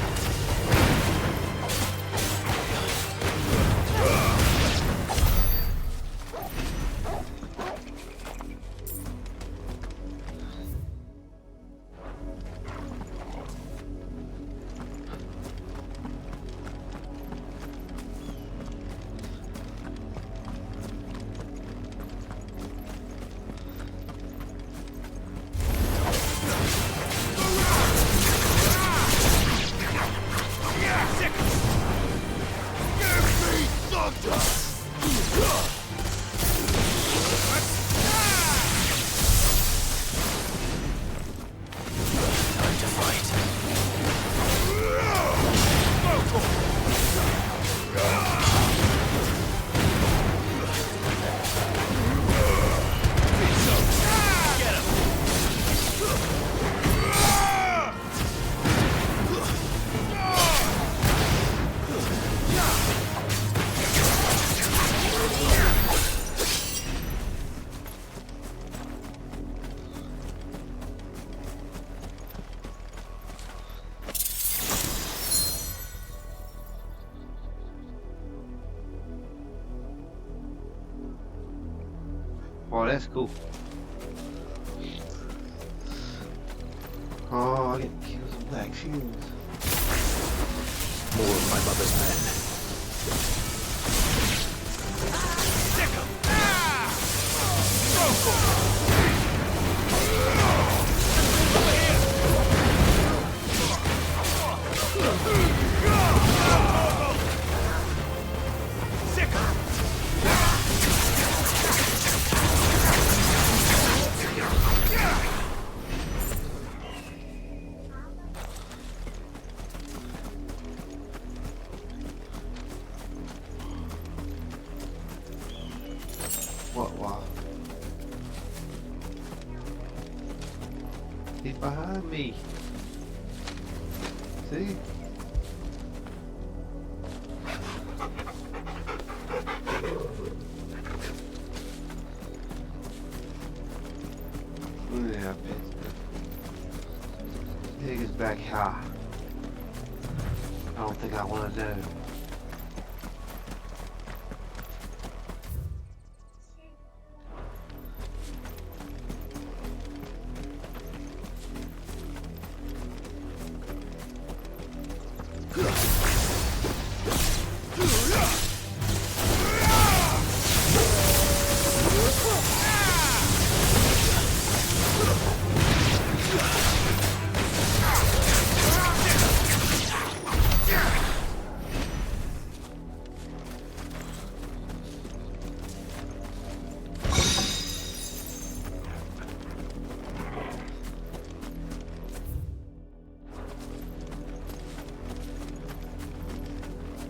Oh, that's cool. Oh, I get to kill some black shields. More of my mother's men. What? Wow. He's behind me. See? Yeah, Pig is back high. I don't think I want to know.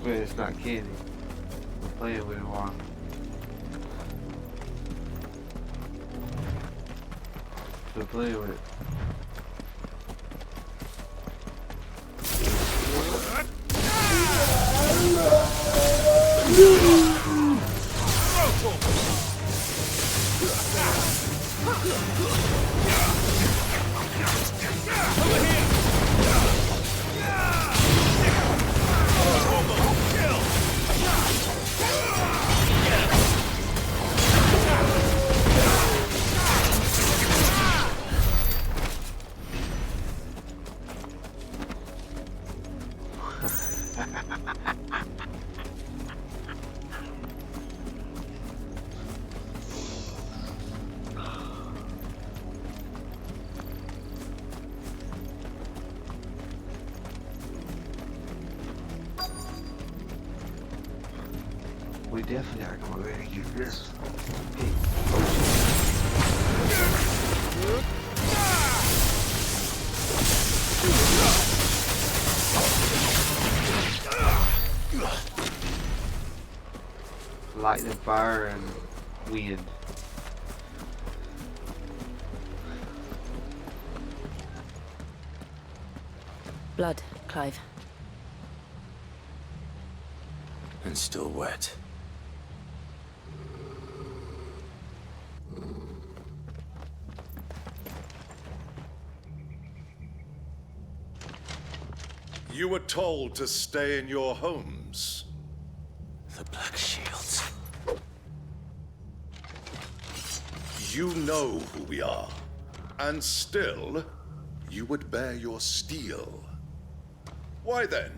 But it's not candy. I'm playing with it a while. Still playing with it. We definitely are going to get this. Lightning, fire, and wind. Blood, Clive. And still wet. You were told to stay in your homes. The Black Shields. You know who we are. And still, you would bear your steel. Why then,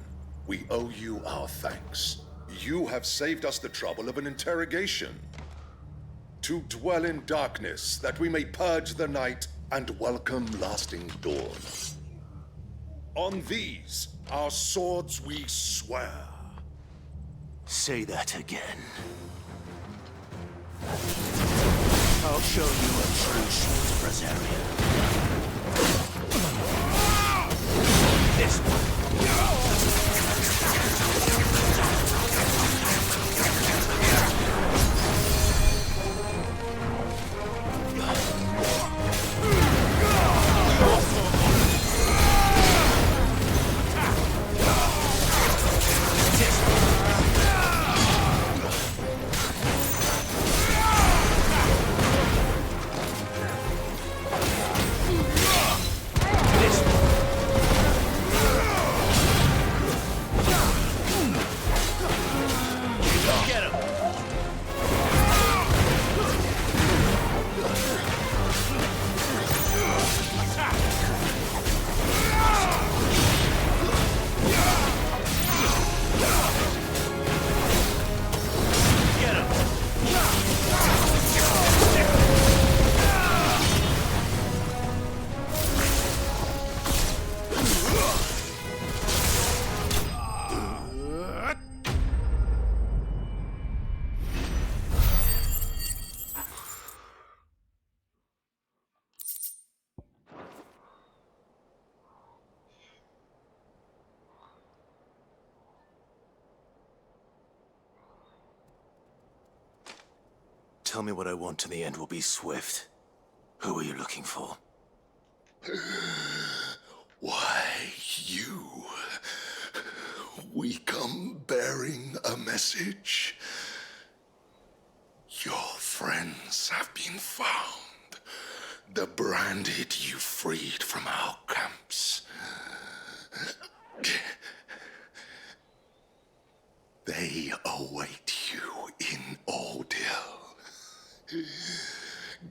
we owe you our thanks. You have saved us the trouble of an interrogation. To dwell in darkness, that we may purge the night and welcome lasting dawn. On these, our swords we swear. Say that again. I'll show you a true shield Brazzarian. This one. Tell me what I want and the end will be swift. Who are you looking for? Why, you. We come bearing a message. Your friends have been found. The branded you freed from our camps. They await you in Ordeal.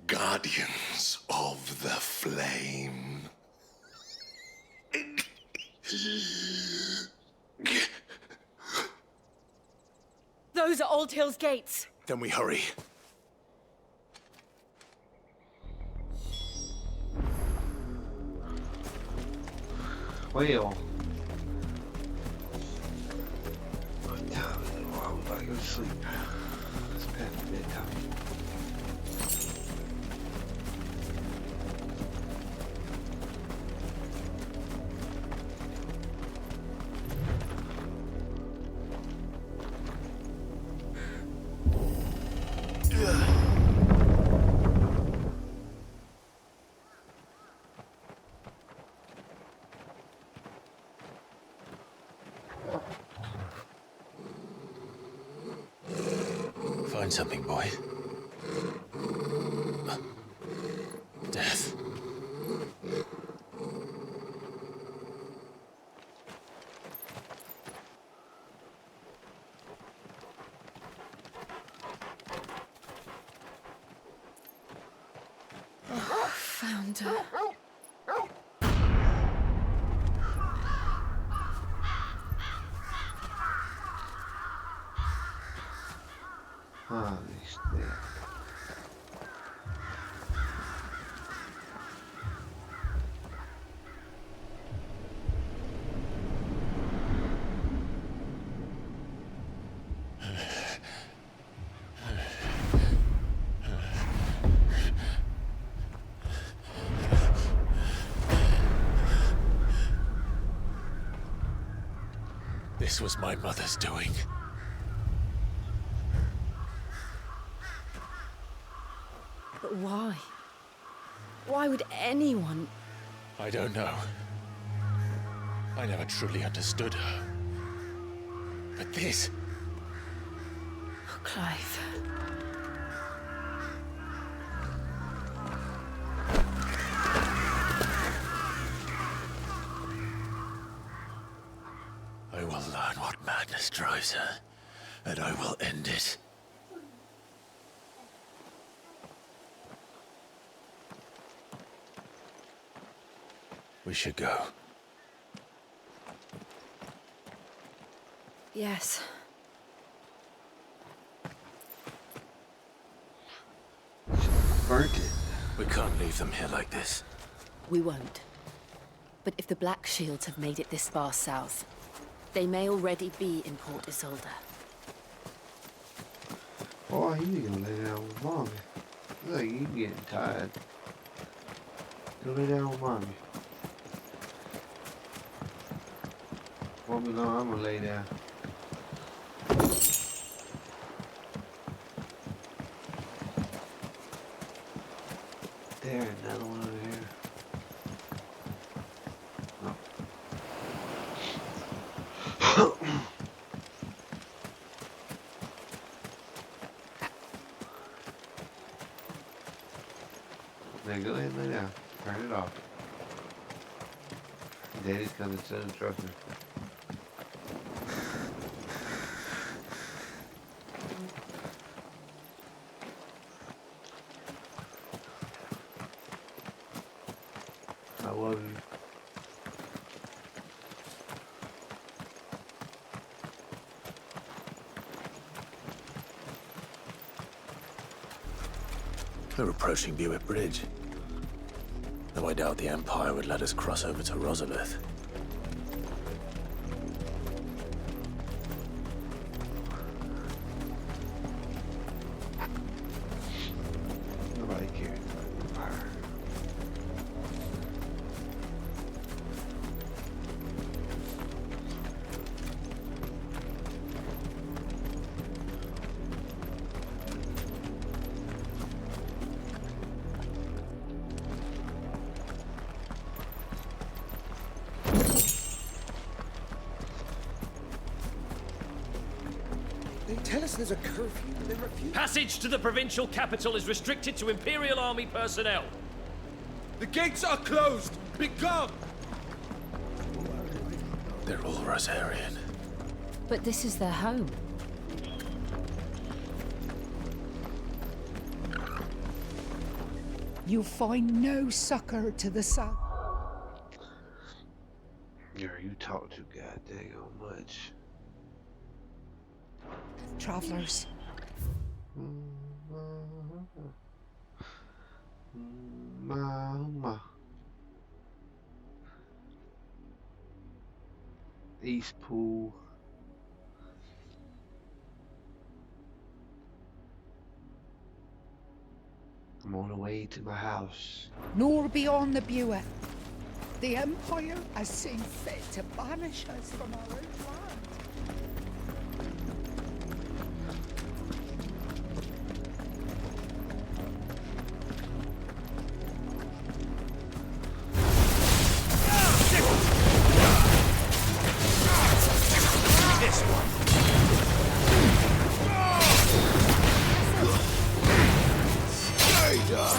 Guardians of the Flame. Those are Old Hill's gates. Then we hurry. Well. What time is it? Why would I go to sleep? It's past bedtime. Find something, boy. Death. Found her. Holy snap. This was my mother's doing. But why? Why would anyone? I don't know. I never truly understood her. But this... Oh, Clive. I will learn what madness drives her, and I will end it. We should go. Yes. Burnt it. We can't leave them here like this. We won't. But if the Black Shields have made it this far south, they may already be in Port Isolde. Boy, you need to lay down with Mommy. Look like you getting tired. Go lay down with Mommy. Won't be long, I'm gonna lay down. There, another one over here. Oh. Now go ahead and lay down. Turn it off. Daddy's coming soon, trust me. I love you. We're approaching Buick Bridge. Though I doubt the Empire would let us cross over to Rosalith. Nobody cares about the Empire. They tell us there's a curfew, but they refuse. Passage to the provincial capital is restricted to Imperial Army personnel. The gates are closed! Begone! They're all Rosarian. But this is their home. You find no succor to the south. Yeah, you talk too goddamn much. Travelers. Mama. East Pool. I'm on the way to my house. Nor beyond the Buet. The Empire has seen fit to banish us from our own land. This one. Stay down.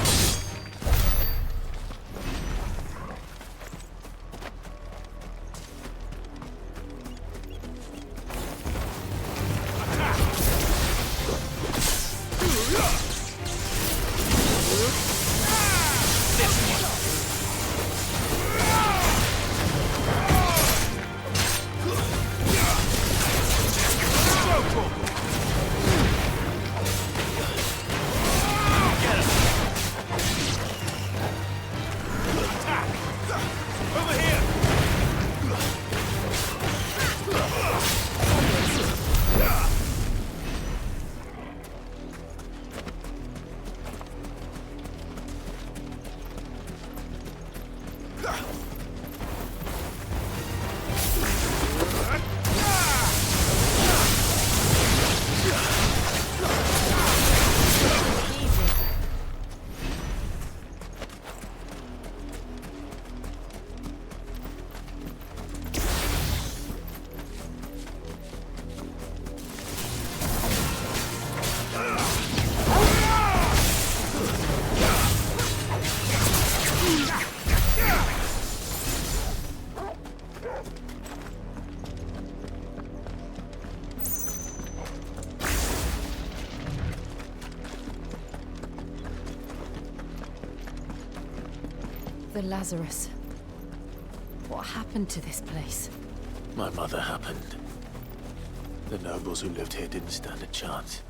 The Lazarus. What happened to this place? My mother happened. The nobles who lived here didn't stand a chance.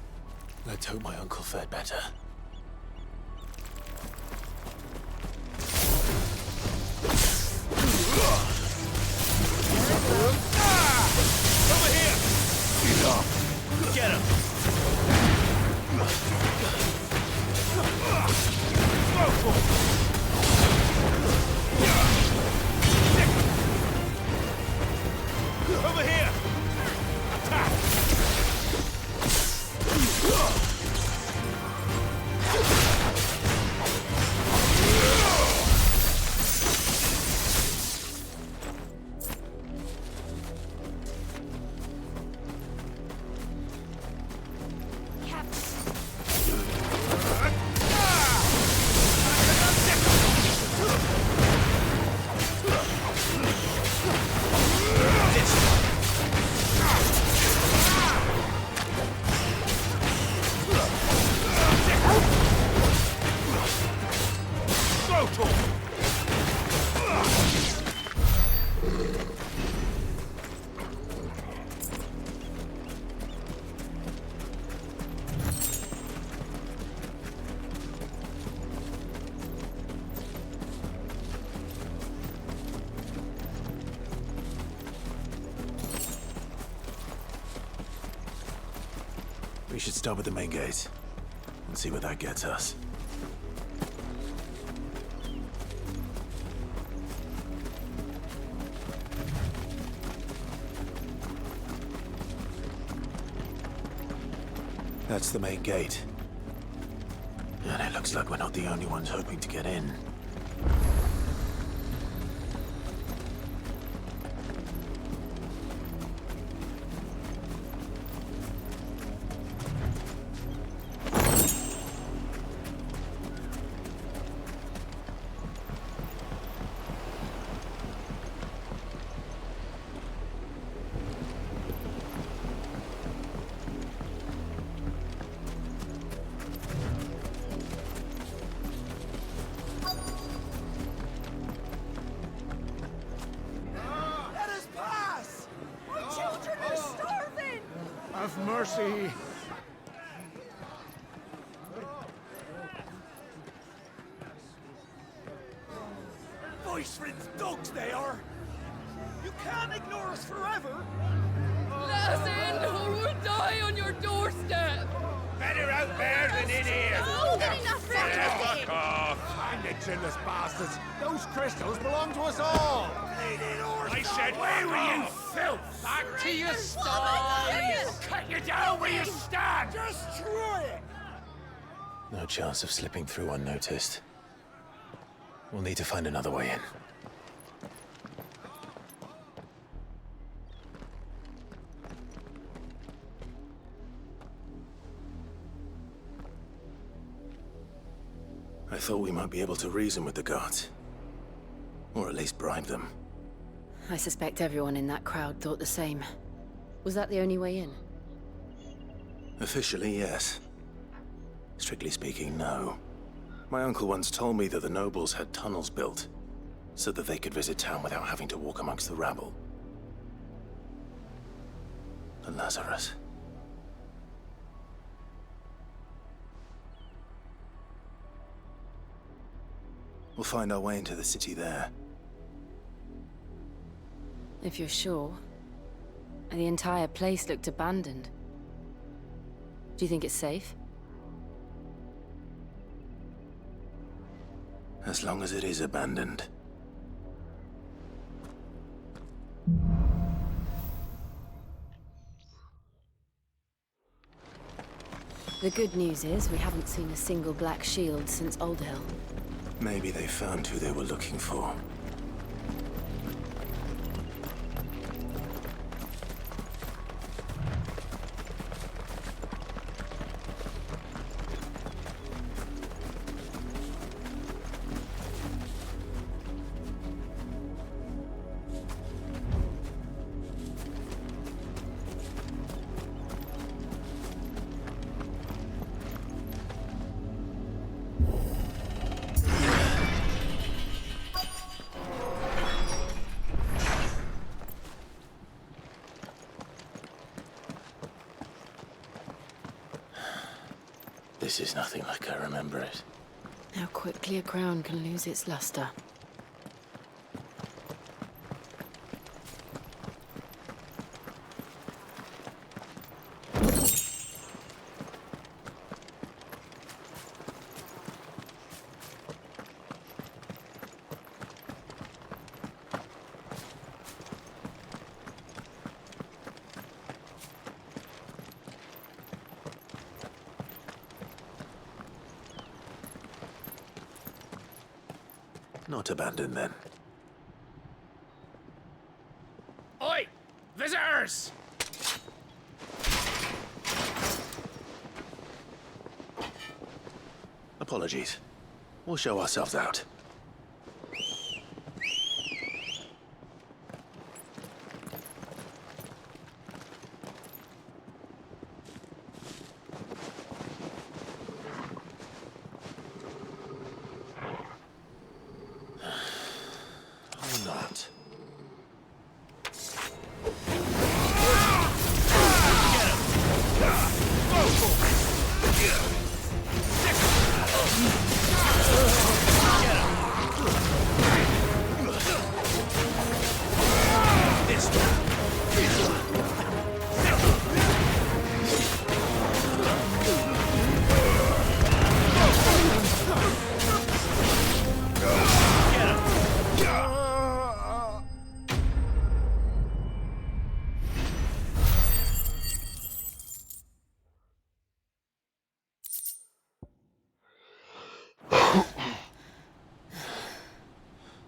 Let's hope my uncle fared better. Over here! Get him! Over here! Attack! We should stop at the main gate and see where that gets us. That's the main gate. And it looks like we're not the only ones hoping to get in. Have mercy. Voice-ridden dogs they are. You can't ignore us forever. Let us in, or we'll die on your doorstep. Better out there than in here. Oh, enough Fuck off. Hang the chinless bastards. Those crystals belong to us all. I said, where were you, filth? Back to your sties. I'll cut you down where you stand. Destroy it. No chance of slipping through unnoticed. We'll need to find another way in. I thought we might be able to reason with the guards. Or at least bribe them. I suspect everyone in that crowd thought the same. Was that the only way in? Officially, yes. Strictly speaking, no. My uncle once told me that the nobles had tunnels built, so that they could visit town without having to walk amongst the rabble. The Lazarus. We'll find our way into the city there. If you're sure. The entire place looked abandoned. Do you think it's safe? As long as it is abandoned. The good news is we haven't seen a single black shield since Old Hill. Maybe they found who they were looking for. This is nothing like I remember it. How quickly a crown can lose its luster. Not abandoned, then. Oi! Visitors! Apologies. We'll show ourselves out. Or not.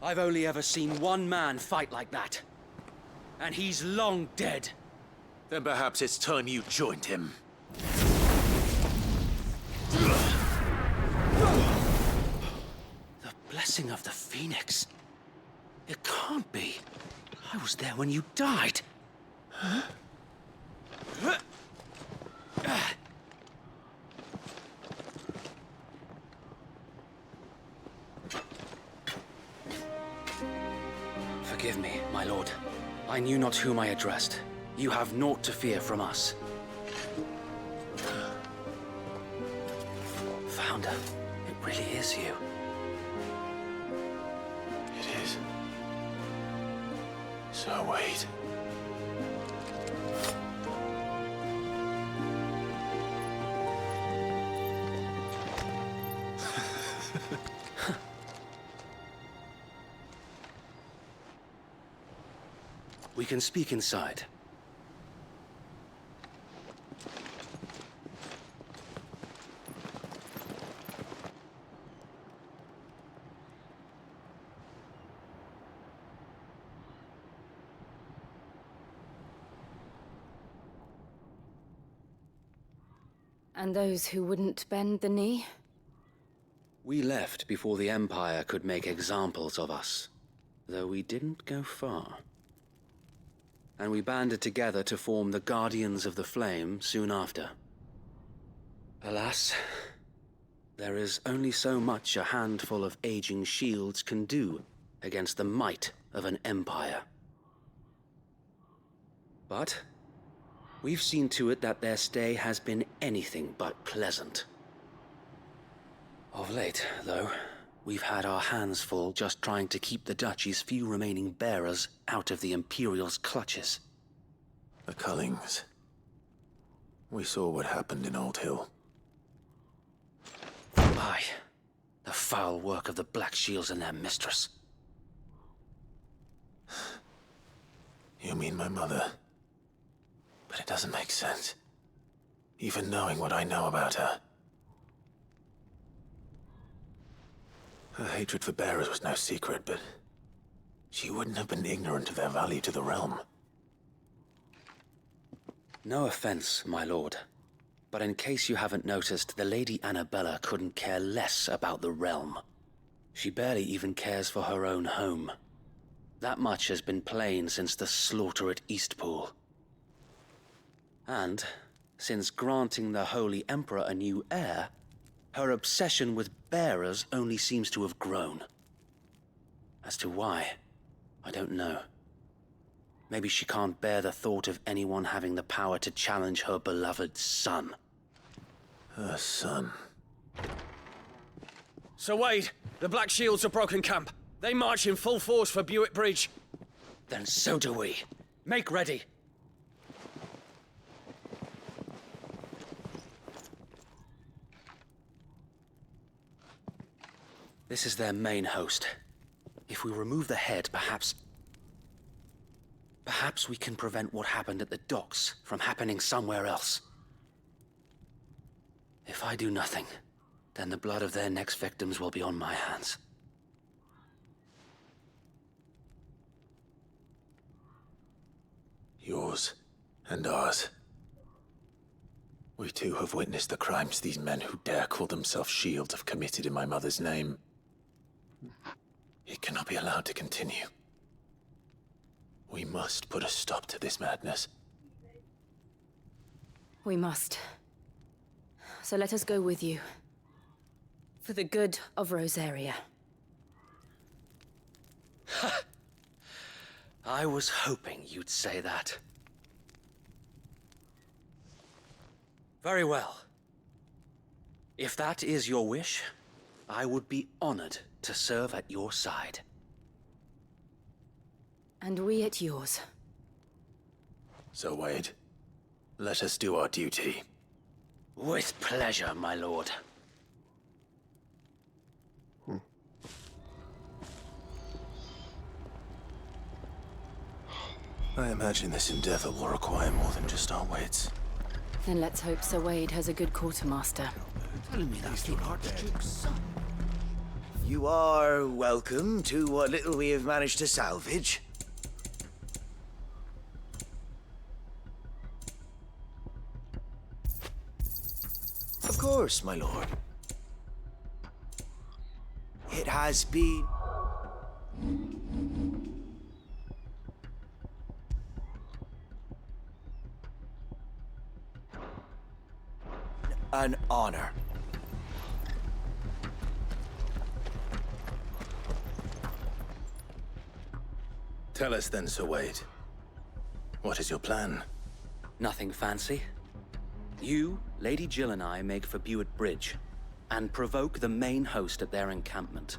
I've only ever seen one man fight like that. And he's long dead. Then perhaps it's time you joined him. The blessing of the Phoenix. It can't be. I was there when you died. Huh? Forgive me, my lord. I knew not whom I addressed. You have naught to fear from us. Founder, it really is you. It is. So wait. We can speak inside. And those who wouldn't bend the knee? We left before the Empire could make examples of us, though we didn't go far. And we banded together to form the Guardians of the Flame soon after. Alas, there is only so much a handful of aging shields can do against the might of an empire. But we've seen to it that their stay has been anything but pleasant. Of late, though, we've had our hands full just trying to keep the Duchy's few remaining bearers out of the Imperial's clutches. The Cullings. We saw what happened in Old Hill. Aye. The foul work of the Black Shields and their mistress. You mean my mother? But it doesn't make sense. Even knowing what I know about her. Her hatred for bearers was no secret, but she wouldn't have been ignorant of their value to the realm. No offense, my lord, but in case you haven't noticed, the Lady Annabella couldn't care less about the realm. She barely even cares for her own home. That much has been plain since the slaughter at Eastpool. And, since granting the Holy Emperor a new heir, her obsession with bearers only seems to have grown. As to why, I don't know. Maybe she can't bear the thought of anyone having the power to challenge her beloved son. Her son. Sir Wade, the Black Shields have broken camp. They march in full force for Buick Bridge. Then so do we. Make ready. This is their main host. If we remove the head, perhaps we can prevent what happened at the docks from happening somewhere else. If I do nothing, then the blood of their next victims will be on my hands. Yours and ours. We too have witnessed the crimes these men who dare call themselves Shields have committed in my mother's name. It cannot be allowed to continue. We must put a stop to this madness. We must. So let us go with you. For the good of Rosaria. I was hoping you'd say that. Very well. If that is your wish, I would be honored to serve at your side. And we at yours. So, Wade, let us do our duty. With pleasure, my lord. I imagine this endeavor will require more than just our wits. Then let's hope Sir Wade has a good quartermaster. Telling me that's the Archduke's son. You are welcome to what little we have managed to salvage. Of course, my lord. It has been... an honor. Tell us then, Sir Wade. What is your plan? Nothing fancy. You, Lady Jill and I make for Buick Bridge and provoke the main host at their encampment.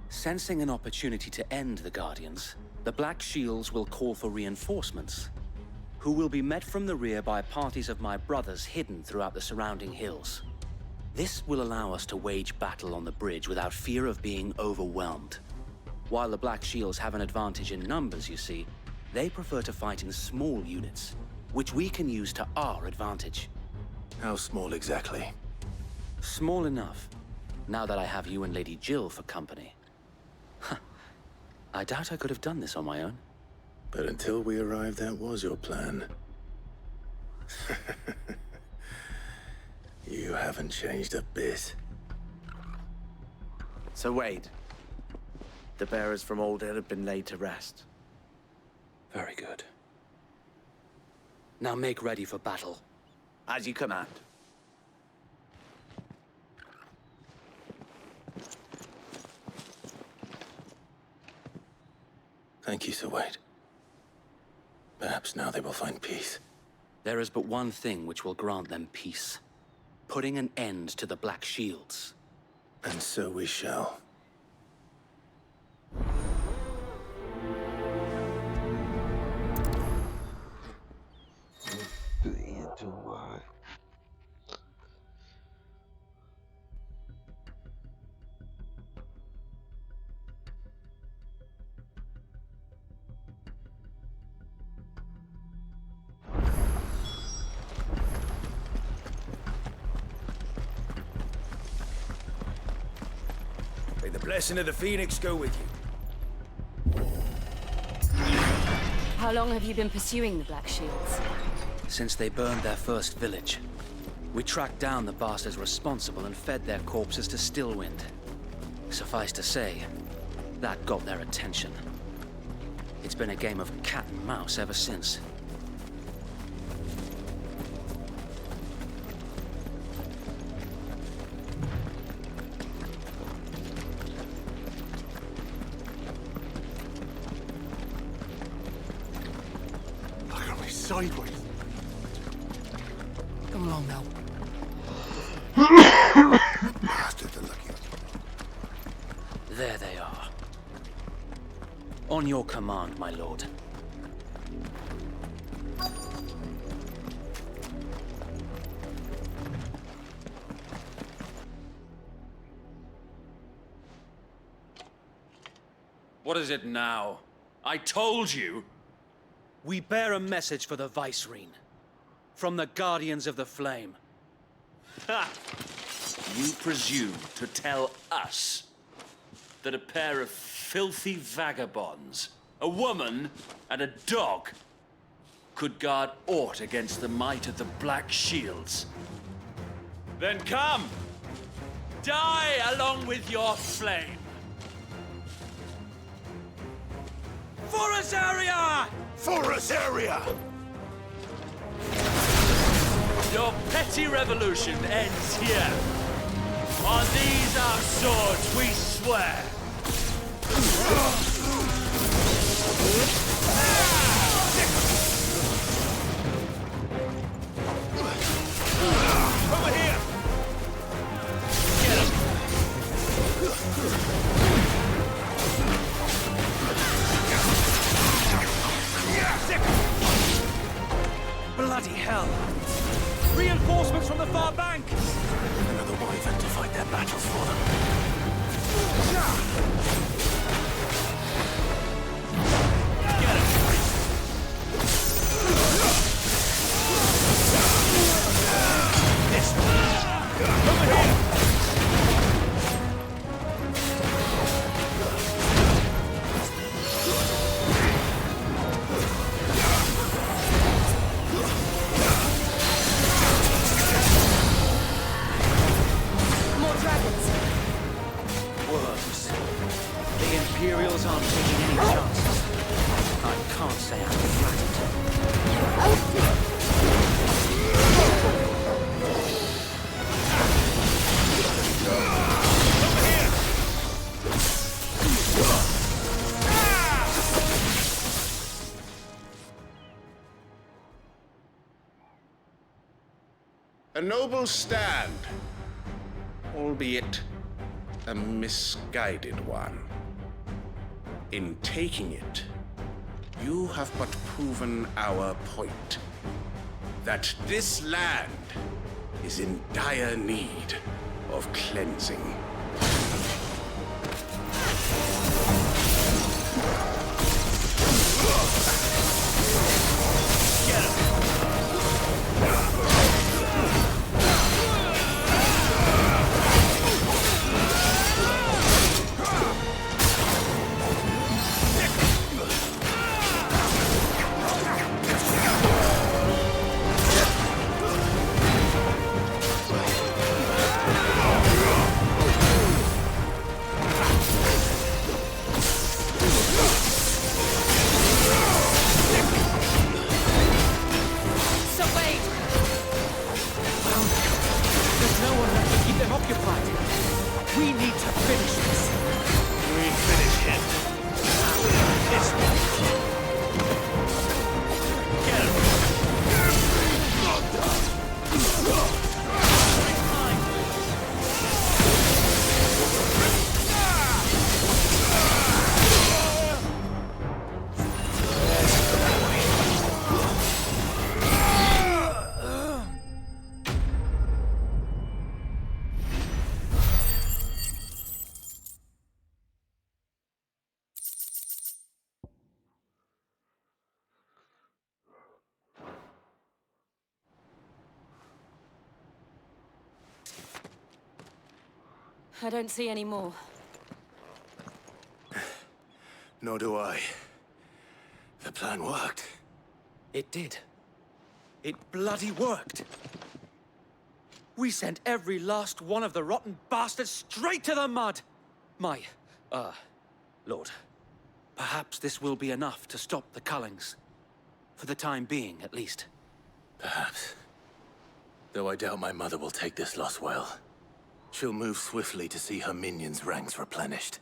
Sensing an opportunity to end the Guardians, the Black Shields will call for reinforcements, who will be met from the rear by parties of my brothers hidden throughout the surrounding hills. This will allow us to wage battle on the bridge without fear of being overwhelmed. While the Black Shields have an advantage in numbers, you see, they prefer to fight in small units, which we can use to our advantage. How small exactly? Small enough, now that I have you and Lady Jill for company. I doubt I could have done this on my own. But until we arrived, that was your plan. You haven't changed a bit. So Wade, the bearers from Old Hill have been laid to rest. Very good. Now make ready for battle. As you command. Thank you, Sir Wade. Perhaps now they will find peace. There is but one thing which will grant them peace. Putting an end to the Black Shields. And so we shall. May the blessing of the Phoenix go with you. How long have you been pursuing the Black Shields? Since they burned their first village. We tracked down the bastards responsible and fed their corpses to Stillwind. Suffice to say, that got their attention. It's been a game of cat and mouse ever since. Look at me sideways. Come along now. Bastards are lucky. There they are. On your command, my lord. What is it now? I told you! We bear a message for the Vicereine. From the Guardians of the Flame. Ha! You presume to tell us that a pair of filthy vagabonds, a woman and a dog, could guard aught against the might of the Black Shields? Then come! Die along with your flame! For Azaria! For Azaria! Your petty revolution ends here. On these our swords we swear. Over here! Get him! Bloody hell! Reinforcements from the far bank! Another wyvern to fight their battles for them. Get him! This one! Over here! Worms. The Imperials aren't taking any chances. I can't say I'm flattered. A noble stand, albeit a misguided one. In taking it, you have but proven our point. That this land is in dire need of cleansing. Get him! I don't see any more. Nor do I. The plan worked. It did. It bloody worked. We sent every last one of the rotten bastards straight to the mud! My, Lord, perhaps this will be enough to stop the Cullings. For the time being, at least. Perhaps. Though I doubt my mother will take this loss well. She'll move swiftly to see her minions' ranks replenished.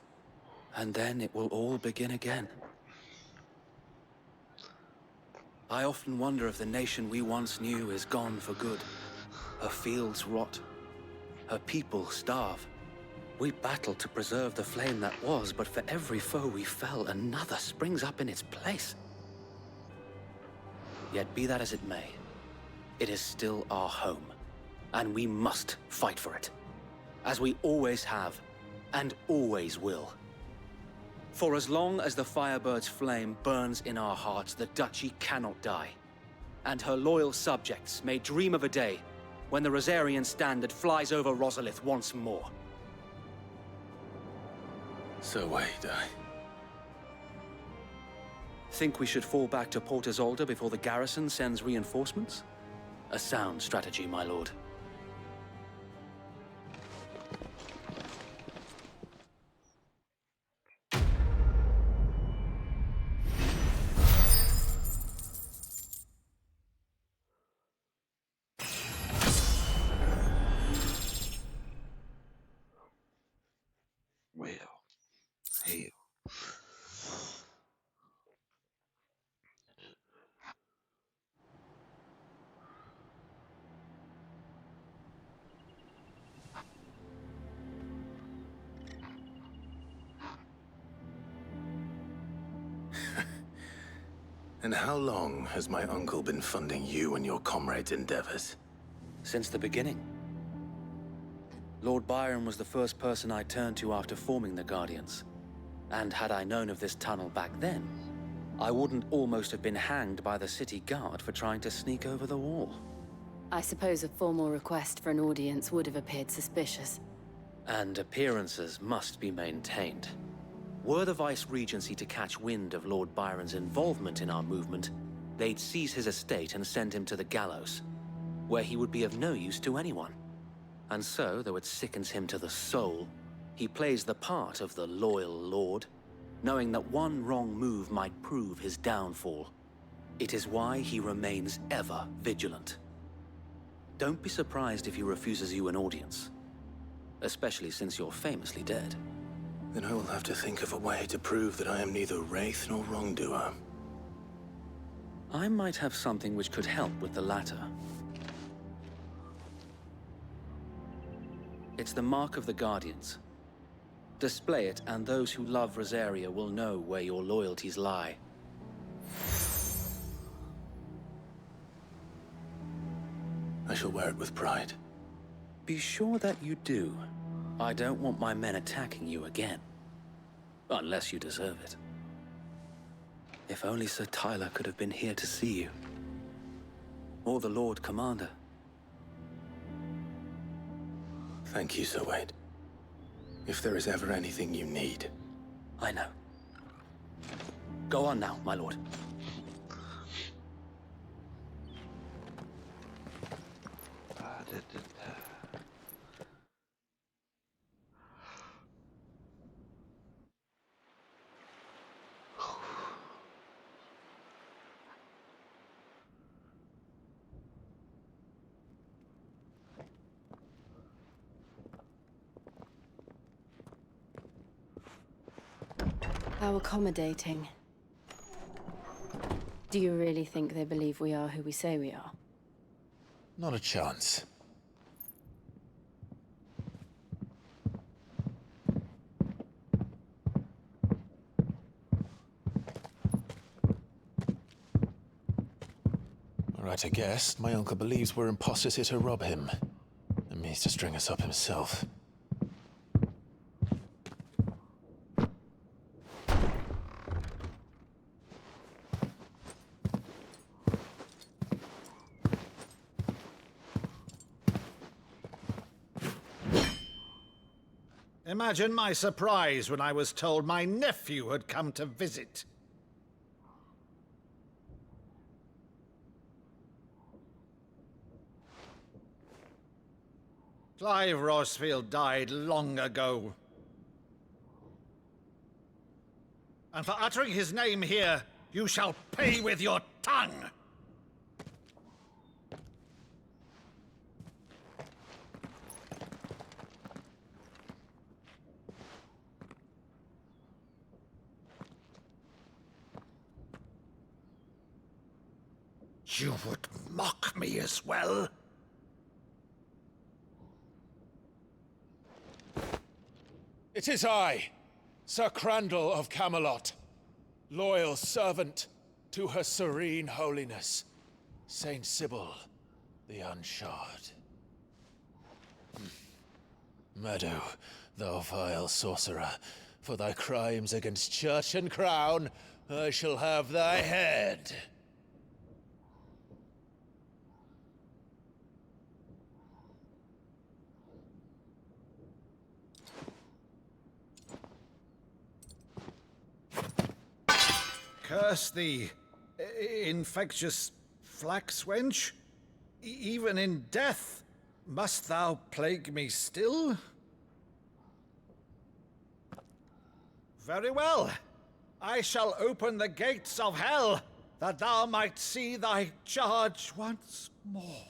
And then it will all begin again. I often wonder if the nation we once knew is gone for good. Her fields rot, Her people starve. We battle to preserve the flame that was, but for every foe we fell, another springs up in its place. Yet be that as it may, it is still our home, and we must fight for it, as we always have, and always will. For as long as the Firebird's flame burns in our hearts, the Duchy cannot die, and her loyal subjects may dream of a day when the Rosarian standard flies over Rosalith once more. So wait, Think we should fall back to Port Isolde before the garrison sends reinforcements? A sound strategy, my lord. Well, hell. And how long has my uncle been funding you and your comrades' endeavors? Since the beginning. Lord Byron was the first person I turned to after forming the Guardians. And had I known of this tunnel back then, I wouldn't almost have been hanged by the city guard for trying to sneak over the wall. I suppose a formal request for an audience would have appeared suspicious. And appearances must be maintained. Were the Vice-Regency to catch wind of Lord Byron's involvement in our movement, they'd seize his estate and send him to the gallows, where he would be of no use to anyone. And so, though it sickens him to the soul, he plays the part of the loyal lord, knowing that one wrong move might prove his downfall. It is why he remains ever vigilant. Don't be surprised if he refuses you an audience, especially since you're famously dead. Then I will have to think of a way to prove that I am neither wraith nor wrongdoer. I might have something which could help with the latter. It's the mark of the Guardians. Display it, and those who love Rosaria will know where your loyalties lie. I shall wear it with pride. Be sure that you do. I don't want my men attacking you again. Unless you deserve it. If only Sir Tyler could have been here to see you. Or the Lord Commander. Thank you, Sir Wade. If there is ever anything you need. I know. Go on now, my lord. How accommodating. Do you really think they believe we are who we say we are? Not a chance. Right, I guess. My uncle believes we're imposters here to rob him. And means to string us up himself. Imagine my surprise when I was told my nephew had come to visit. Clive Rosfield died long ago. And for uttering his name here, you shall pay with your tongue! You would mock me as well? It is I, Sir Crandall of Camelot, loyal servant to Her Serene Holiness, Saint Sybil the Unshod. Meadow, thou vile sorcerer, for thy crimes against church and crown, I shall have thy head. Curse thee, infectious flax wench. Even in death, must thou plague me still? Very well. I shall open the gates of hell, that thou might see thy charge once more.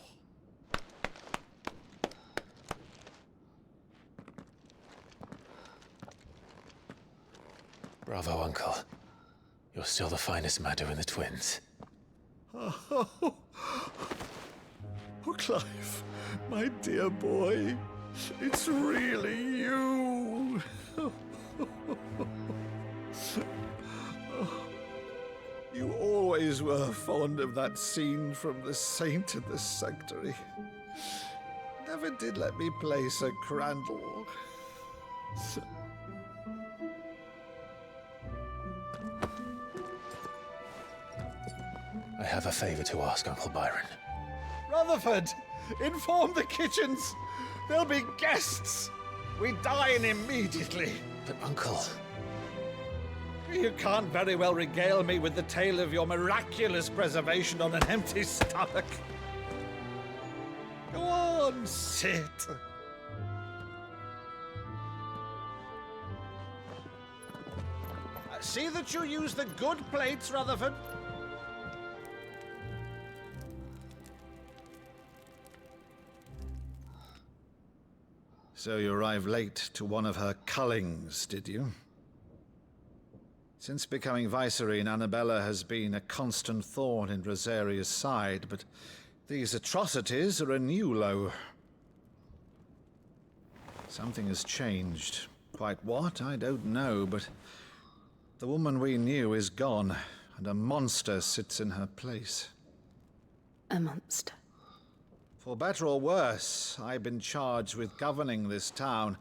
Bravo, Uncle. You're still the finest Meadow in the twins. Oh, Clive, my dear boy, it's really you. You always were fond of that scene from The Saint in the Sanctuary. Never did let me play Sir Crandall. I have a favor to ask, Uncle Byron. Rutherford, inform the kitchens. There'll be guests. We dine immediately. But, Uncle... You can't very well regale me with the tale of your miraculous preservation on an empty stomach. Go on, sit. See that you use the good plates, Rutherford. So you arrived late to one of her cullings, did you? Since becoming Vicereine, Annabella has been a constant thorn in Rosaria's side, but these atrocities are a new low. Something has changed. Quite what, I don't know, but the woman we knew is gone, and a monster sits in her place. A monster? For better or worse, I've been charged with governing this town,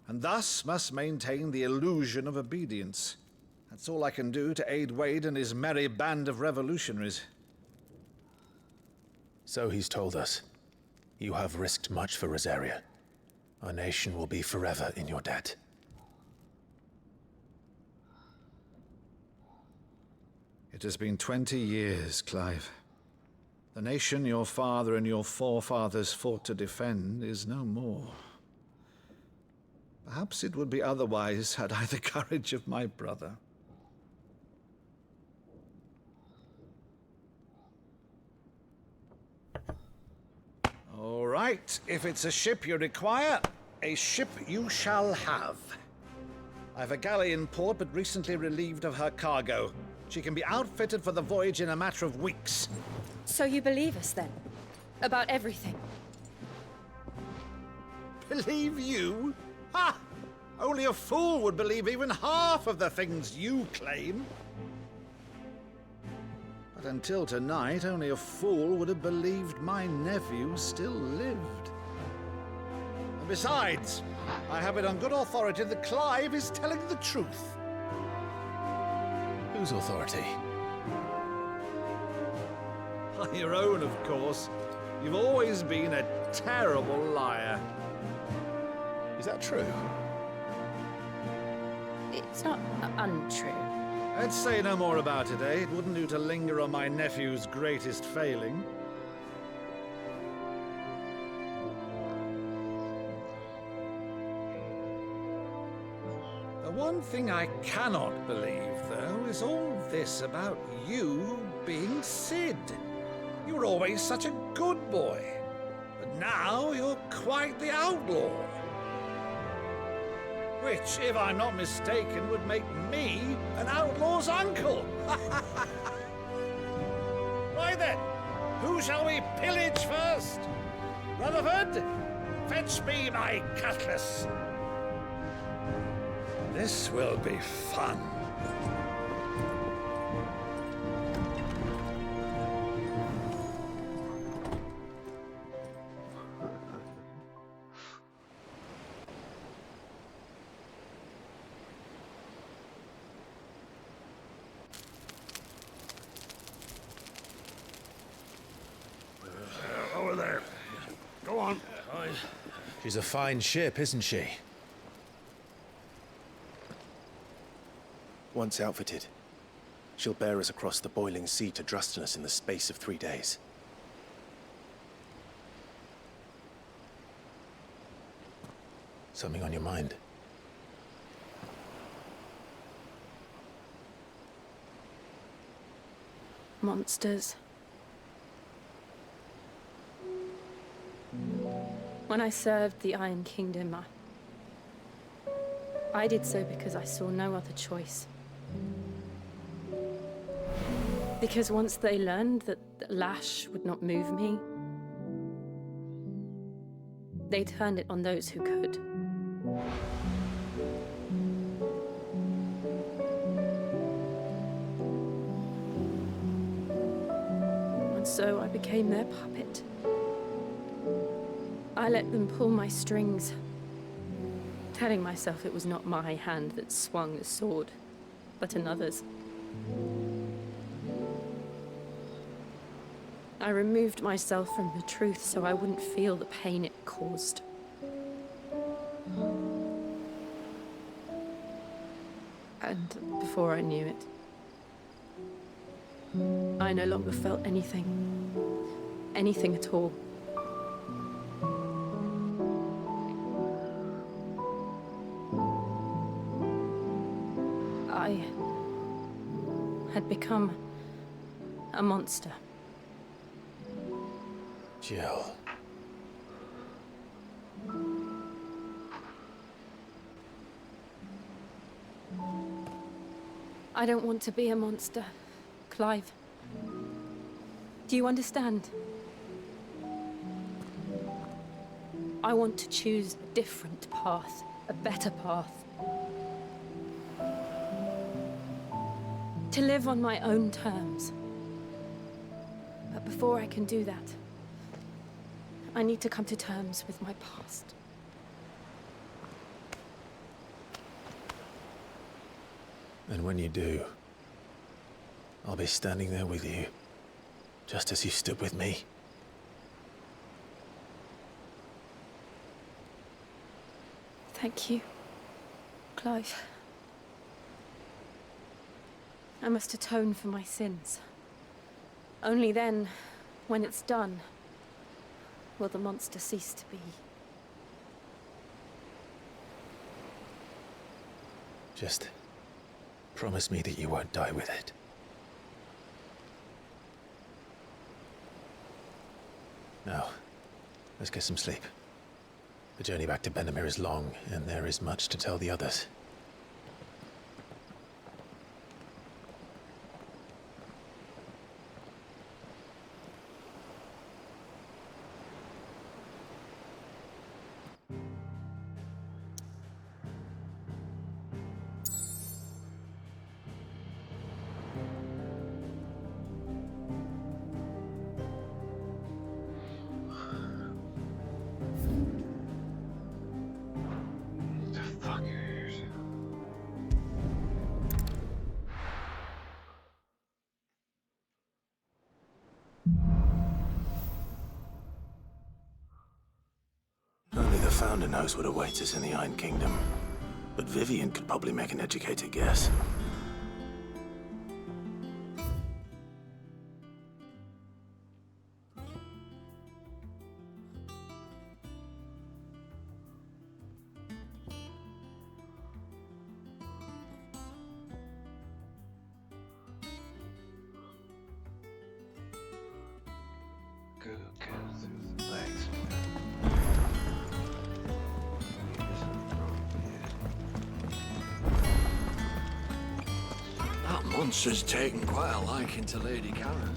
and thus must maintain the illusion of obedience. That's all I can do to aid Wade and his merry band of revolutionaries. So he's told us. You have risked much for Rosaria. Our nation will be forever in your debt. It has been 20 years, Clive. The nation your father and your forefathers fought to defend is no more. Perhaps it would be otherwise had I the courage of my brother. All right, if it's a ship you require, a ship you shall have. I've a galley in port, but recently relieved of her cargo. She can be outfitted for the voyage in a matter of weeks. So you believe us, then? About everything? Believe you? Ha! Only a fool would believe even half of the things you claim. But until tonight, only a fool would have believed my nephew still lived. And besides, I have it on good authority that Clive is telling the truth. Whose authority? Your own, of course. You've always been a terrible liar. Is that true? It's not untrue. Let's say no more about it, eh? It wouldn't do to linger on my nephew's greatest failing. The one thing I cannot believe, though, is all this about you being Sid. You were always such a good boy, but now you're quite the outlaw. Which, if I'm not mistaken, would make me an outlaw's uncle. Why then, who shall we pillage first? Rutherford, fetch me my cutlass. This will be fun. Over there. Go on. She's a fine ship, isn't she? Once outfitted, she'll bear us across the boiling sea to Drustinus in the space of 3 days. Something on your mind? Monsters. When I served the Iron Kingdom, I did so because I saw no other choice. Because once they learned that Lash would not move me, they turned it on those who could. And so I became their puppet. I let them pull my strings, telling myself it was not my hand that swung the sword, but another's. I removed myself from the truth so I wouldn't feel the pain it caused. And before I knew it, I no longer felt anything. Anything at all. I had become a monster. Jill. I don't want to be a monster, Clive. Do you understand? I want to choose a different path, a better path. To live on my own terms. But before I can do that, I need to come to terms with my past. And when you do, I'll be standing there with you, just as you stood with me. Thank you, Clive. I must atone for my sins. Only then, when it's done, will the monster cease to be. Just promise me that you won't die with it. Now, let's get some sleep. The journey back to Benamir is long, and there is much to tell the others. Only the Founder knows what awaits us in the Iron Kingdom. But Vivian could probably make an educated guess. Go through the legs. That monster's taken quite a liking to Lady Karen.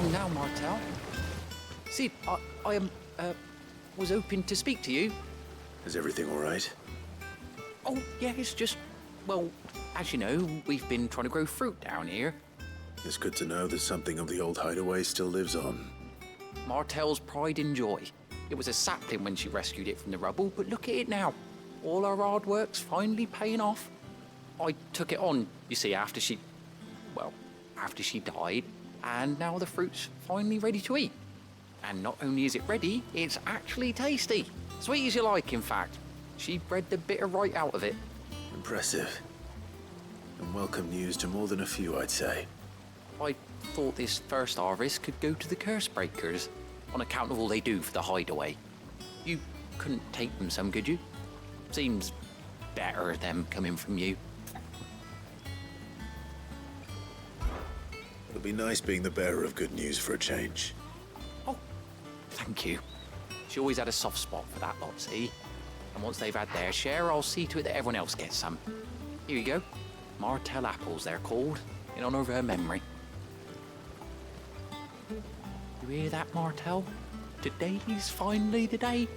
come now, Martel. Sid, I was hoping to speak to you. Is everything all right? Oh, yeah, it's just, well, as you know, we've been trying to grow fruit down here. It's good to know that something of the old hideaway still lives on. Martel's pride and joy. It was a sapling when she rescued it from the rubble, but look at it now. All our hard work's finally paying off. I took it on, you see, after she died, and now the fruit's finally ready to eat. And not only is it ready, it's actually tasty. Sweet as you like, in fact. She bred the bitter right out of it. Impressive. And welcome news to more than a few, I'd say. I thought this first harvest could go to the curse breakers, on account of all they do for the hideaway. You couldn't take them some, could you? Seems better them coming from you. It'll be nice being the bearer of good news for a change. Thank you. She always had a soft spot for that lot, see? And once they've had their share, I'll see to it that everyone else gets some. Here you go. Martel apples, they're called, in honor of her memory. You hear that, Martel? Today's finally the day.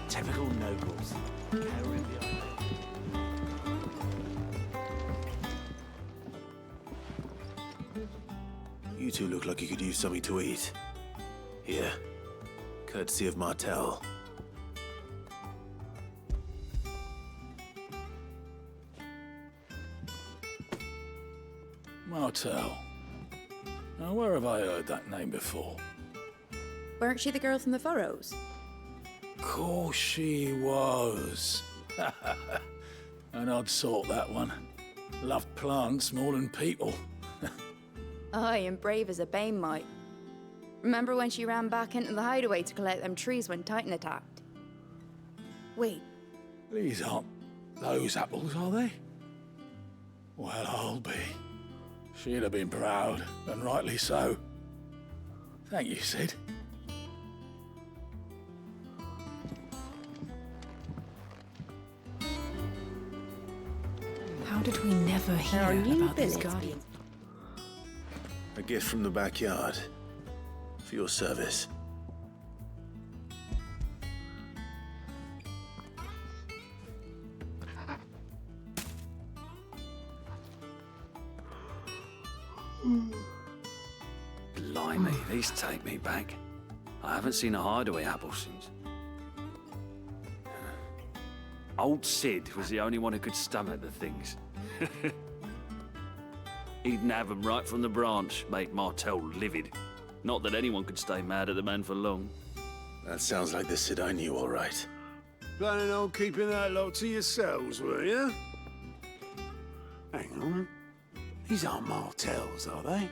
Typical nobles. You two look like you could use something to eat. Here, courtesy of Martel. Martel. Now, where have I heard that name before? Weren't she the girl from the Furrows? Course she was. An odd sort, that one. Loved plants more than people. Aye, and brave as a bane might. Remember when she ran back into the hideaway to collect them trees when Titan attacked? Wait. These aren't those apples, are they? Well, I'll be. She'd have been proud, and rightly so. Thank you, Sid. How did we never hear Our new about this village. guardian? A gift from the backyard. For your service. Blimey, these take me back. I haven't seen a hideaway apple since. Old Sid was the only one who could stomach the things. He'd nab them right from the branch, made Martel livid. Not that anyone could stay mad at the man for long. That sounds like the Sid I knew, all right. Planning on keeping that lot to yourselves, were you? Hang on. These aren't Martels, are they?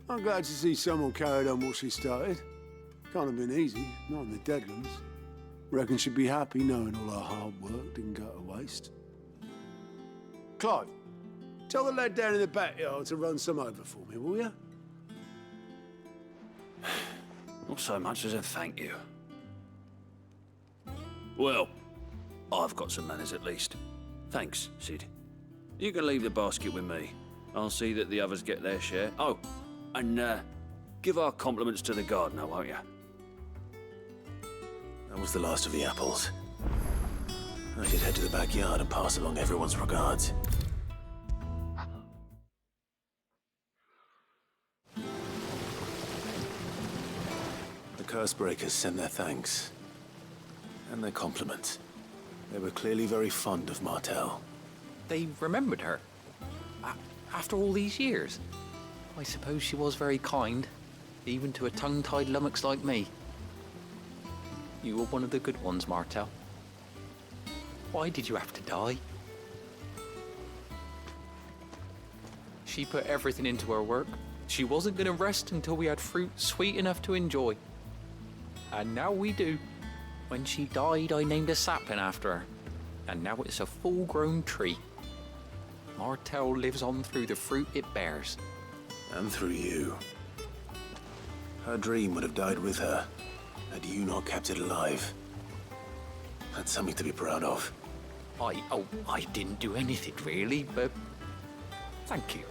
I'm glad to see someone carried on what she started. Can't have been easy, not in the Deadlands. Reckon she'd be happy knowing all her hard work didn't go to waste. Clive, tell the lad down in the backyard to run some over for me, will you? Not so much as a thank you. Well, I've got some manners at least. Thanks, Sid. You can leave the basket with me. I'll see that the others get their share. Oh, and Give our compliments to the gardener, won't you? That was the last of the apples. I should head to the backyard and pass along everyone's regards. The Cursebreakers sent their thanks. And their compliments. They were clearly very fond of Martel. They remembered her. After all these years. I suppose she was very kind, even to a tongue-tied lummox like me. You were one of the good ones, Martel. Why did you have to die? She put everything into her work. She wasn't going to rest until we had fruit sweet enough to enjoy. And now we do. When she died, I named a sapling after her. And now it's a full-grown tree. Martel lives on through the fruit it bears. And through you. Her dream would have died with her, had you not kept it alive. That's something to be proud of. I didn't do anything really, but thank you.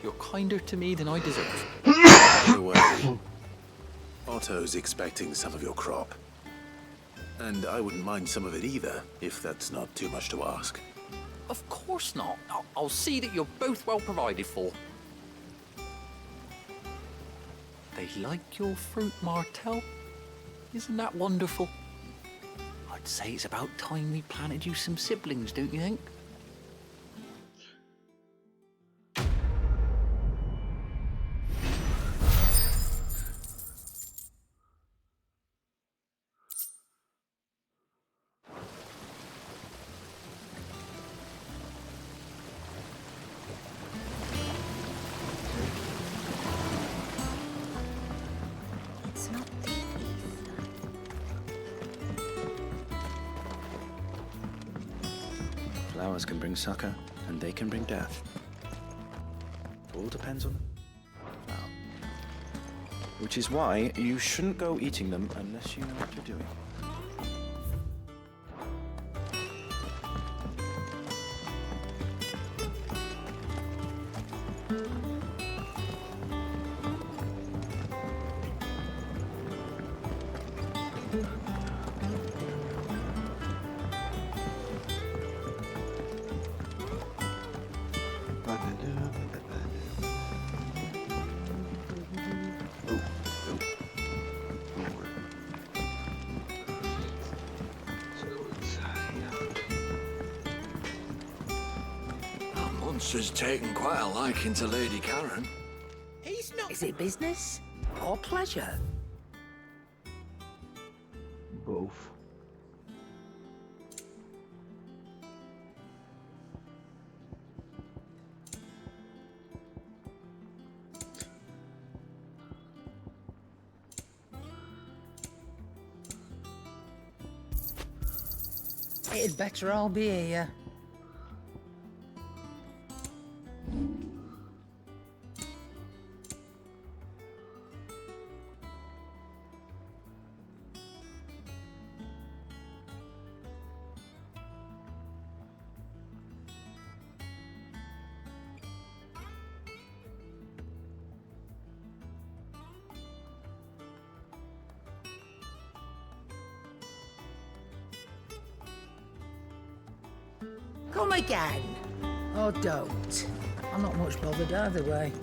You're kinder to me than I deserve. By the way, Otto's expecting some of your crop. And I wouldn't mind some of it either, if that's not too much to ask. Of course not. I'll see that you're both well provided for. They like your fruit, Martel. Isn't that wonderful? I'd say it's about time we planted you some siblings, don't you think? It's not the Flowers can bring succor, and they can bring death. It all depends on the flower. Which is why you shouldn't go eating them unless you know what you're doing. Monster's taken quite a liking to Lady Karen. He's not. Is it business or pleasure? Both. It'd better all be here. Come again. Or don't. I'm not much bothered either way.